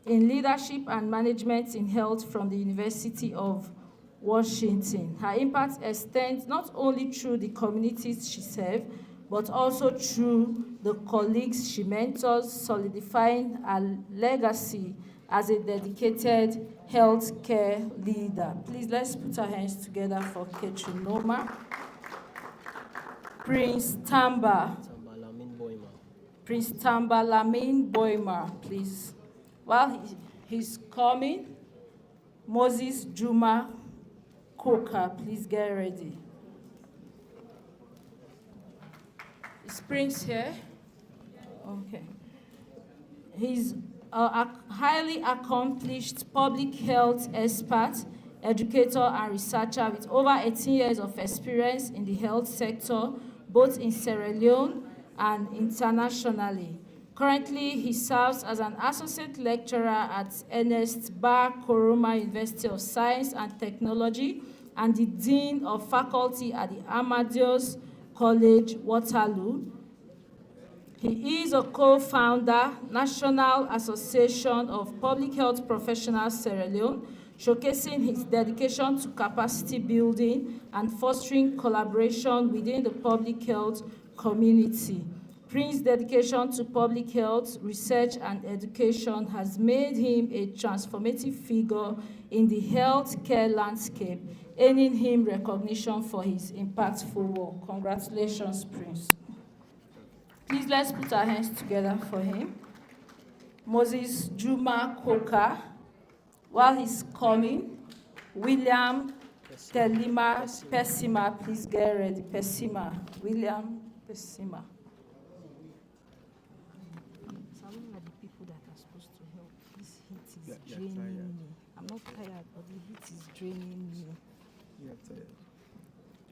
in Leadership and Management in Health from the University of Washington. Her impact extends not only through the communities she serves, but also through the colleagues she mentors, solidifying her legacy as a dedicated healthcare leader. Please, let's put our hands together for Catherine Noma. Prince Tamba Lamin Boima, please. While he's coming, Moses Juma Coker, please get ready. Is Prince here? Okay. He's a highly accomplished public health expert, educator, and researcher with over 18 years of experience in the health sector, both in Sierra Leone and internationally. Currently, he serves as an associate lecturer at Ernest Bar Koroma University of Science and Technology and the Dean of Faculty at the Amadeus College, Waterloo. He is a co-founder, National Association of Public Health Professionals Sierra Leone, showcasing his dedication to capacity building and fostering collaboration within the public health community. Prince's dedication to public health, research, and education has made him a transformative figure in the healthcare landscape, earning him recognition for his impactful work. Congratulations, Prince. Please, let's put our hands together for him. Moses Juma Koka. While he's coming, William Telima Pesima, please get ready. Pesima, William Pesima. Some are the people that are supposed to help. This heat is draining me. I'm not tired, but the heat is draining me. You're tired.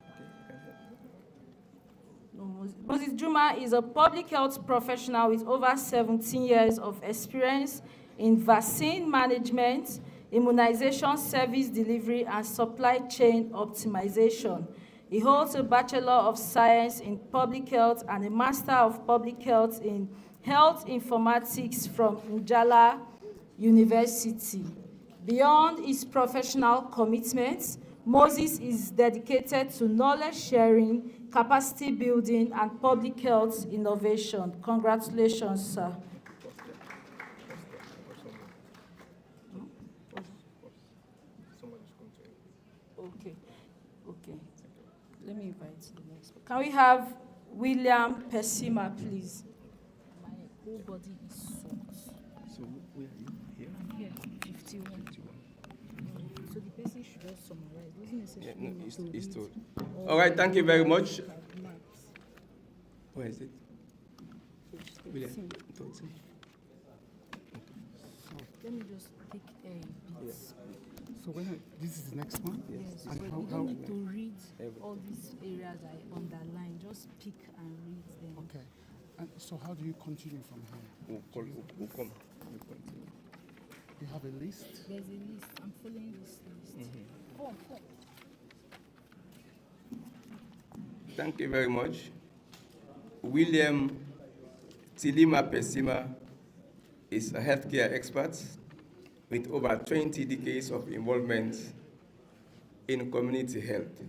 Okay, you can help. Moses Juma is a public health professional with over 17 years of experience in vaccine management, immunization service delivery, and supply chain optimization. He holds a Bachelor of Science in Public Health and a Master of Public Health in Health Informatics from Njala University. Beyond his professional commitments, Moses is dedicated to knowledge sharing, capacity building, and public health innovation. Congratulations, sir. Okay. Let me invite the next one. Can we have William Pesima, please? My whole body is soaked. So where are you? Here? I'm here, 51. So the person should just summarize. It isn't necessary. Yeah, no, it's read told. All right, thank you very much. maps. Where is it? William. Let me just take a bit. Yes. So this is the next one? Yes. And So you don't need to read all these areas I underline. Just pick and read them. Okay. And so how do you continue from here? We'll come. We'll continue. You have a list? There's a list. I'm following this list. Come. Thank you very much. William Tilima Pesima is a healthcare expert with over 20 decades of involvement in community health.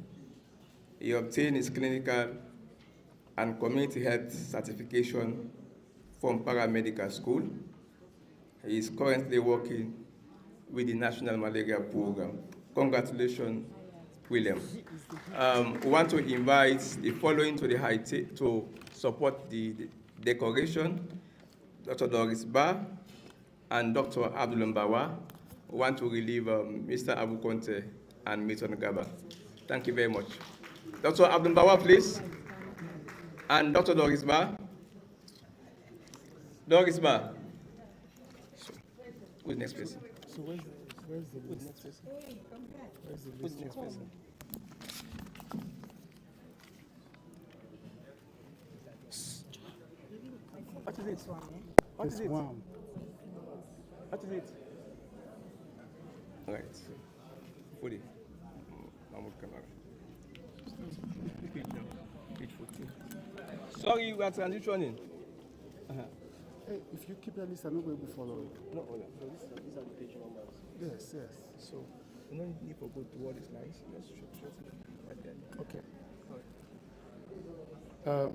He obtained his clinical and community health certification from paramedical school. He is currently working with the National Malaria Program. Congratulations, William. We want to invite the following to the high to support the decoration: Dr. Doris Ba and Dr. Abdul Mbawa. We want to relieve Mr. Abu Conte and Milton Gaba. Thank you very much. Dr. Abdul Mbawa, please. And Dr. Doris Ba. Doris Ba. Who's the next person? So where's the Who's list? the next person? Where's the Who's list? the next person? What is it? What is This it? one. What is it? All right. Fully. Mahmoud Kamara. Page 14. Sorry, we are transitioning. Hey, if you keep your list, I'm not going to be following. No, these are the page numbers. Yes. So, you don't need to go to all these lines. Just short right there. Okay.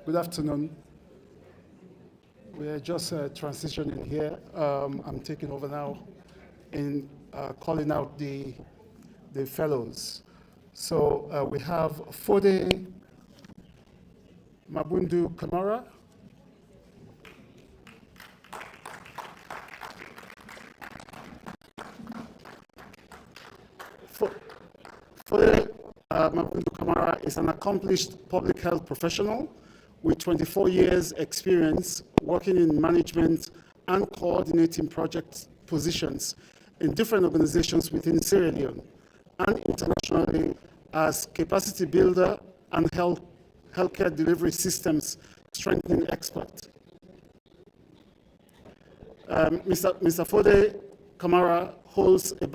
Good afternoon. We are just transitioning here. I'm taking over now in calling out the fellows. So we have Fode Mabundu Kamara. Fode Mabundu Kamara is an accomplished public health professional with 24 years experience working in management and coordinating project positions in different organizations within Sierra Leone and internationally as capacity builder and healthcare delivery systems strengthening expert. Mr. Fode Kamara holds a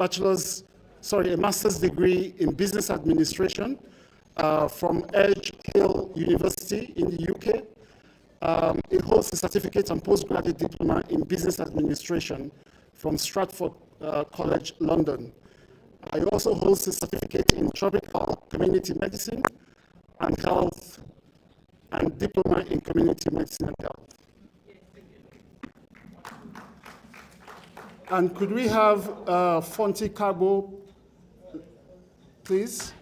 master's degree in business administration from Edge Hill University in the UK. He holds a certificate and postgraduate diploma in business administration from Stratford College, London. He also holds a certificate in tropical community medicine and health and diploma in community medicine and health. And could we have Fonty Carbo, please?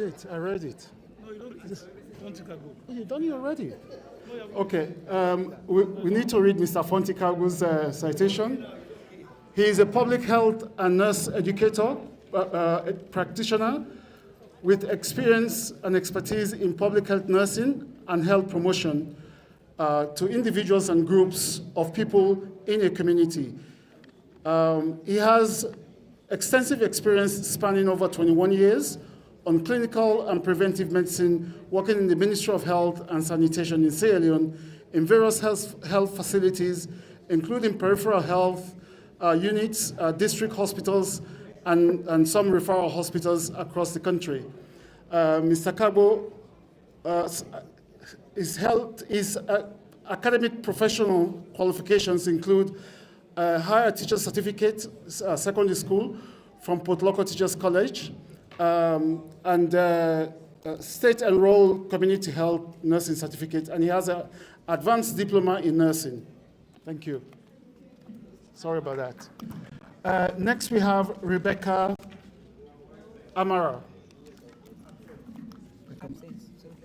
did. I read it. No, you don't. Fontikago. You done it already? Okay. We need to read Mr. Fontikago's citation. He is a public health and nurse educator, a practitioner with experience and expertise in public health nursing and health promotion to individuals and groups of people in a community. He has extensive experience spanning over 21 years on clinical and preventive medicine, working in the Ministry of Health and Sanitation in Sierra Leone in various health facilities, including peripheral health units, district hospitals, and some referral hospitals across the country. Mr. Kagbo, his academic professional qualifications include a higher teacher certificate, secondary school, from Port Loko Teachers College, and state enrolled community health nursing certificate, and he has an advanced diploma in nursing. Thank you. Sorry about that. Next we have Rebecca Amara.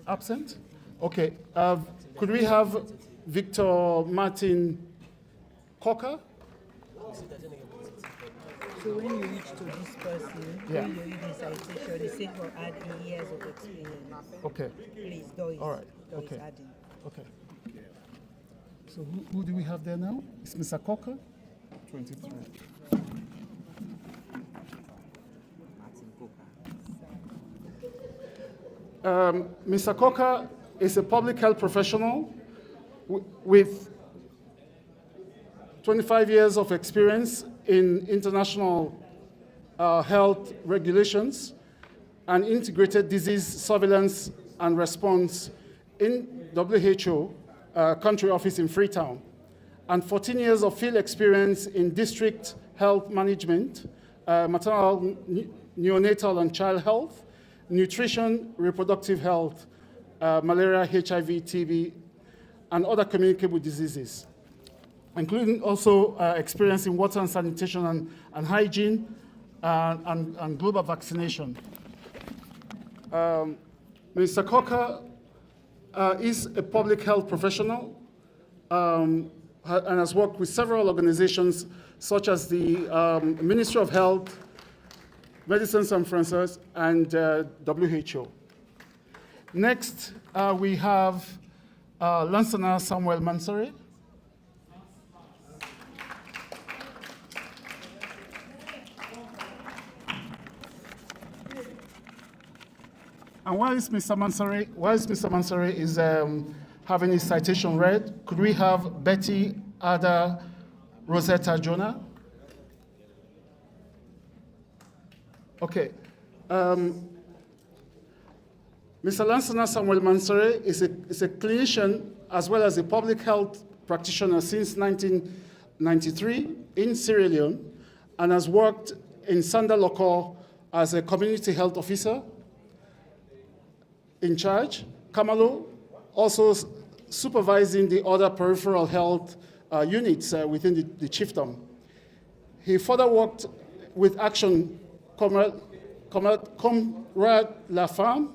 Absent? Okay. Could we have Victor Martin Cocker? So when you reach to this person, when you read the citation, they say for adding years of experience. Okay. Please, Doris. All right. Okay. Adding. Okay. So who do we have there now? It's Mr. Cocker? 23. Mr. Cocker is a public health professional with 25 years of experience in international health regulations and integrated disease surveillance and response in WHO country office in Freetown, and 14 years of field experience in district health management, maternal, neonatal and child health, nutrition, reproductive health, malaria, HIV, TB, and other communicable diseases, including also experience in water and sanitation and hygiene and global vaccination. Mr. Cocker is a public health professional and has worked with several organizations such as the Ministry of Health, Medicines Sans Frontières, and WHO. Next, we have Lansana Samuel Mansouri. And while Mr. Mansouri is having his citation read, could we have Betty Ada Rosetta Jonah? Okay. Mr. Lansana Samuel Mansouri is a clinician as well as a public health practitioner since 1993 in Sierra Leone and has worked in Sanda Loko as a community health officer in charge, Kamalo, also supervising the other peripheral health units within the chiefdom. He further worked with Action Comrade La Femme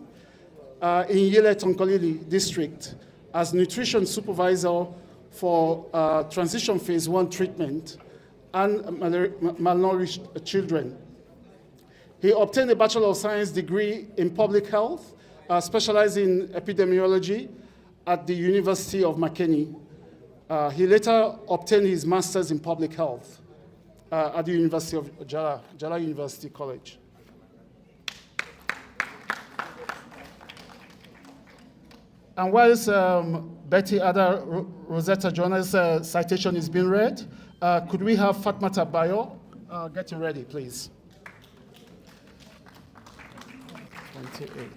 in Yele Tonkolili district as nutrition supervisor for transition phase 1 treatment and malnourished children. He obtained a Bachelor of Science degree in public health, specializing in epidemiology at the University of Makeni. He later obtained his master's in public health at the University of Jala University College. And whilst Betty Ada Rosetta Jonah's citation is being read, could we have Fatmata Bayo getting ready, please? 28.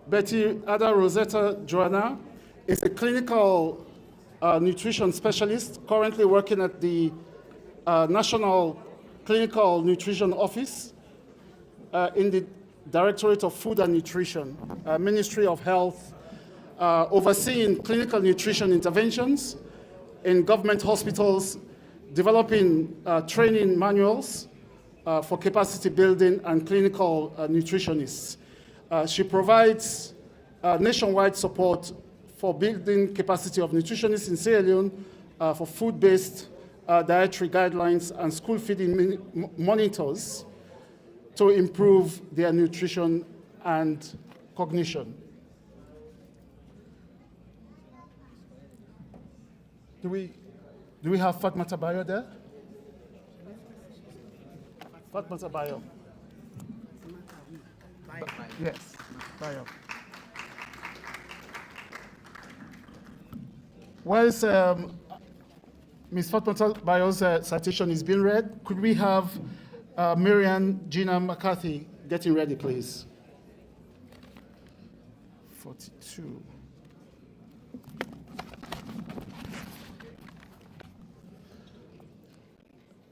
Betty Ada Rosetta Joanna is a clinical nutrition specialist currently working at the National Clinical Nutrition Office in the Directorate of Food and Nutrition, Ministry of Health, overseeing clinical nutrition interventions, in government hospitals, developing training manuals for capacity building and clinical nutritionists. She provides nationwide support for building capacity of nutritionists in Sierra Leone for food-based dietary guidelines and school feeding monitors to improve their nutrition and cognition. Do we have Fatmata Bayo there? Fatmata Bayo. Yes, Bayo. Whilst Ms. Fatmata Bayo's citation is being read, could we have Marian Gina McCarthy getting ready, please? 42.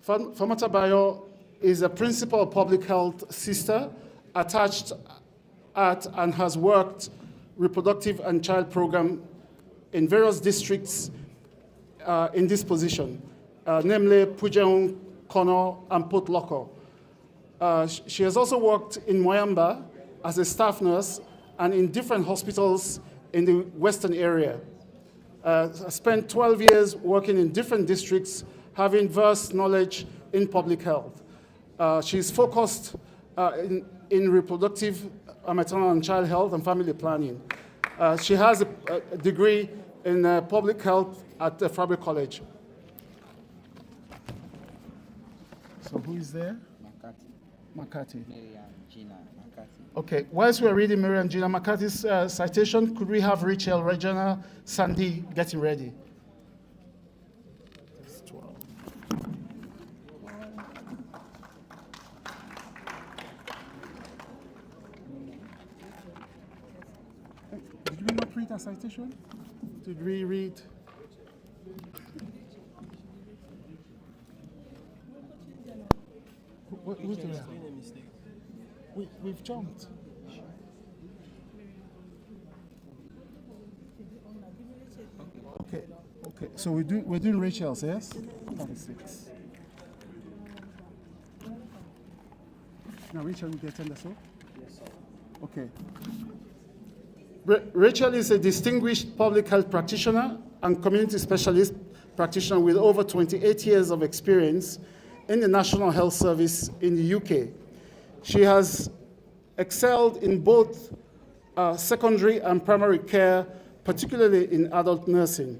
Famata Bayo is a principal public health sister attached at and has worked reproductive and child program in various districts in this position, namely Pujeong, Kono, and Port Loko. She has also worked in Moyamba as a staff nurse and in different hospitals in the western area. Spent 12 years working in different districts, having vast knowledge in public health. She's focused in reproductive, maternal and child health and family planning. She has a degree in public health at the Fabre College. So who is there? McCarthy. Marian Gina McCarthy. Okay, whilst we're reading Marian Gina McCarthy's citation, could we have Rachel Regina Sandy getting ready? That's 12. Did we not read a citation? Did we read? Who's there? We've jumped. Okay. So we're doing Rachel's, yes? 36. Now Rachel will get on the show? Yes, sir. Okay. Rachel is a distinguished public health practitioner and community specialist practitioner with over 28 years of experience in the National Health Service in the UK. She has excelled in both secondary and primary care, particularly in adult nursing.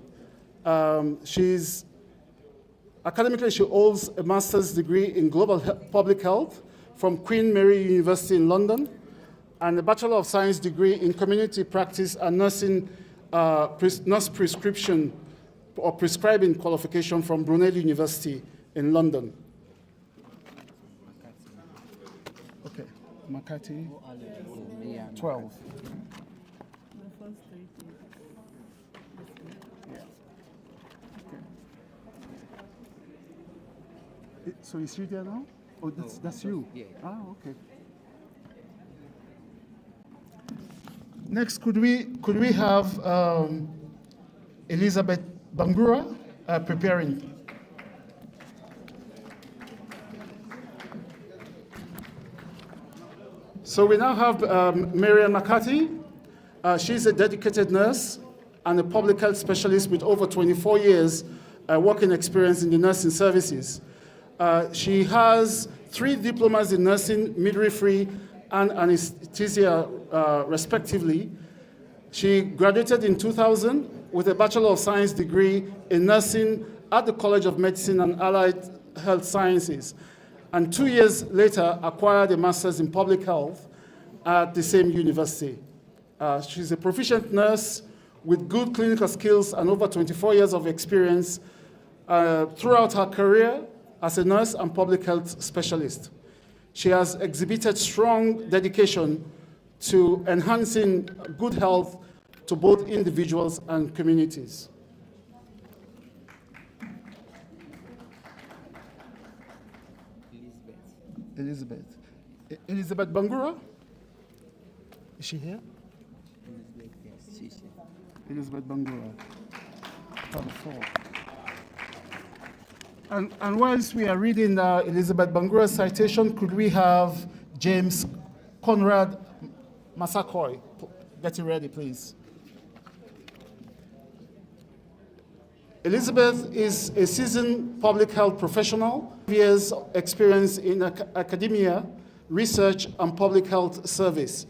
Academically, she holds a master's degree in global public health from Queen Mary University in London, and a Bachelor of Science degree in community practice and nursing, nurse prescription or prescribing qualification from Brunel University in London. Okay, McCarthy, 12. So is she there now? Oh, that's you? Yeah. Ah, okay. Next, could we have Elizabeth Bangura preparing? So we now have Marian McCarthy. She's a dedicated nurse and a public health specialist with over 24 years working experience in the nursing services. She has 3 diplomas in nursing, midwifery, and anesthesia, respectively. She graduated in 2000 with a Bachelor of Science degree in nursing at the College of Medicine and Allied Health Sciences, and 2 years later acquired a Master's in Public Health at the same university. She's a proficient nurse with good clinical skills and over 24 years of experience throughout her career as a nurse and public health specialist. She has exhibited strong dedication to enhancing good health to both individuals and communities. Elizabeth Bangura? Is she here? Elizabeth, yes, she's here. Elizabeth Bangura. 4. And whilst we are reading Elizabeth Bangura's citation, could we have James Conrad Massacoy getting ready, please? Elizabeth is a seasoned public health professional, years experience in academia, research, and public health service.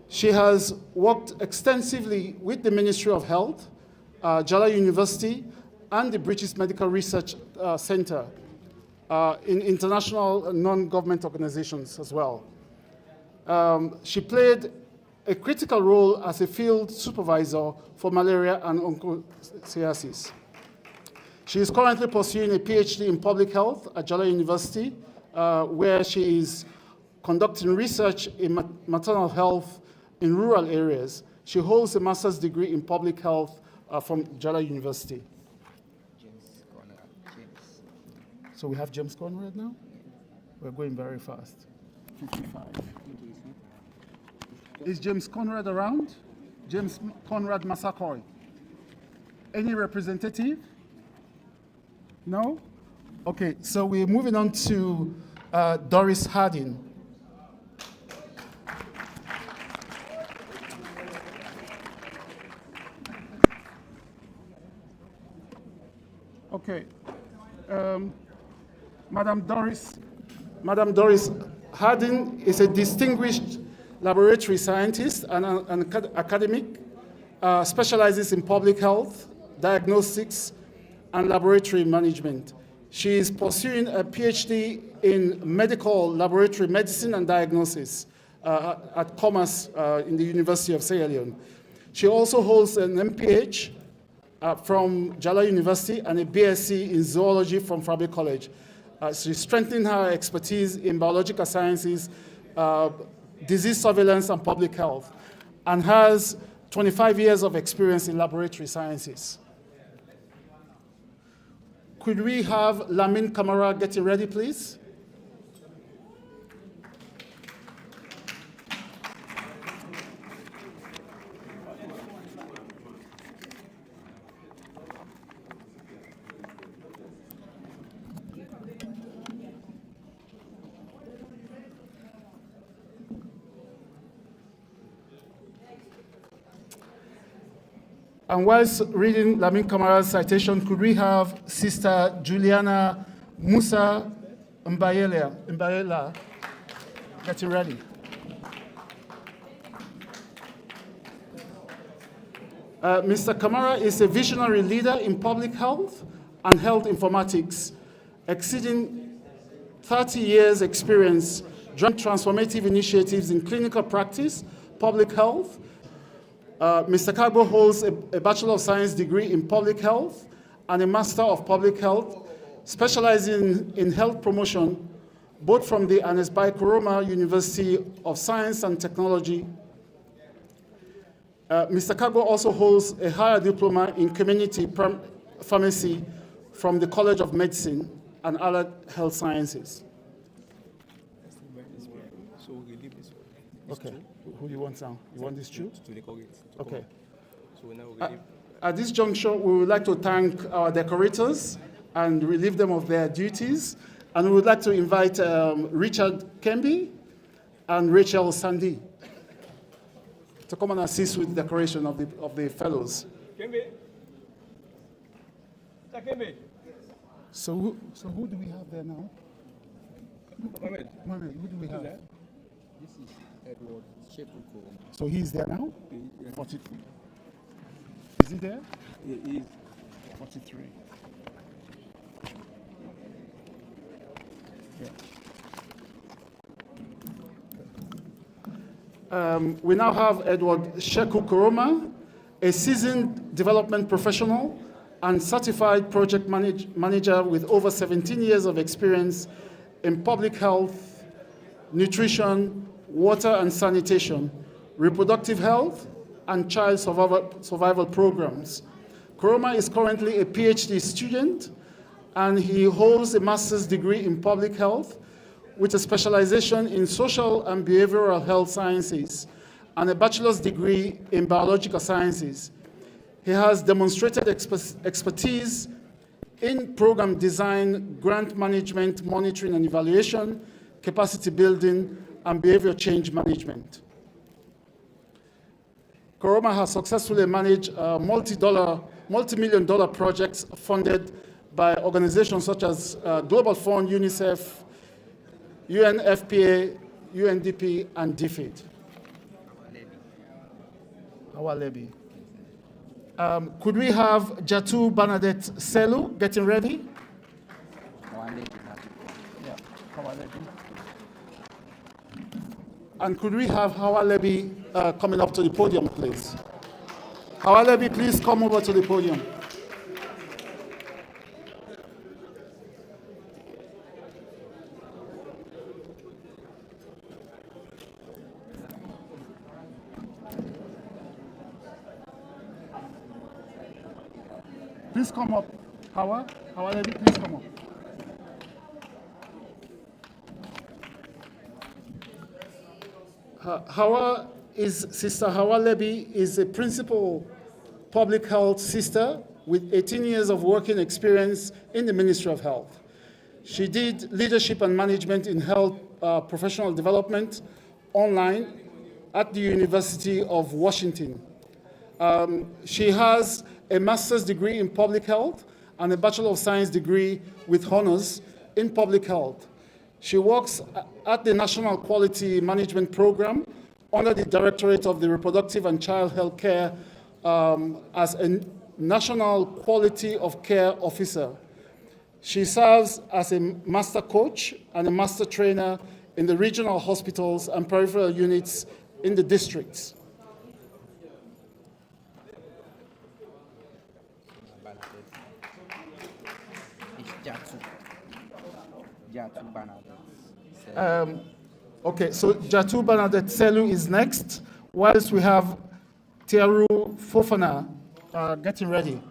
She has worked extensively with the Ministry of Health, Jala University, and the British Medical Research Centre in international non-government organizations as well. She played a critical role as a field supervisor for malaria and onchocerciasis. She is currently pursuing a PhD in public health at Jala University, where she is conducting research in maternal health in rural areas. She holds a master's degree in public health from Jala University. So we have James Conrad now? We're going very fast. 55. Is James Conrad around? James Conrad Massacoy. Any representative? No? Okay, so we're moving on to Doris Harding. Okay. Madam Doris Harding is a distinguished laboratory scientist and an academic, specializes in public health, diagnostics, and laboratory management. She is pursuing a PhD in medical laboratory medicine and diagnosis at Commerce in the University of Sierra Leone. She also holds an MPH from Jala University and a BSc in zoology from Frabe College. She's strengthening her expertise in biological sciences, disease surveillance, and public health, and has 25 years of experience in laboratory sciences. Could we have Lamin Kamara getting ready, please? And whilst reading Lamin Kamara's citation, could we have Sister Juliana Musa Mbayela getting ready? Mr. Kamara is a visionary leader in public health and health informatics, exceeding 30 years' experience, driving transformative initiatives in clinical practice, public health. Mr. Kagbo holds a Bachelor of Science degree in public health and a Master of Public Health, specializing in health promotion, both from the Ernest Bai Koroma University of Science and Technology. Mr. Kagbo also holds a higher diploma in community pharmacy from the College of Medicine and Allied Health Sciences. Okay. Who do you want now? You want this too? Okay. At this juncture, we would like to thank our decorators and relieve them of their duties. And we would like to invite Richard Kemby and Rachel Sandy to come and assist with the decoration of the fellows. Kemby. Kemby. So who do we have there now? Mohamed, who do we have? This is Edward Chepukwu. So he's there now? Yeah. 43. Is he there? He is. 43. Yeah. We now have Edward Sheku Koroma, a seasoned development professional and certified project manager with over 17 years of experience in public health, nutrition, water and sanitation, reproductive health, and child survival programs. Koroma is currently a PhD student, and he holds a master's degree in public health with a specialization in social and behavioral health sciences and a bachelor's degree in biological sciences. He has demonstrated expertise in program design, grant management, monitoring and evaluation, capacity building, and behavior change management. Koroma has successfully managed multi-million dollar projects funded by organizations such as Global Fund, UNICEF, UNFPA, UNDP, and DFID. Our levy. Could we have Jatu Bernadette Selu getting ready? Yeah, our levy. And could we have Hawa Lebi coming up to the podium, please? Hawa Lebi, please come over to the podium. Please come up. Hawa Lebi, please come up. Sister Hawa Lebi is a principal public health sister with 18 years of working experience in the Ministry of Health. She did leadership and management in health professional development online at the University of Washington. She has a master's degree in public health and a Bachelor of Science degree with honors in public health. She works at the National Quality Management Program under the Directorate of the Reproductive and Child Health Care as a National Quality of Care Officer. She serves as a master coach and a master trainer in the regional hospitals and peripheral units in the districts. Okay, so Jatu Bernadette Selu is next, whilst we have Tiaru Fofana getting ready.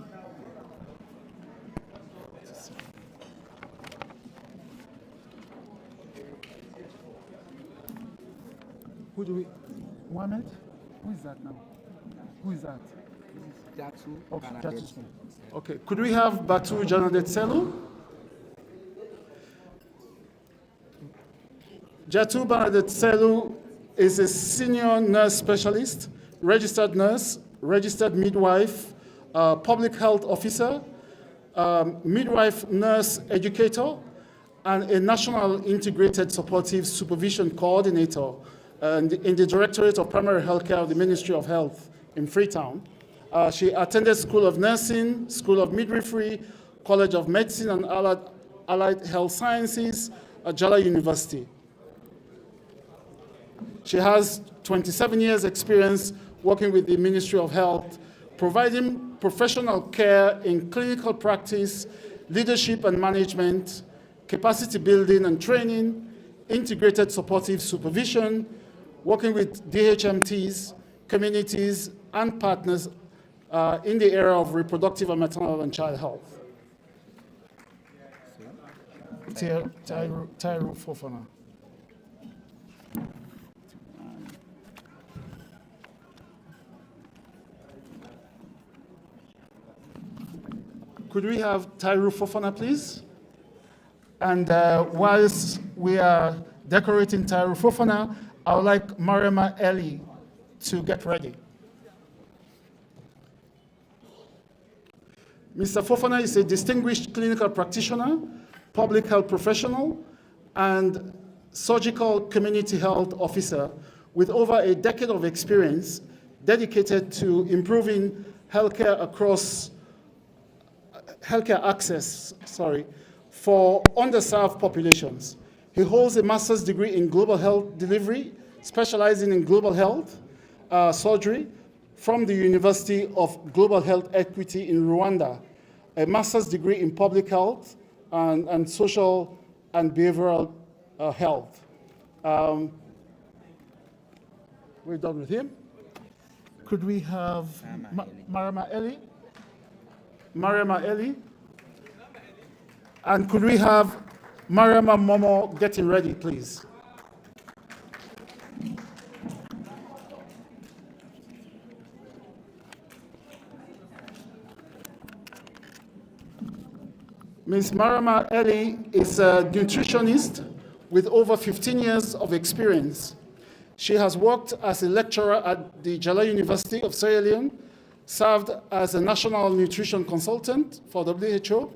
Who do we? Mohammed? Who is that now? Who is that? Jatu. Okay, Jatu. Okay, could we have Batu Bernadette Selu? Jatu Bernadette Selu is a senior nurse specialist, registered nurse, registered midwife, public health officer, midwife nurse educator, and a national integrated supportive supervision coordinator in the Directorate of Primary Healthcare of the Ministry of Health in Freetown. She attended School of Nursing, School of Midwifery, College of Medicine and Allied Health Sciences at Jala University. She has 27 years experience working with the Ministry of Health, providing professional care in clinical practice, leadership and management, capacity building and training, integrated supportive supervision, working with DHMTs, communities, and partners in the area of reproductive and maternal and child health. Tyru Fofana. Could we have Tyru Fofana, please? And whilst we are decorating Tyru Fofana, I would like Mariama Eli to get ready. Mr. Fofana is a distinguished clinical practitioner, public health professional, and surgical community health officer with over a decade of experience dedicated to improving healthcare access for underserved populations. He holds a master's degree in global health delivery, specializing in global health surgery from the University of Global Health Equity in Rwanda, a master's degree in public health and social and behavioral health. We're done with him. Could we have Mariama Eli? Mariama Eli. And could we have Mariama Momo getting ready, please? Ms. Marama Eli is a nutritionist with over 15 years of experience. She has worked as a lecturer at the Jala University of Sierra Leone, served as a national nutrition consultant for WHO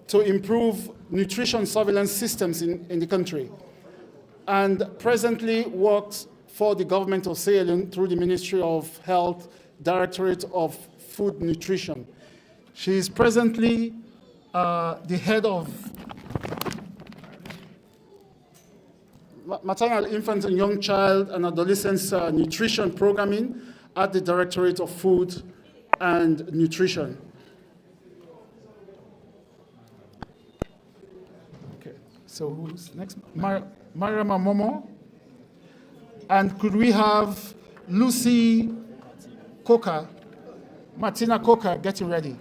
to improve nutrition surveillance systems in the country, and presently works for the government of Sierra Leone through the Ministry of Health, Directorate of Food Nutrition. She is presently the head of maternal, infant, and young child and adolescents nutrition programming at the Directorate of Food and Nutrition. Okay, so who's next? Mariama Momo. And could we have Lucy Coker, Martina Coker, getting ready?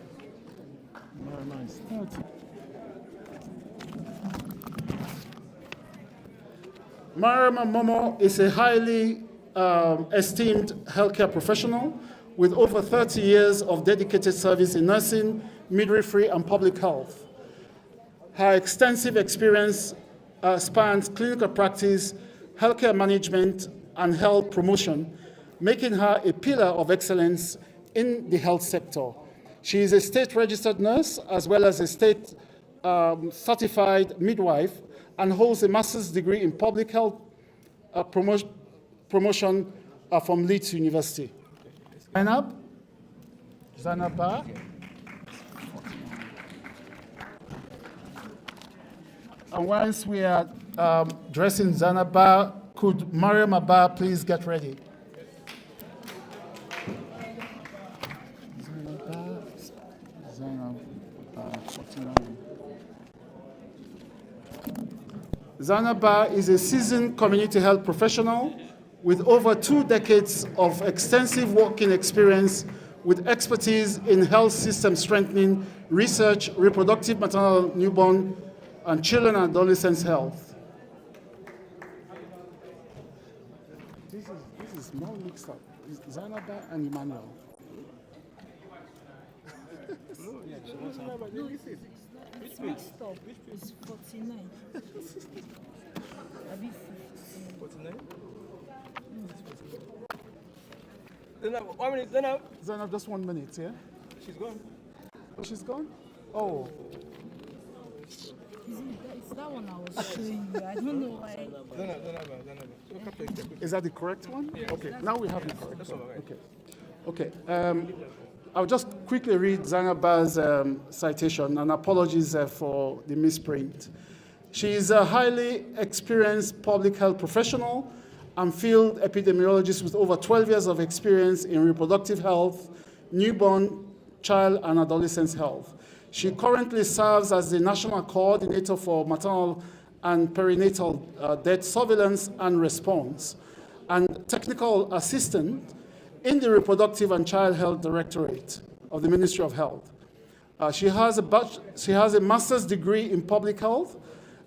Mariama Momo is a highly esteemed healthcare professional with over 30 years of dedicated service in nursing, midwifery, and public health. Her extensive experience spans clinical practice, healthcare management, and health promotion, making her a pillar of excellence in the health sector. She is a state-registered nurse as well as a state-certified midwife and holds a master's degree in public health promotion from Leeds University. Zainab Ba. And once we are dressing Zainab Ba, could Mariam Abba please get ready? Zainab Ba is a seasoned community health professional with over 2 decades of extensive working experience with expertise in health system strengthening, research, reproductive, maternal, newborn, and children and adolescents health. This is more mixed up. Zainab Ba and Emmanuel. It's mixed up. It's 49. 49? Zainab, just 1 minute, yeah? She's gone. Oh, she's gone? Oh. It's that one I was showing you. I don't know why. Is that the correct one? Yes. Okay, now we have the correct one. Right. Okay. I'll just quickly read Zainab Ba's citation, and apologies for the misprint. She is a highly experienced public health professional and field epidemiologist with over 12 years of experience in reproductive health, newborn, child, and adolescent health. She currently serves as the National Coordinator for Maternal and Perinatal Death Surveillance and Response, and Technical Assistant in the Reproductive and Child Health Directorate of the Ministry of Health. She has a master's degree in public health,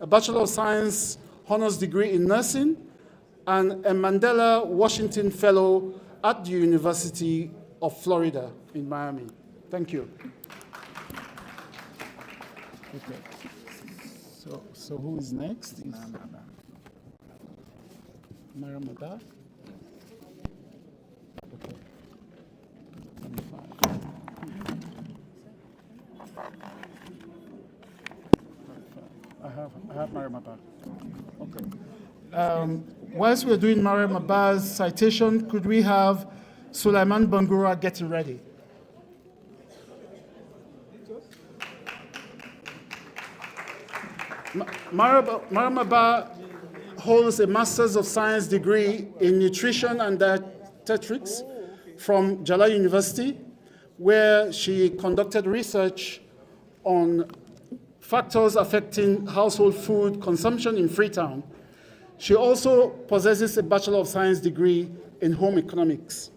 a Bachelor of Science honors degree in nursing, and a Mandela Washington Fellow at the University of Florida in Miami. Thank you. Okay. So who is next? Mariam Abba. Okay. I have Mariam Abba. Okay. Whilst we're doing Mariam Abba's citation, could we have Sulaiman Bangura getting ready? Mariam Abba holds a Master's of Science degree in Nutrition and Dietetics from Jala University, where she conducted research on factors affecting household food consumption in Freetown. She also possesses a Bachelor of Science degree in Home Economics,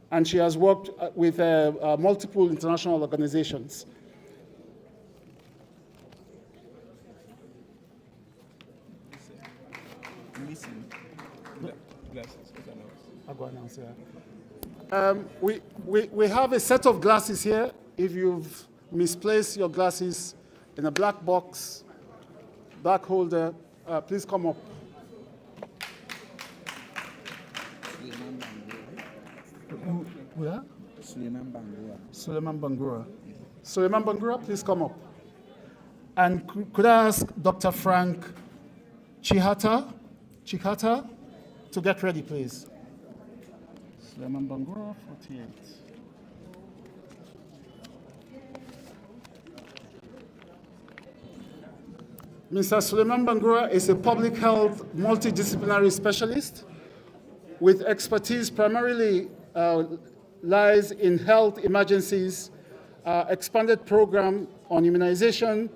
and she has worked with multiple international organizations. I'll go announce here. We have a set of glasses here. If you've misplaced your glasses, in a black box, black holder. Please come up. Who that? Suleiman Bangura. Suleiman Bangura. Suleiman Bangura, please come up. And could I ask Dr. Frank Chihata to get ready, please? Suleiman Bangura, 48. Mr. Suleiman Bangura is a public health multidisciplinary specialist with expertise primarily lies in health emergencies, expanded program on immunization,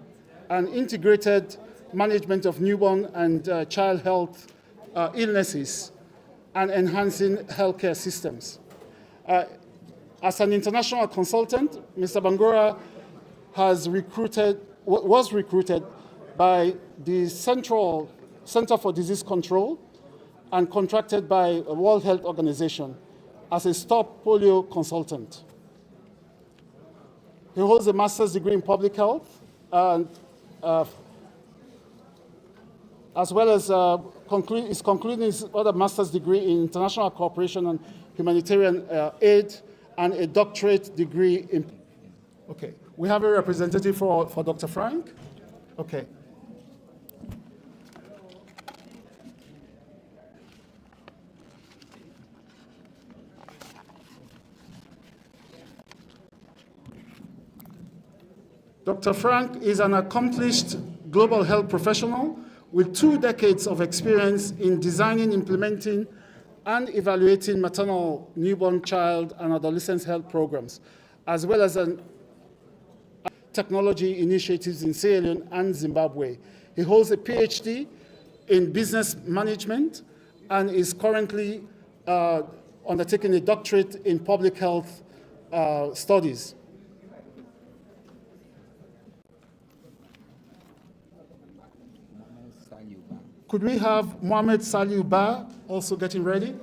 and integrated management of newborn and child health illnesses, and enhancing healthcare systems. As an international consultant, Mr. Bangura was recruited by the Center for Disease Control and contracted by the World Health Organization as a stop polio consultant. He holds a master's degree in public health, and as well as is concluding his other master's degree in international cooperation and humanitarian aid, and a doctorate degree in. Okay, we have a representative for Dr. Frank. Okay. Dr. Frank is an accomplished global health professional with 2 decades of experience in designing, implementing, and evaluating maternal, newborn, child, and adolescent health programs, as well as technology initiatives in Sierra Leone and Zimbabwe. He holds a PhD in business management and is currently undertaking a doctorate in public health studies. Could we have Mohamed Saliu Ba also getting ready?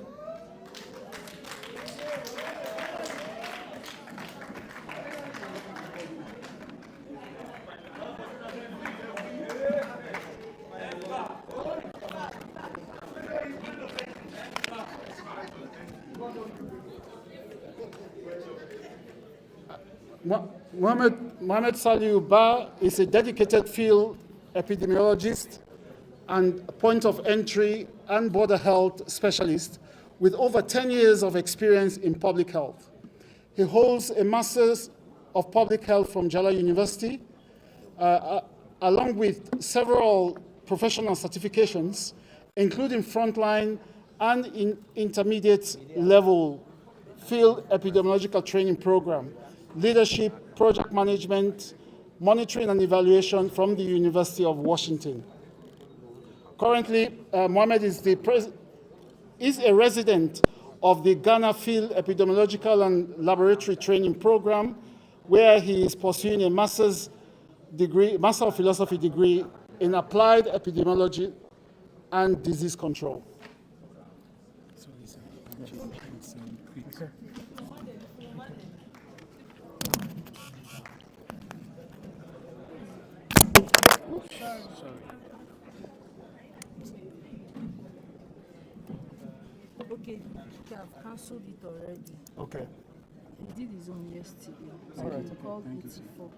Mohamed Saliu Ba is a dedicated field epidemiologist and point of entry and border health specialist with over 10 years of experience in public health. He holds a Master's of Public Health from Jala University, along with several professional certifications, including frontline and intermediate level field epidemiological training program, leadership, project management, monitoring and evaluation from the University of Washington. Currently, Mohamed is a resident of the Ghana Field Epidemiological and Laboratory Training Program, where he is pursuing a Master of Philosophy degree in Applied Epidemiology and Disease Control. Okay, I've cancelled it already. Okay. He did his own yesterday. So All right, he called thank it you. for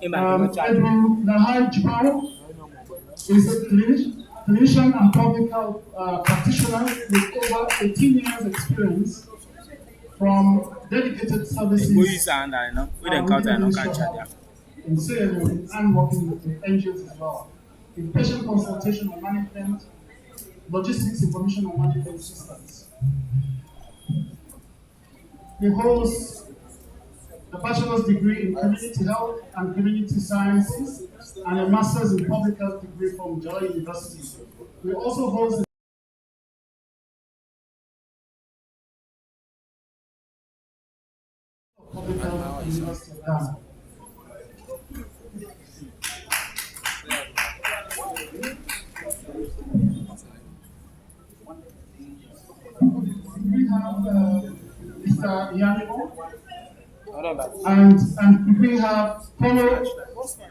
Edwin Nahai Jibao is a clinician and public health practitioner with over 18 years experience from dedicated services within the Ministry of Health in Sierra Leone and working with NGOs as well, in patient consultation and management, logistics information and management systems. He holds a bachelor's degree in community health and community sciences and a master's in public health degree from Leone University. He also holds a public health at the University of Ghana. We have Mr. Yanimo, and we have Paulo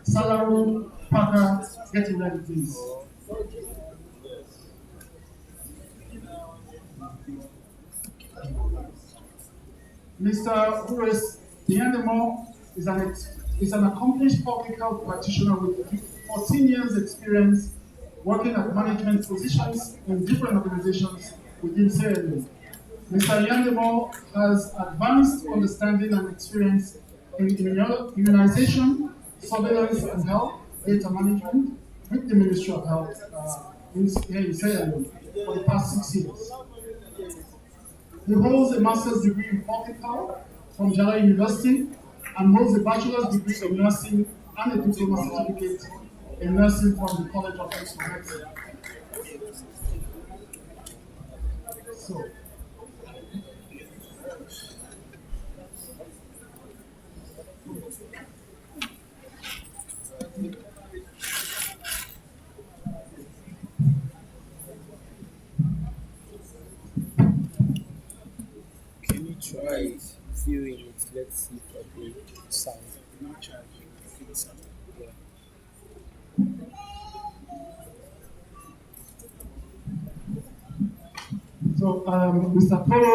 Salaru Parker. Getting ready, please. Mr. Horace Yanimo is an accomplished public health practitioner with 14 years experience working at management positions in different organizations within Sierra Leone. Mr. Yanimo has advanced understanding and experience in immunization, surveillance and health data management with the Ministry of Health here in Sierra Leone for the past 6 years. He holds a master's degree in public health from Leone University and holds a bachelor's degree in nursing and a diploma certificate in nursing from the College of Medicine. So, can you try viewing it? Let's see for the sound. Yeah. So, Mr. Paulo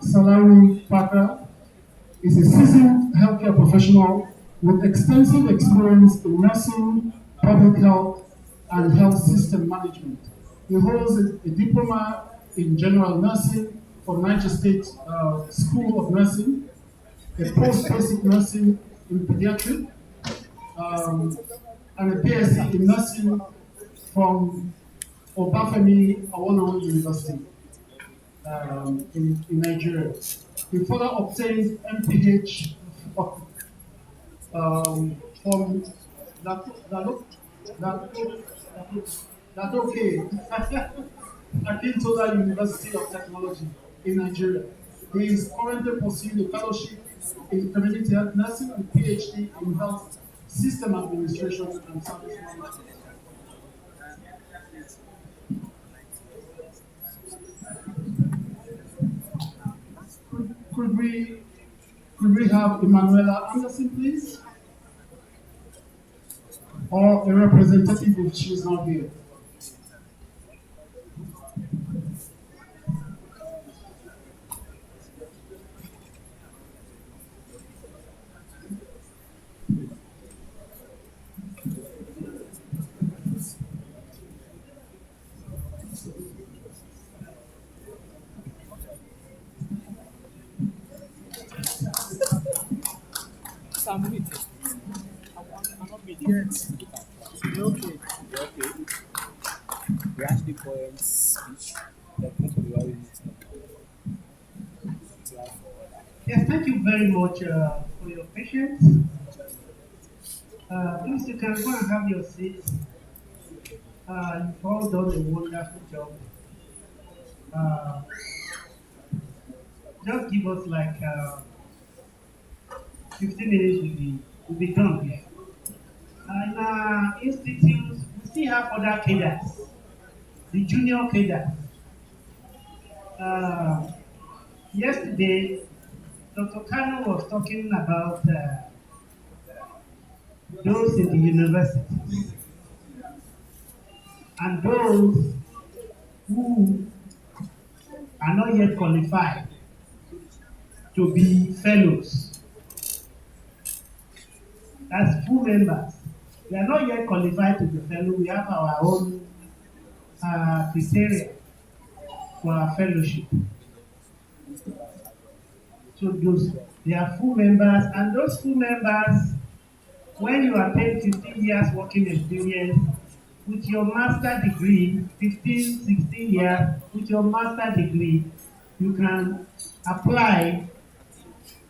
Salaru Parker is a seasoned healthcare professional with extensive experience in nursing, public health, and health system management. He holds a diploma in general nursing from Niger State School of Nursing, a post-basic nursing in pediatrics, and a BSc in nursing from Obafemi Awolowo University in Nigeria. He further obtained MPH from Akintola University of Technology in Nigeria. He is currently pursuing a fellowship in community health nursing and PhD in health system administration and service management. Could we have Emanuela Anderson, please? Or a representative if she's not here. Okay. We actually point speech. Yes, thank you very much for your patience. Please, you can go and have your seats. You've all done a wonderful job. Just give us like 15 minutes, we'll be done here. In our institute, we still have other cadres, the junior cadres. Yesterday, Dr. Kano was talking about those in the universities and those who are not yet qualified to be fellows. as full members. We are not yet qualified to be fellow. We have our own criteria for our fellowship. So those, they are full members, and those full members, when you attain 15 years working experience, with your master degree, 15, 16 years, with your master degree, you can apply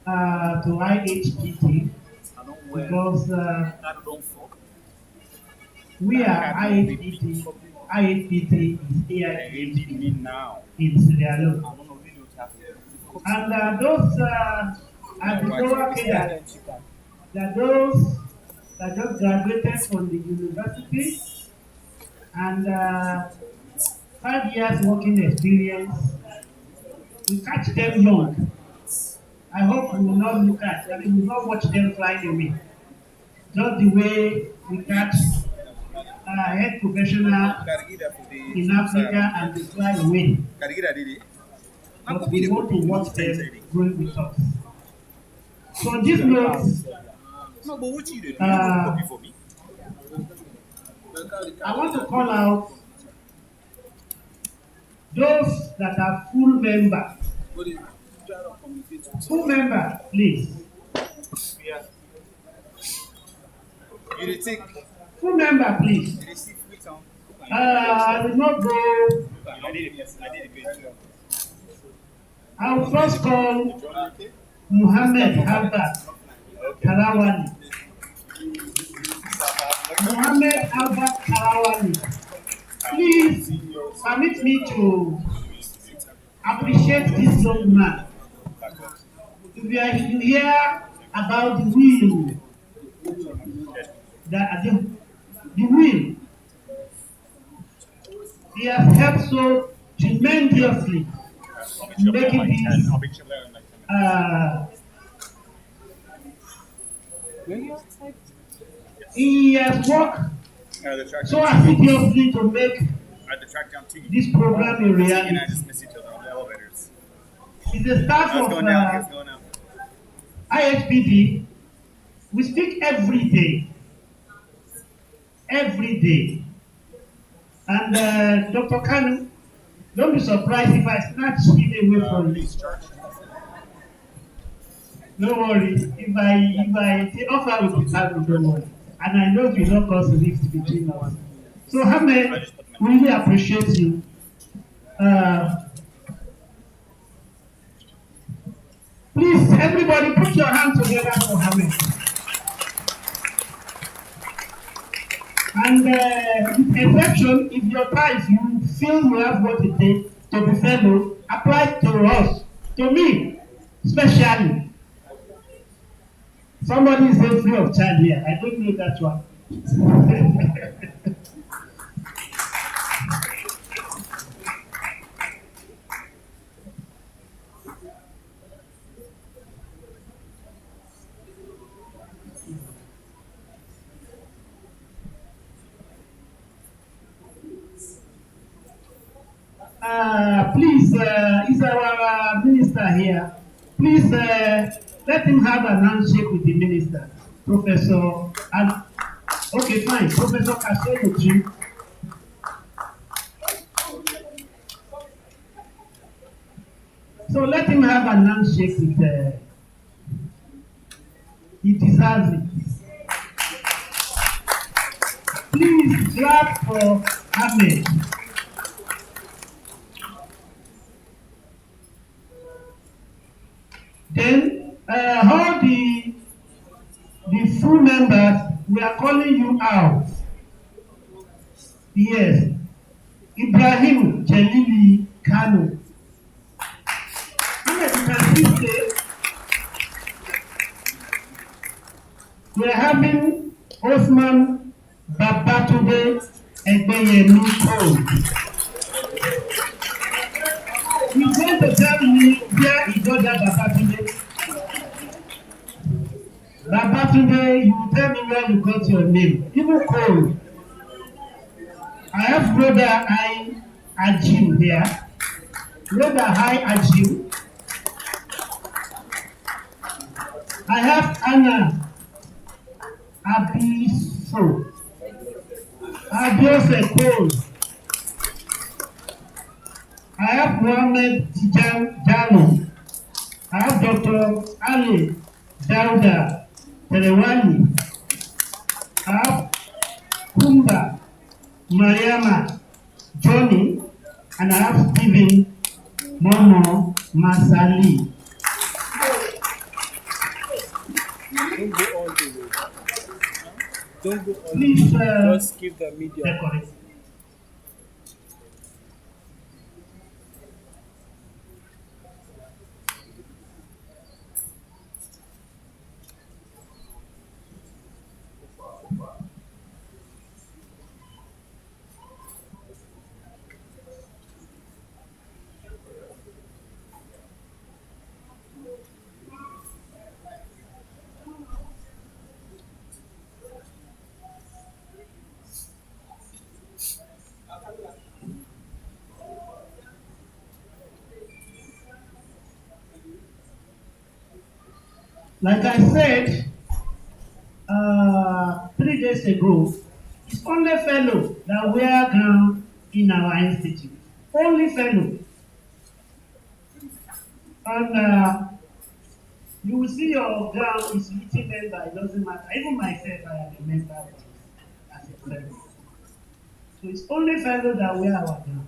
to IHPT because we are IHPT. IHPT is AIHPT in Sierra Leone. And those at the lower cadre, that those that just graduated from the university and 5 years working experience, we catch them young. I hope we will not look at, we will not watch them flying away. Just the way we catch head professional in Africa and they fly away. But we want to watch them growing with us. So on this note, I want to call out those that are full member. Full member, please. Full member, please. I will not go. I will first call Muhammad Albert Karawani. Muhammad Albert Karawani, please permit me to appreciate this young man. If you hear about the will, the will, he has helped so tremendously in making this he has worked so assiduously to make this program a reality. It's the start of IHPD. We speak every day. Every day. And Dr. Kanu, don't be surprised if I snatch him away from you. No worry. If I say offer with the Kanu, don't worry. And I know it will not cause a rift between us. So Hamed, we really appreciate you. Please, everybody, put your hands together for Hamed. And with exception, if your ties, you feel you have what it takes to be fellow, apply to us, to me, especially. Somebody is free of charge here. I don't know that one. Please, is our minister here? Please let him have an handshake with the minister, Professor. And okay, fine, Professor Kasoyochi. So let him have an handshake with. He deserves it. Please clap for Ahmed. Then all the full members, we are calling you out. Yes, Ibrahim Jelili Kano. You can see there. We are having Osman Babatunde Egbeyemi Code. He's going to tell me where he got that Babatunde. Babatunde, you will tell me where you got your name. Even Code. I have brother I Ajim here. Brother I Ajim. I have Anna Abiso, Abiose Cole. I have Mohammed Jalo. I have Dr. Ali Dauda Terewani. I have Kumba Mariama Johnny. And I have Stephen Momo Masali. Don't go all the way. Don't go all Please, the way. Just give the media. decorate. Like I said 3 days ago, it's only fellow that wear gown in our institute. Only fellow. And you will see your gown is written member, it doesn't matter. Even myself, I am a member of this as a fellow. So it's only fellow that wear our gown.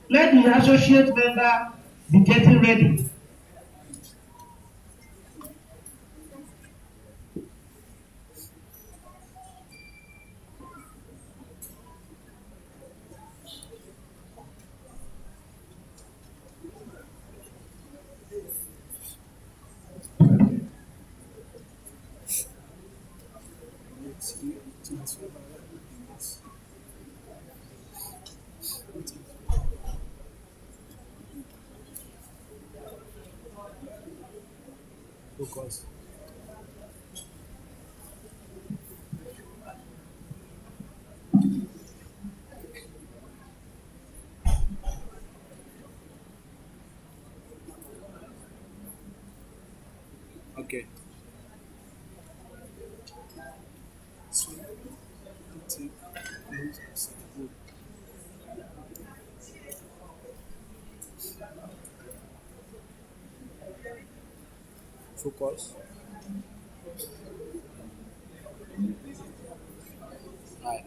Let the associate member be getting ready. Focus. Okay. So, focus. Right.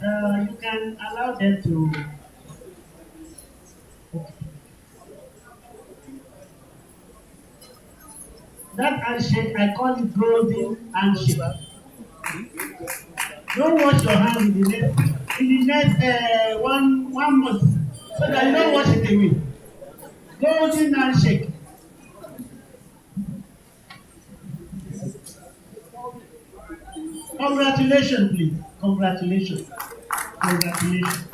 You can allow them to. That handshake, I call it golden handshake. Don't wash your hands in the next 1 month, so that you don't wash it away. Golden handshake. Congratulations, please. Congratulations. Congratulations.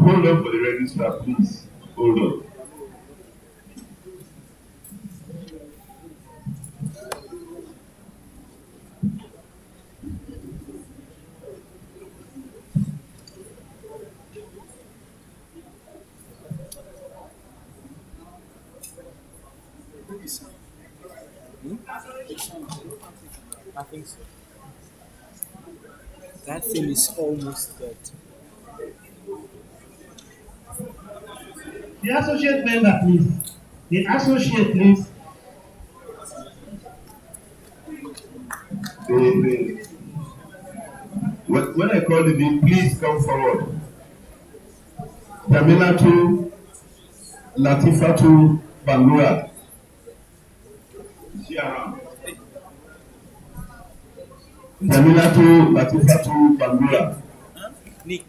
Hold on for the registrar, please. Hold on. I think so. That thing is almost dead. The associate member, please. The associate, please. When I call the name, please come forward. Jamilatu Latifatu Bangura. Is she around? Jamilatu Latifatu Bangura. Nick.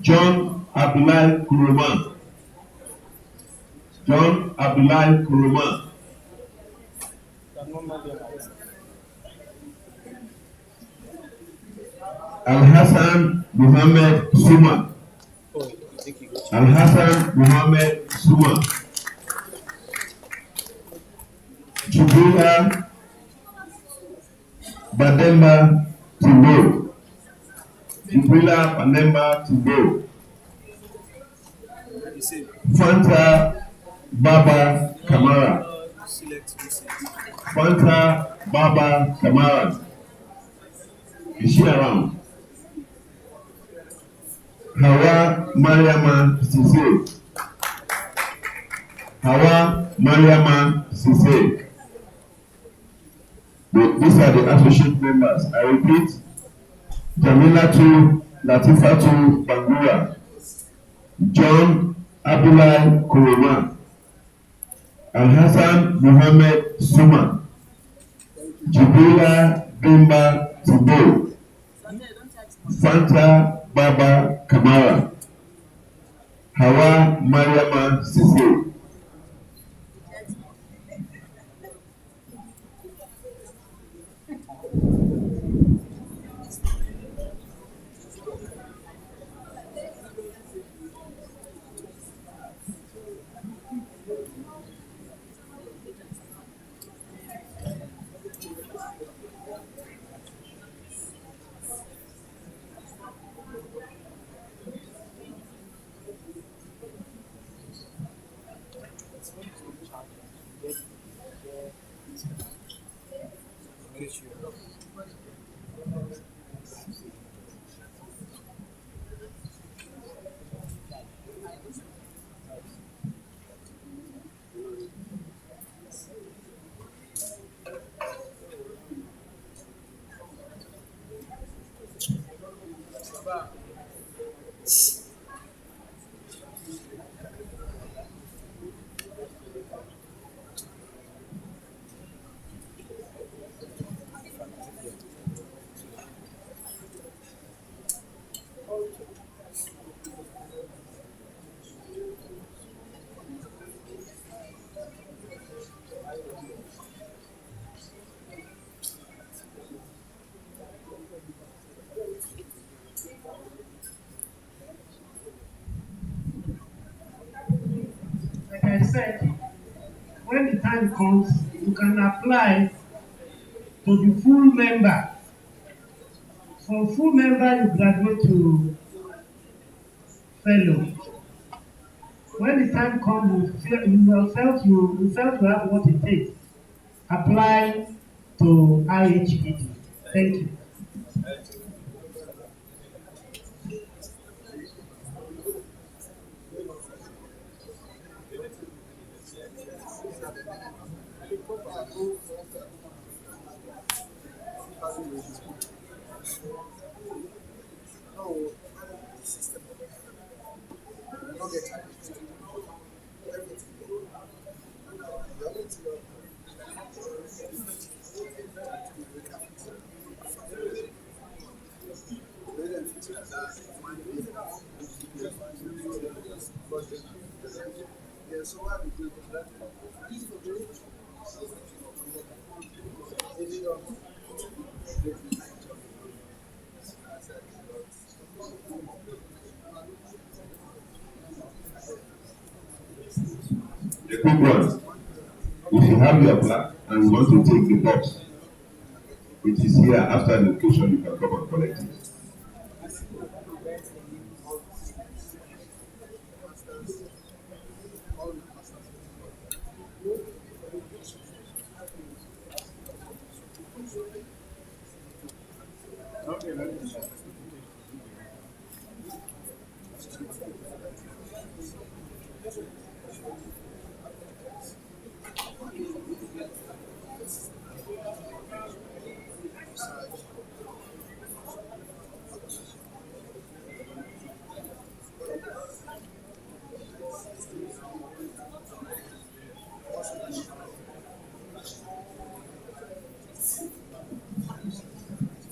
John Abdullahi Kuruman. John Abdullahi Kuruman. Al-Hassan Muhammad Suma. Al-Hassan Muhammad Suma. Jubilah Bademba Timbo. Jubilah Bademba Timbo. Fanta Baba Kamara. Fanta Baba Kamara. Is she around? Hawa Mariama Sise. Hawa Mariama Sise. These are the associate members. I repeat, Jamilatu Latifatu Bangura, John Abdullahi Kuroma, Al-Hassan Muhammad Suma, Jubilah Bimba Tibo, Fanta Baba Kamara, Hawa Mariama Sise. I said, when the time comes, you can apply to the full member. From full member, you graduate to fellow. When the time comes, you felt you have what it takes. Apply to IHPD. Thank you. The quick ones. If you have your plan and you want to take the box, it is here after the location, you can come and collect it.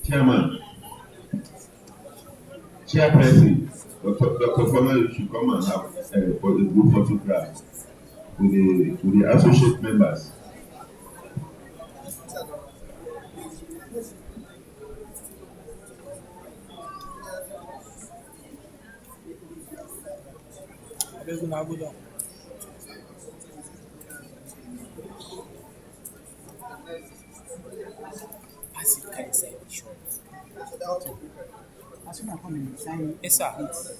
Chairman, Chairperson, Dr. Fama, you should come and have for the group photograph with the associate members. Yes, sir. Yes,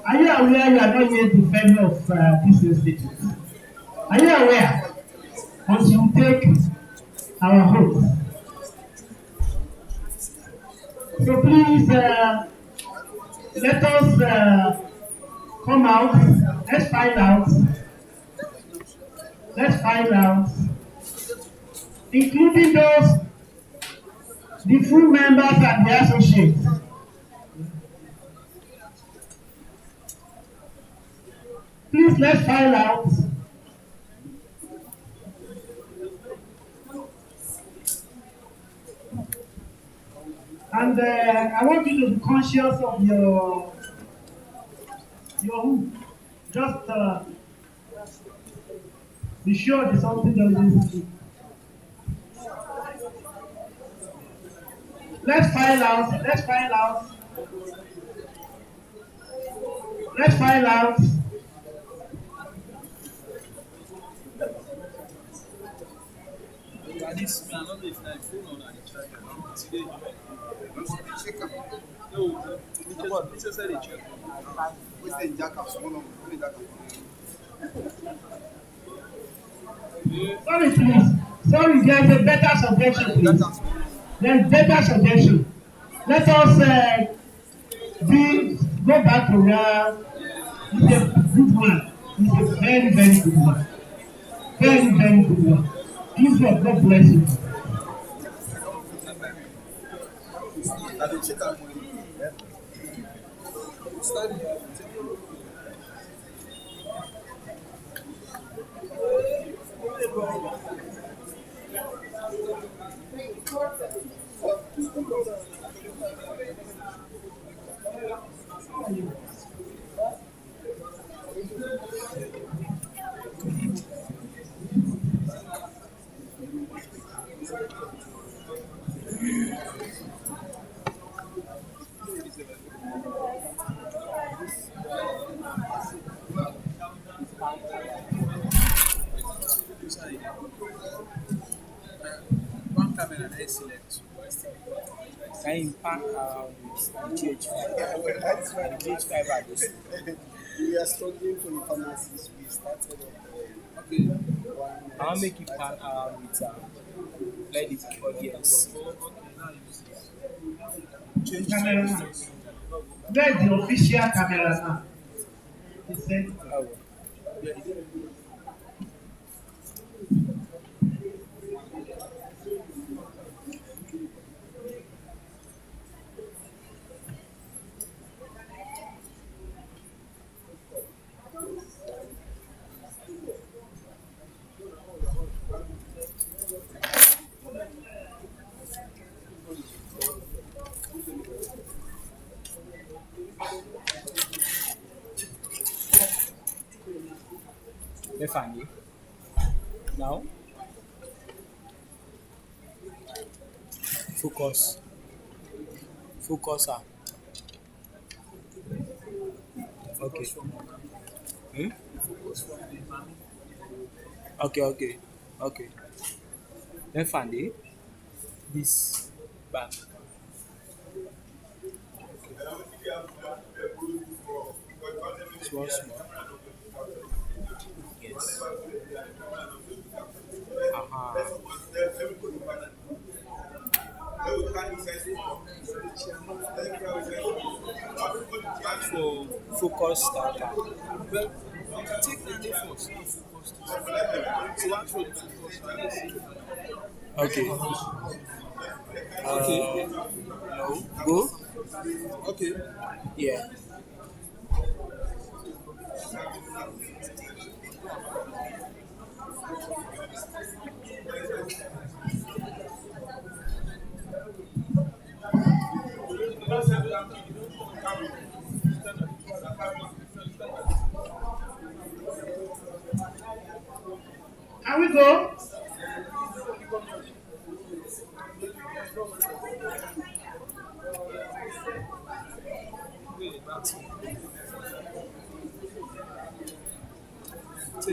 are you aware you are not yet the fellow of this institute? Are you aware? Once you take our oath. So please let us come out. Let's find out. Let's find out, including those, the full members and the associates. Please let's find out. And I want you to be conscious of your hoop. Just be sure that something doesn't slip. Let's find out. Let's find out. Let's find out. Sorry, please. Sorry, there's a better suggestion, please. There's better suggestion. Let us go back to where it's a good one. It's a very, very good one. Very, very good one. Please, God bless you. camera is select. Can you pan around with the GH5? And the GH5 are this. We are struggling for information. We started Okay. I'll make you pan around with let the audience. Camera. Where's the official camera now? He said, Oh. Funny. Now, focus. Focus. Okay. Hmm? Okay. Then funny. This back. Small. Yes. So focus starter. Well, take the day first. So actually okay. No. Go. Okay. Yeah. Can we go?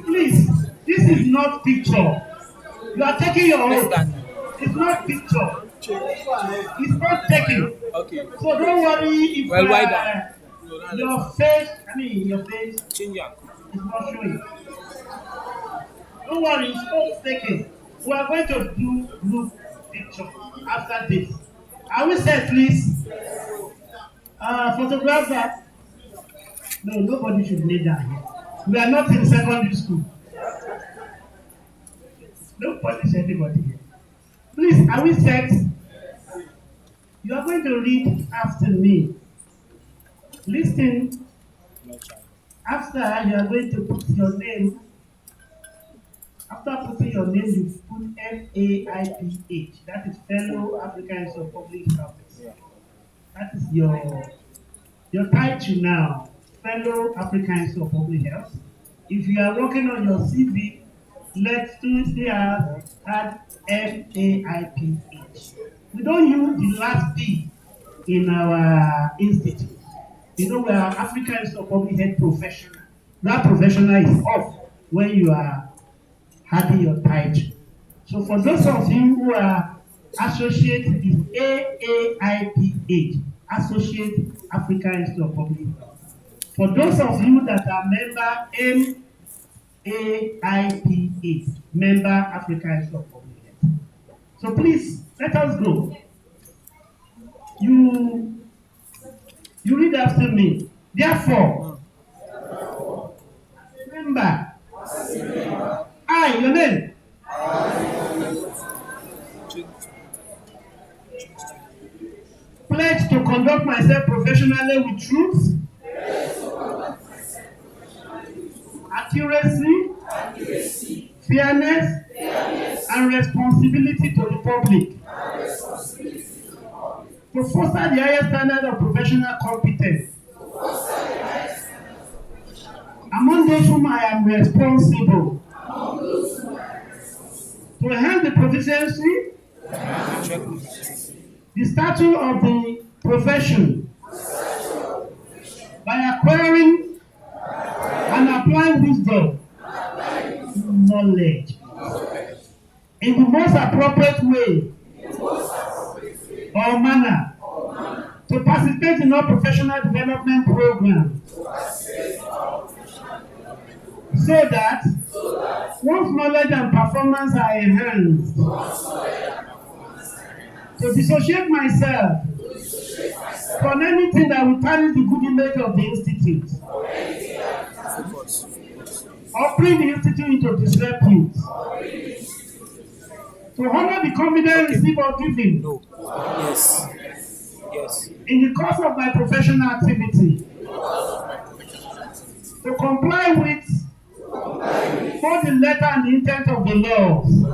Please, this is not picture. You are taking your own. It's not picture. It's not taking. Okay. So don't worry if why down? Your face change is not showing. Don't worry, it's not taking. We are going to do group picture after this. Are we set, please? Photographer. No, nobody should lay down here. We are not in secondary school. Don't punish anybody here. Please, are we set? You are going to read after me. Listen. After you are going to put your name. After putting your name, you put FAIPH. That is Fellow Africans of Public Health. That is your title now. Fellow Africans of Public Health. If you are working on your CV, let's still add FAIPH. We don't use the last P in our institute. You know, we are Africans of Public Health professional. That professional is off when you are having your title. So for those of you who are associate, is AAIPH, Associate African Institute of Public Health. For those of you that are member MAIPH, Member African Institute of Public Health. So please, let us go. You read after me. Therefore, remember, I, your name. Pledge to conduct myself professionally with truth, accuracy, fairness, and responsibility to the public. To foster the highest standard of professional competence among those whom I am responsible. To enhance the proficiency, the stature of the profession by acquiring and applying wisdom, knowledge in the most appropriate way or manner to participate in all professional development programs so that once knowledge and performance are enhanced, to dissociate myself from anything that will tarnish the good image of the institute or bring the institute into disrepute, to honor the confidence received or given in the course of my professional activity, to comply with both the letter and the intent of the laws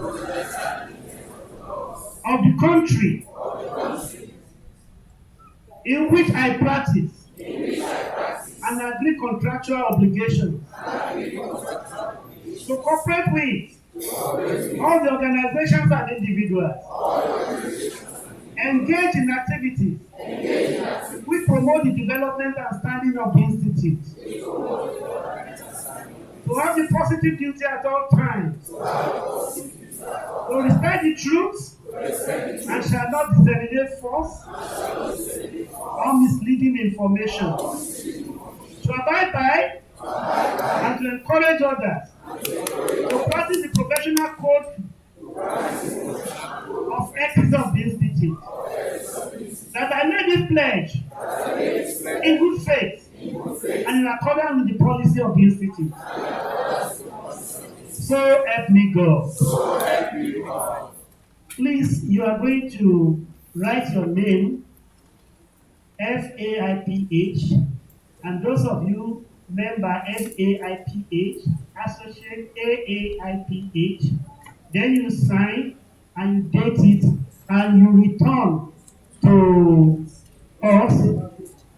of the country in which I practice and agree contractual obligations, to cooperate with all the organizations and individuals engaged in activities which promote the development and standing of the institute, to have the positive duty at all times, to respect the truth and shall not disseminate false or misleading information, to abide by and to encourage others to practice the professional code of ethics of the institute, that I made this pledge in good faith and in accordance with the policy of the institute. So help me God. Please, you are going to write your name, FAIPH, and those of you member FAIPH, associate AAIPH, then you sign and you date it and you return to us.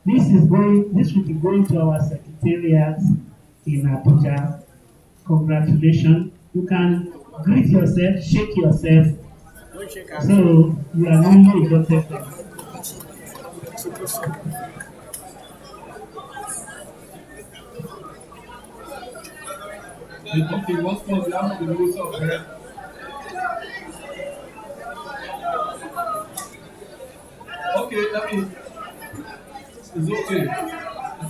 This will be going to our secretariat in Abuja. Congratulations. You can greet yourself, shake yourself. So you are really exalted. Okay, what's more, we have the rules of health. Okay, that means it's okay. I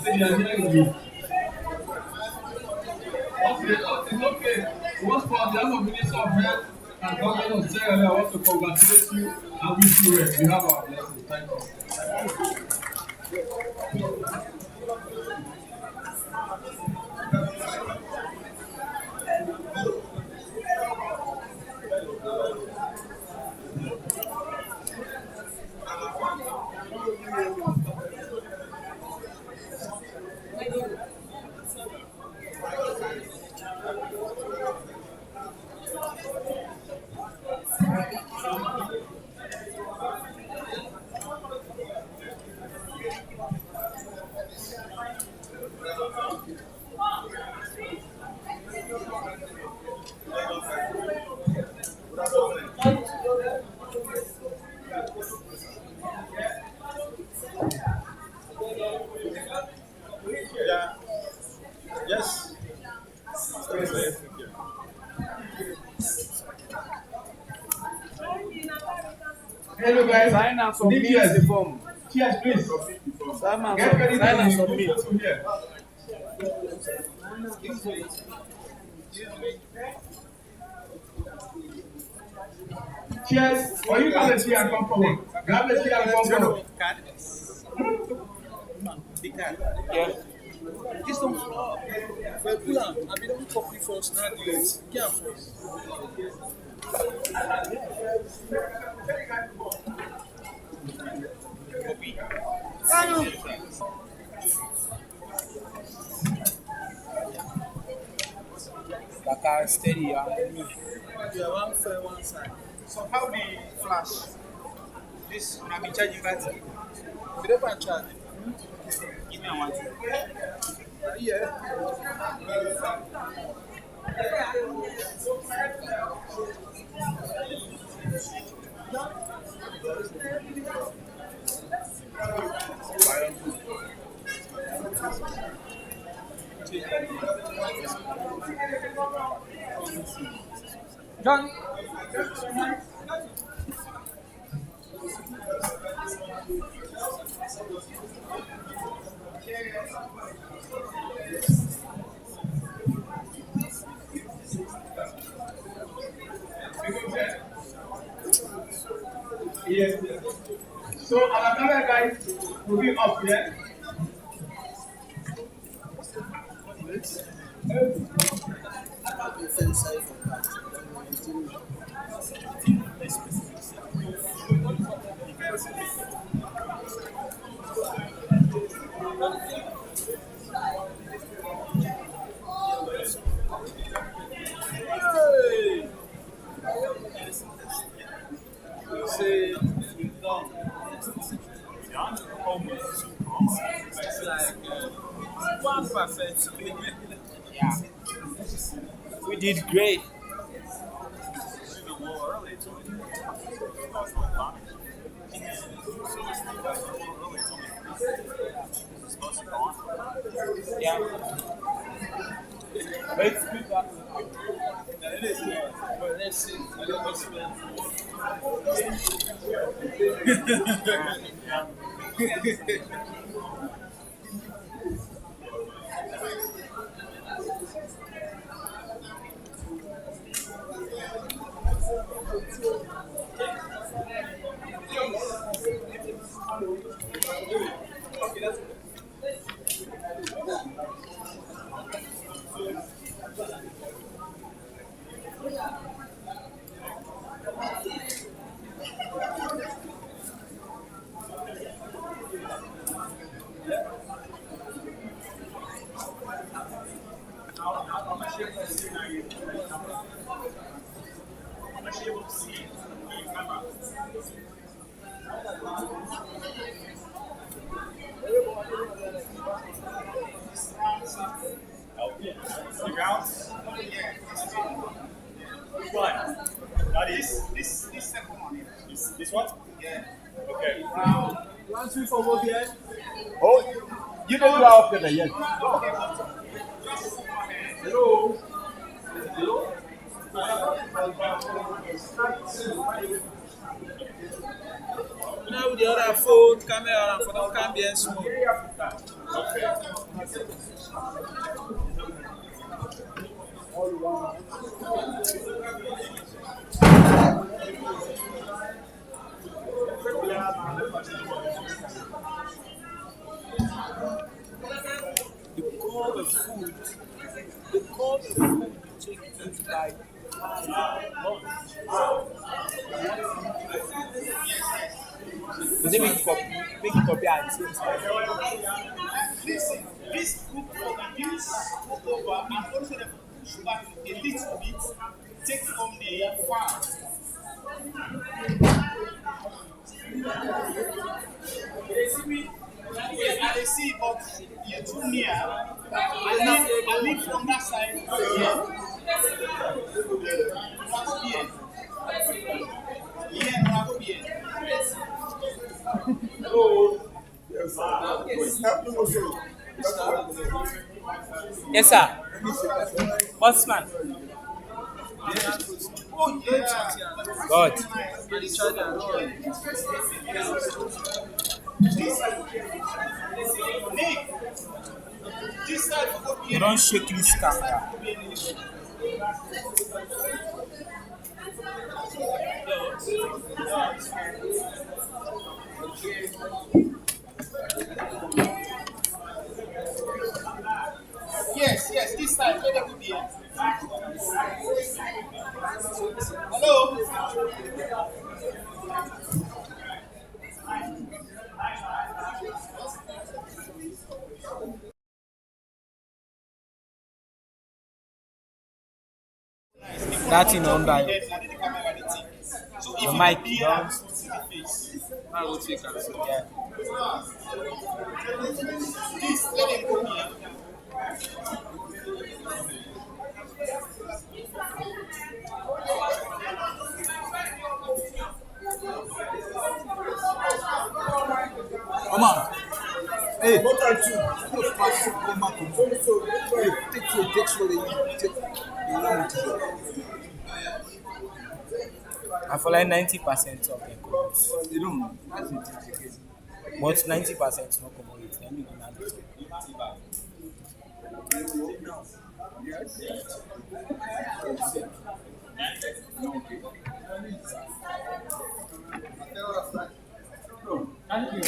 said you are hearing you. Okay, it's okay. What's more, the other Minister of Health and Government of Sierra Leone, I want to congratulate you and wish you well. You have our blessing. Thank you. Yes. Hello guys, sign and submit the form. Cheers, please. Get ready to submit. Cheers. Or you grab a chair and come forward. Grab a chair and come forward. Yeah. This don't floor. Well, pull out. I mean, don't copy first. Now, get first. That steady. You have one fair one side. So how the flash? This I be charging that. We don't charge. Give me one. Yeah. Done. Yes. So another guy will be up here. Say, almost. It's like 1%. Yeah. We did great. Yeah. Let's do that. But let's see. Which one? That is this second one here. This one? Yeah. Okay. 1, 2 for both here. Oh, you don't go up there yet. Hello. Hello. Now the other phone, camera, and phone can be small. Okay. The call of food, take it like is it big copy and listen, this group over and also the push back a little bit, take from the farm. They see me? Yes, I see, but you're too near. I leave from that side. Hello. Yes, sir. What's man? Oh, yeah. God. You don't shake this camera. Yes, this side. Let them be here. Hello. That's in under your mic down. I will take it. Yeah. Please let him go here. Come on. Hey, what are you? I feel like 90% of them. You don't know. But 90% is not commodity. Let me go now. Thank you.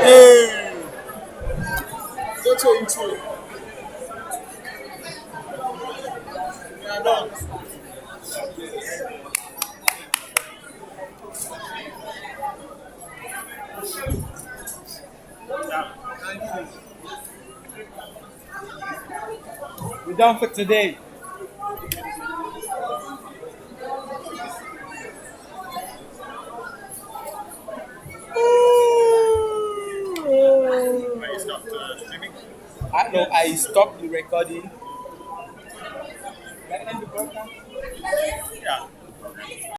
Hey! Go to intro. We are done. Thank you. We're done for today. You stopped streaming? I stopped the recording. Can I end the broadcast? Yeah.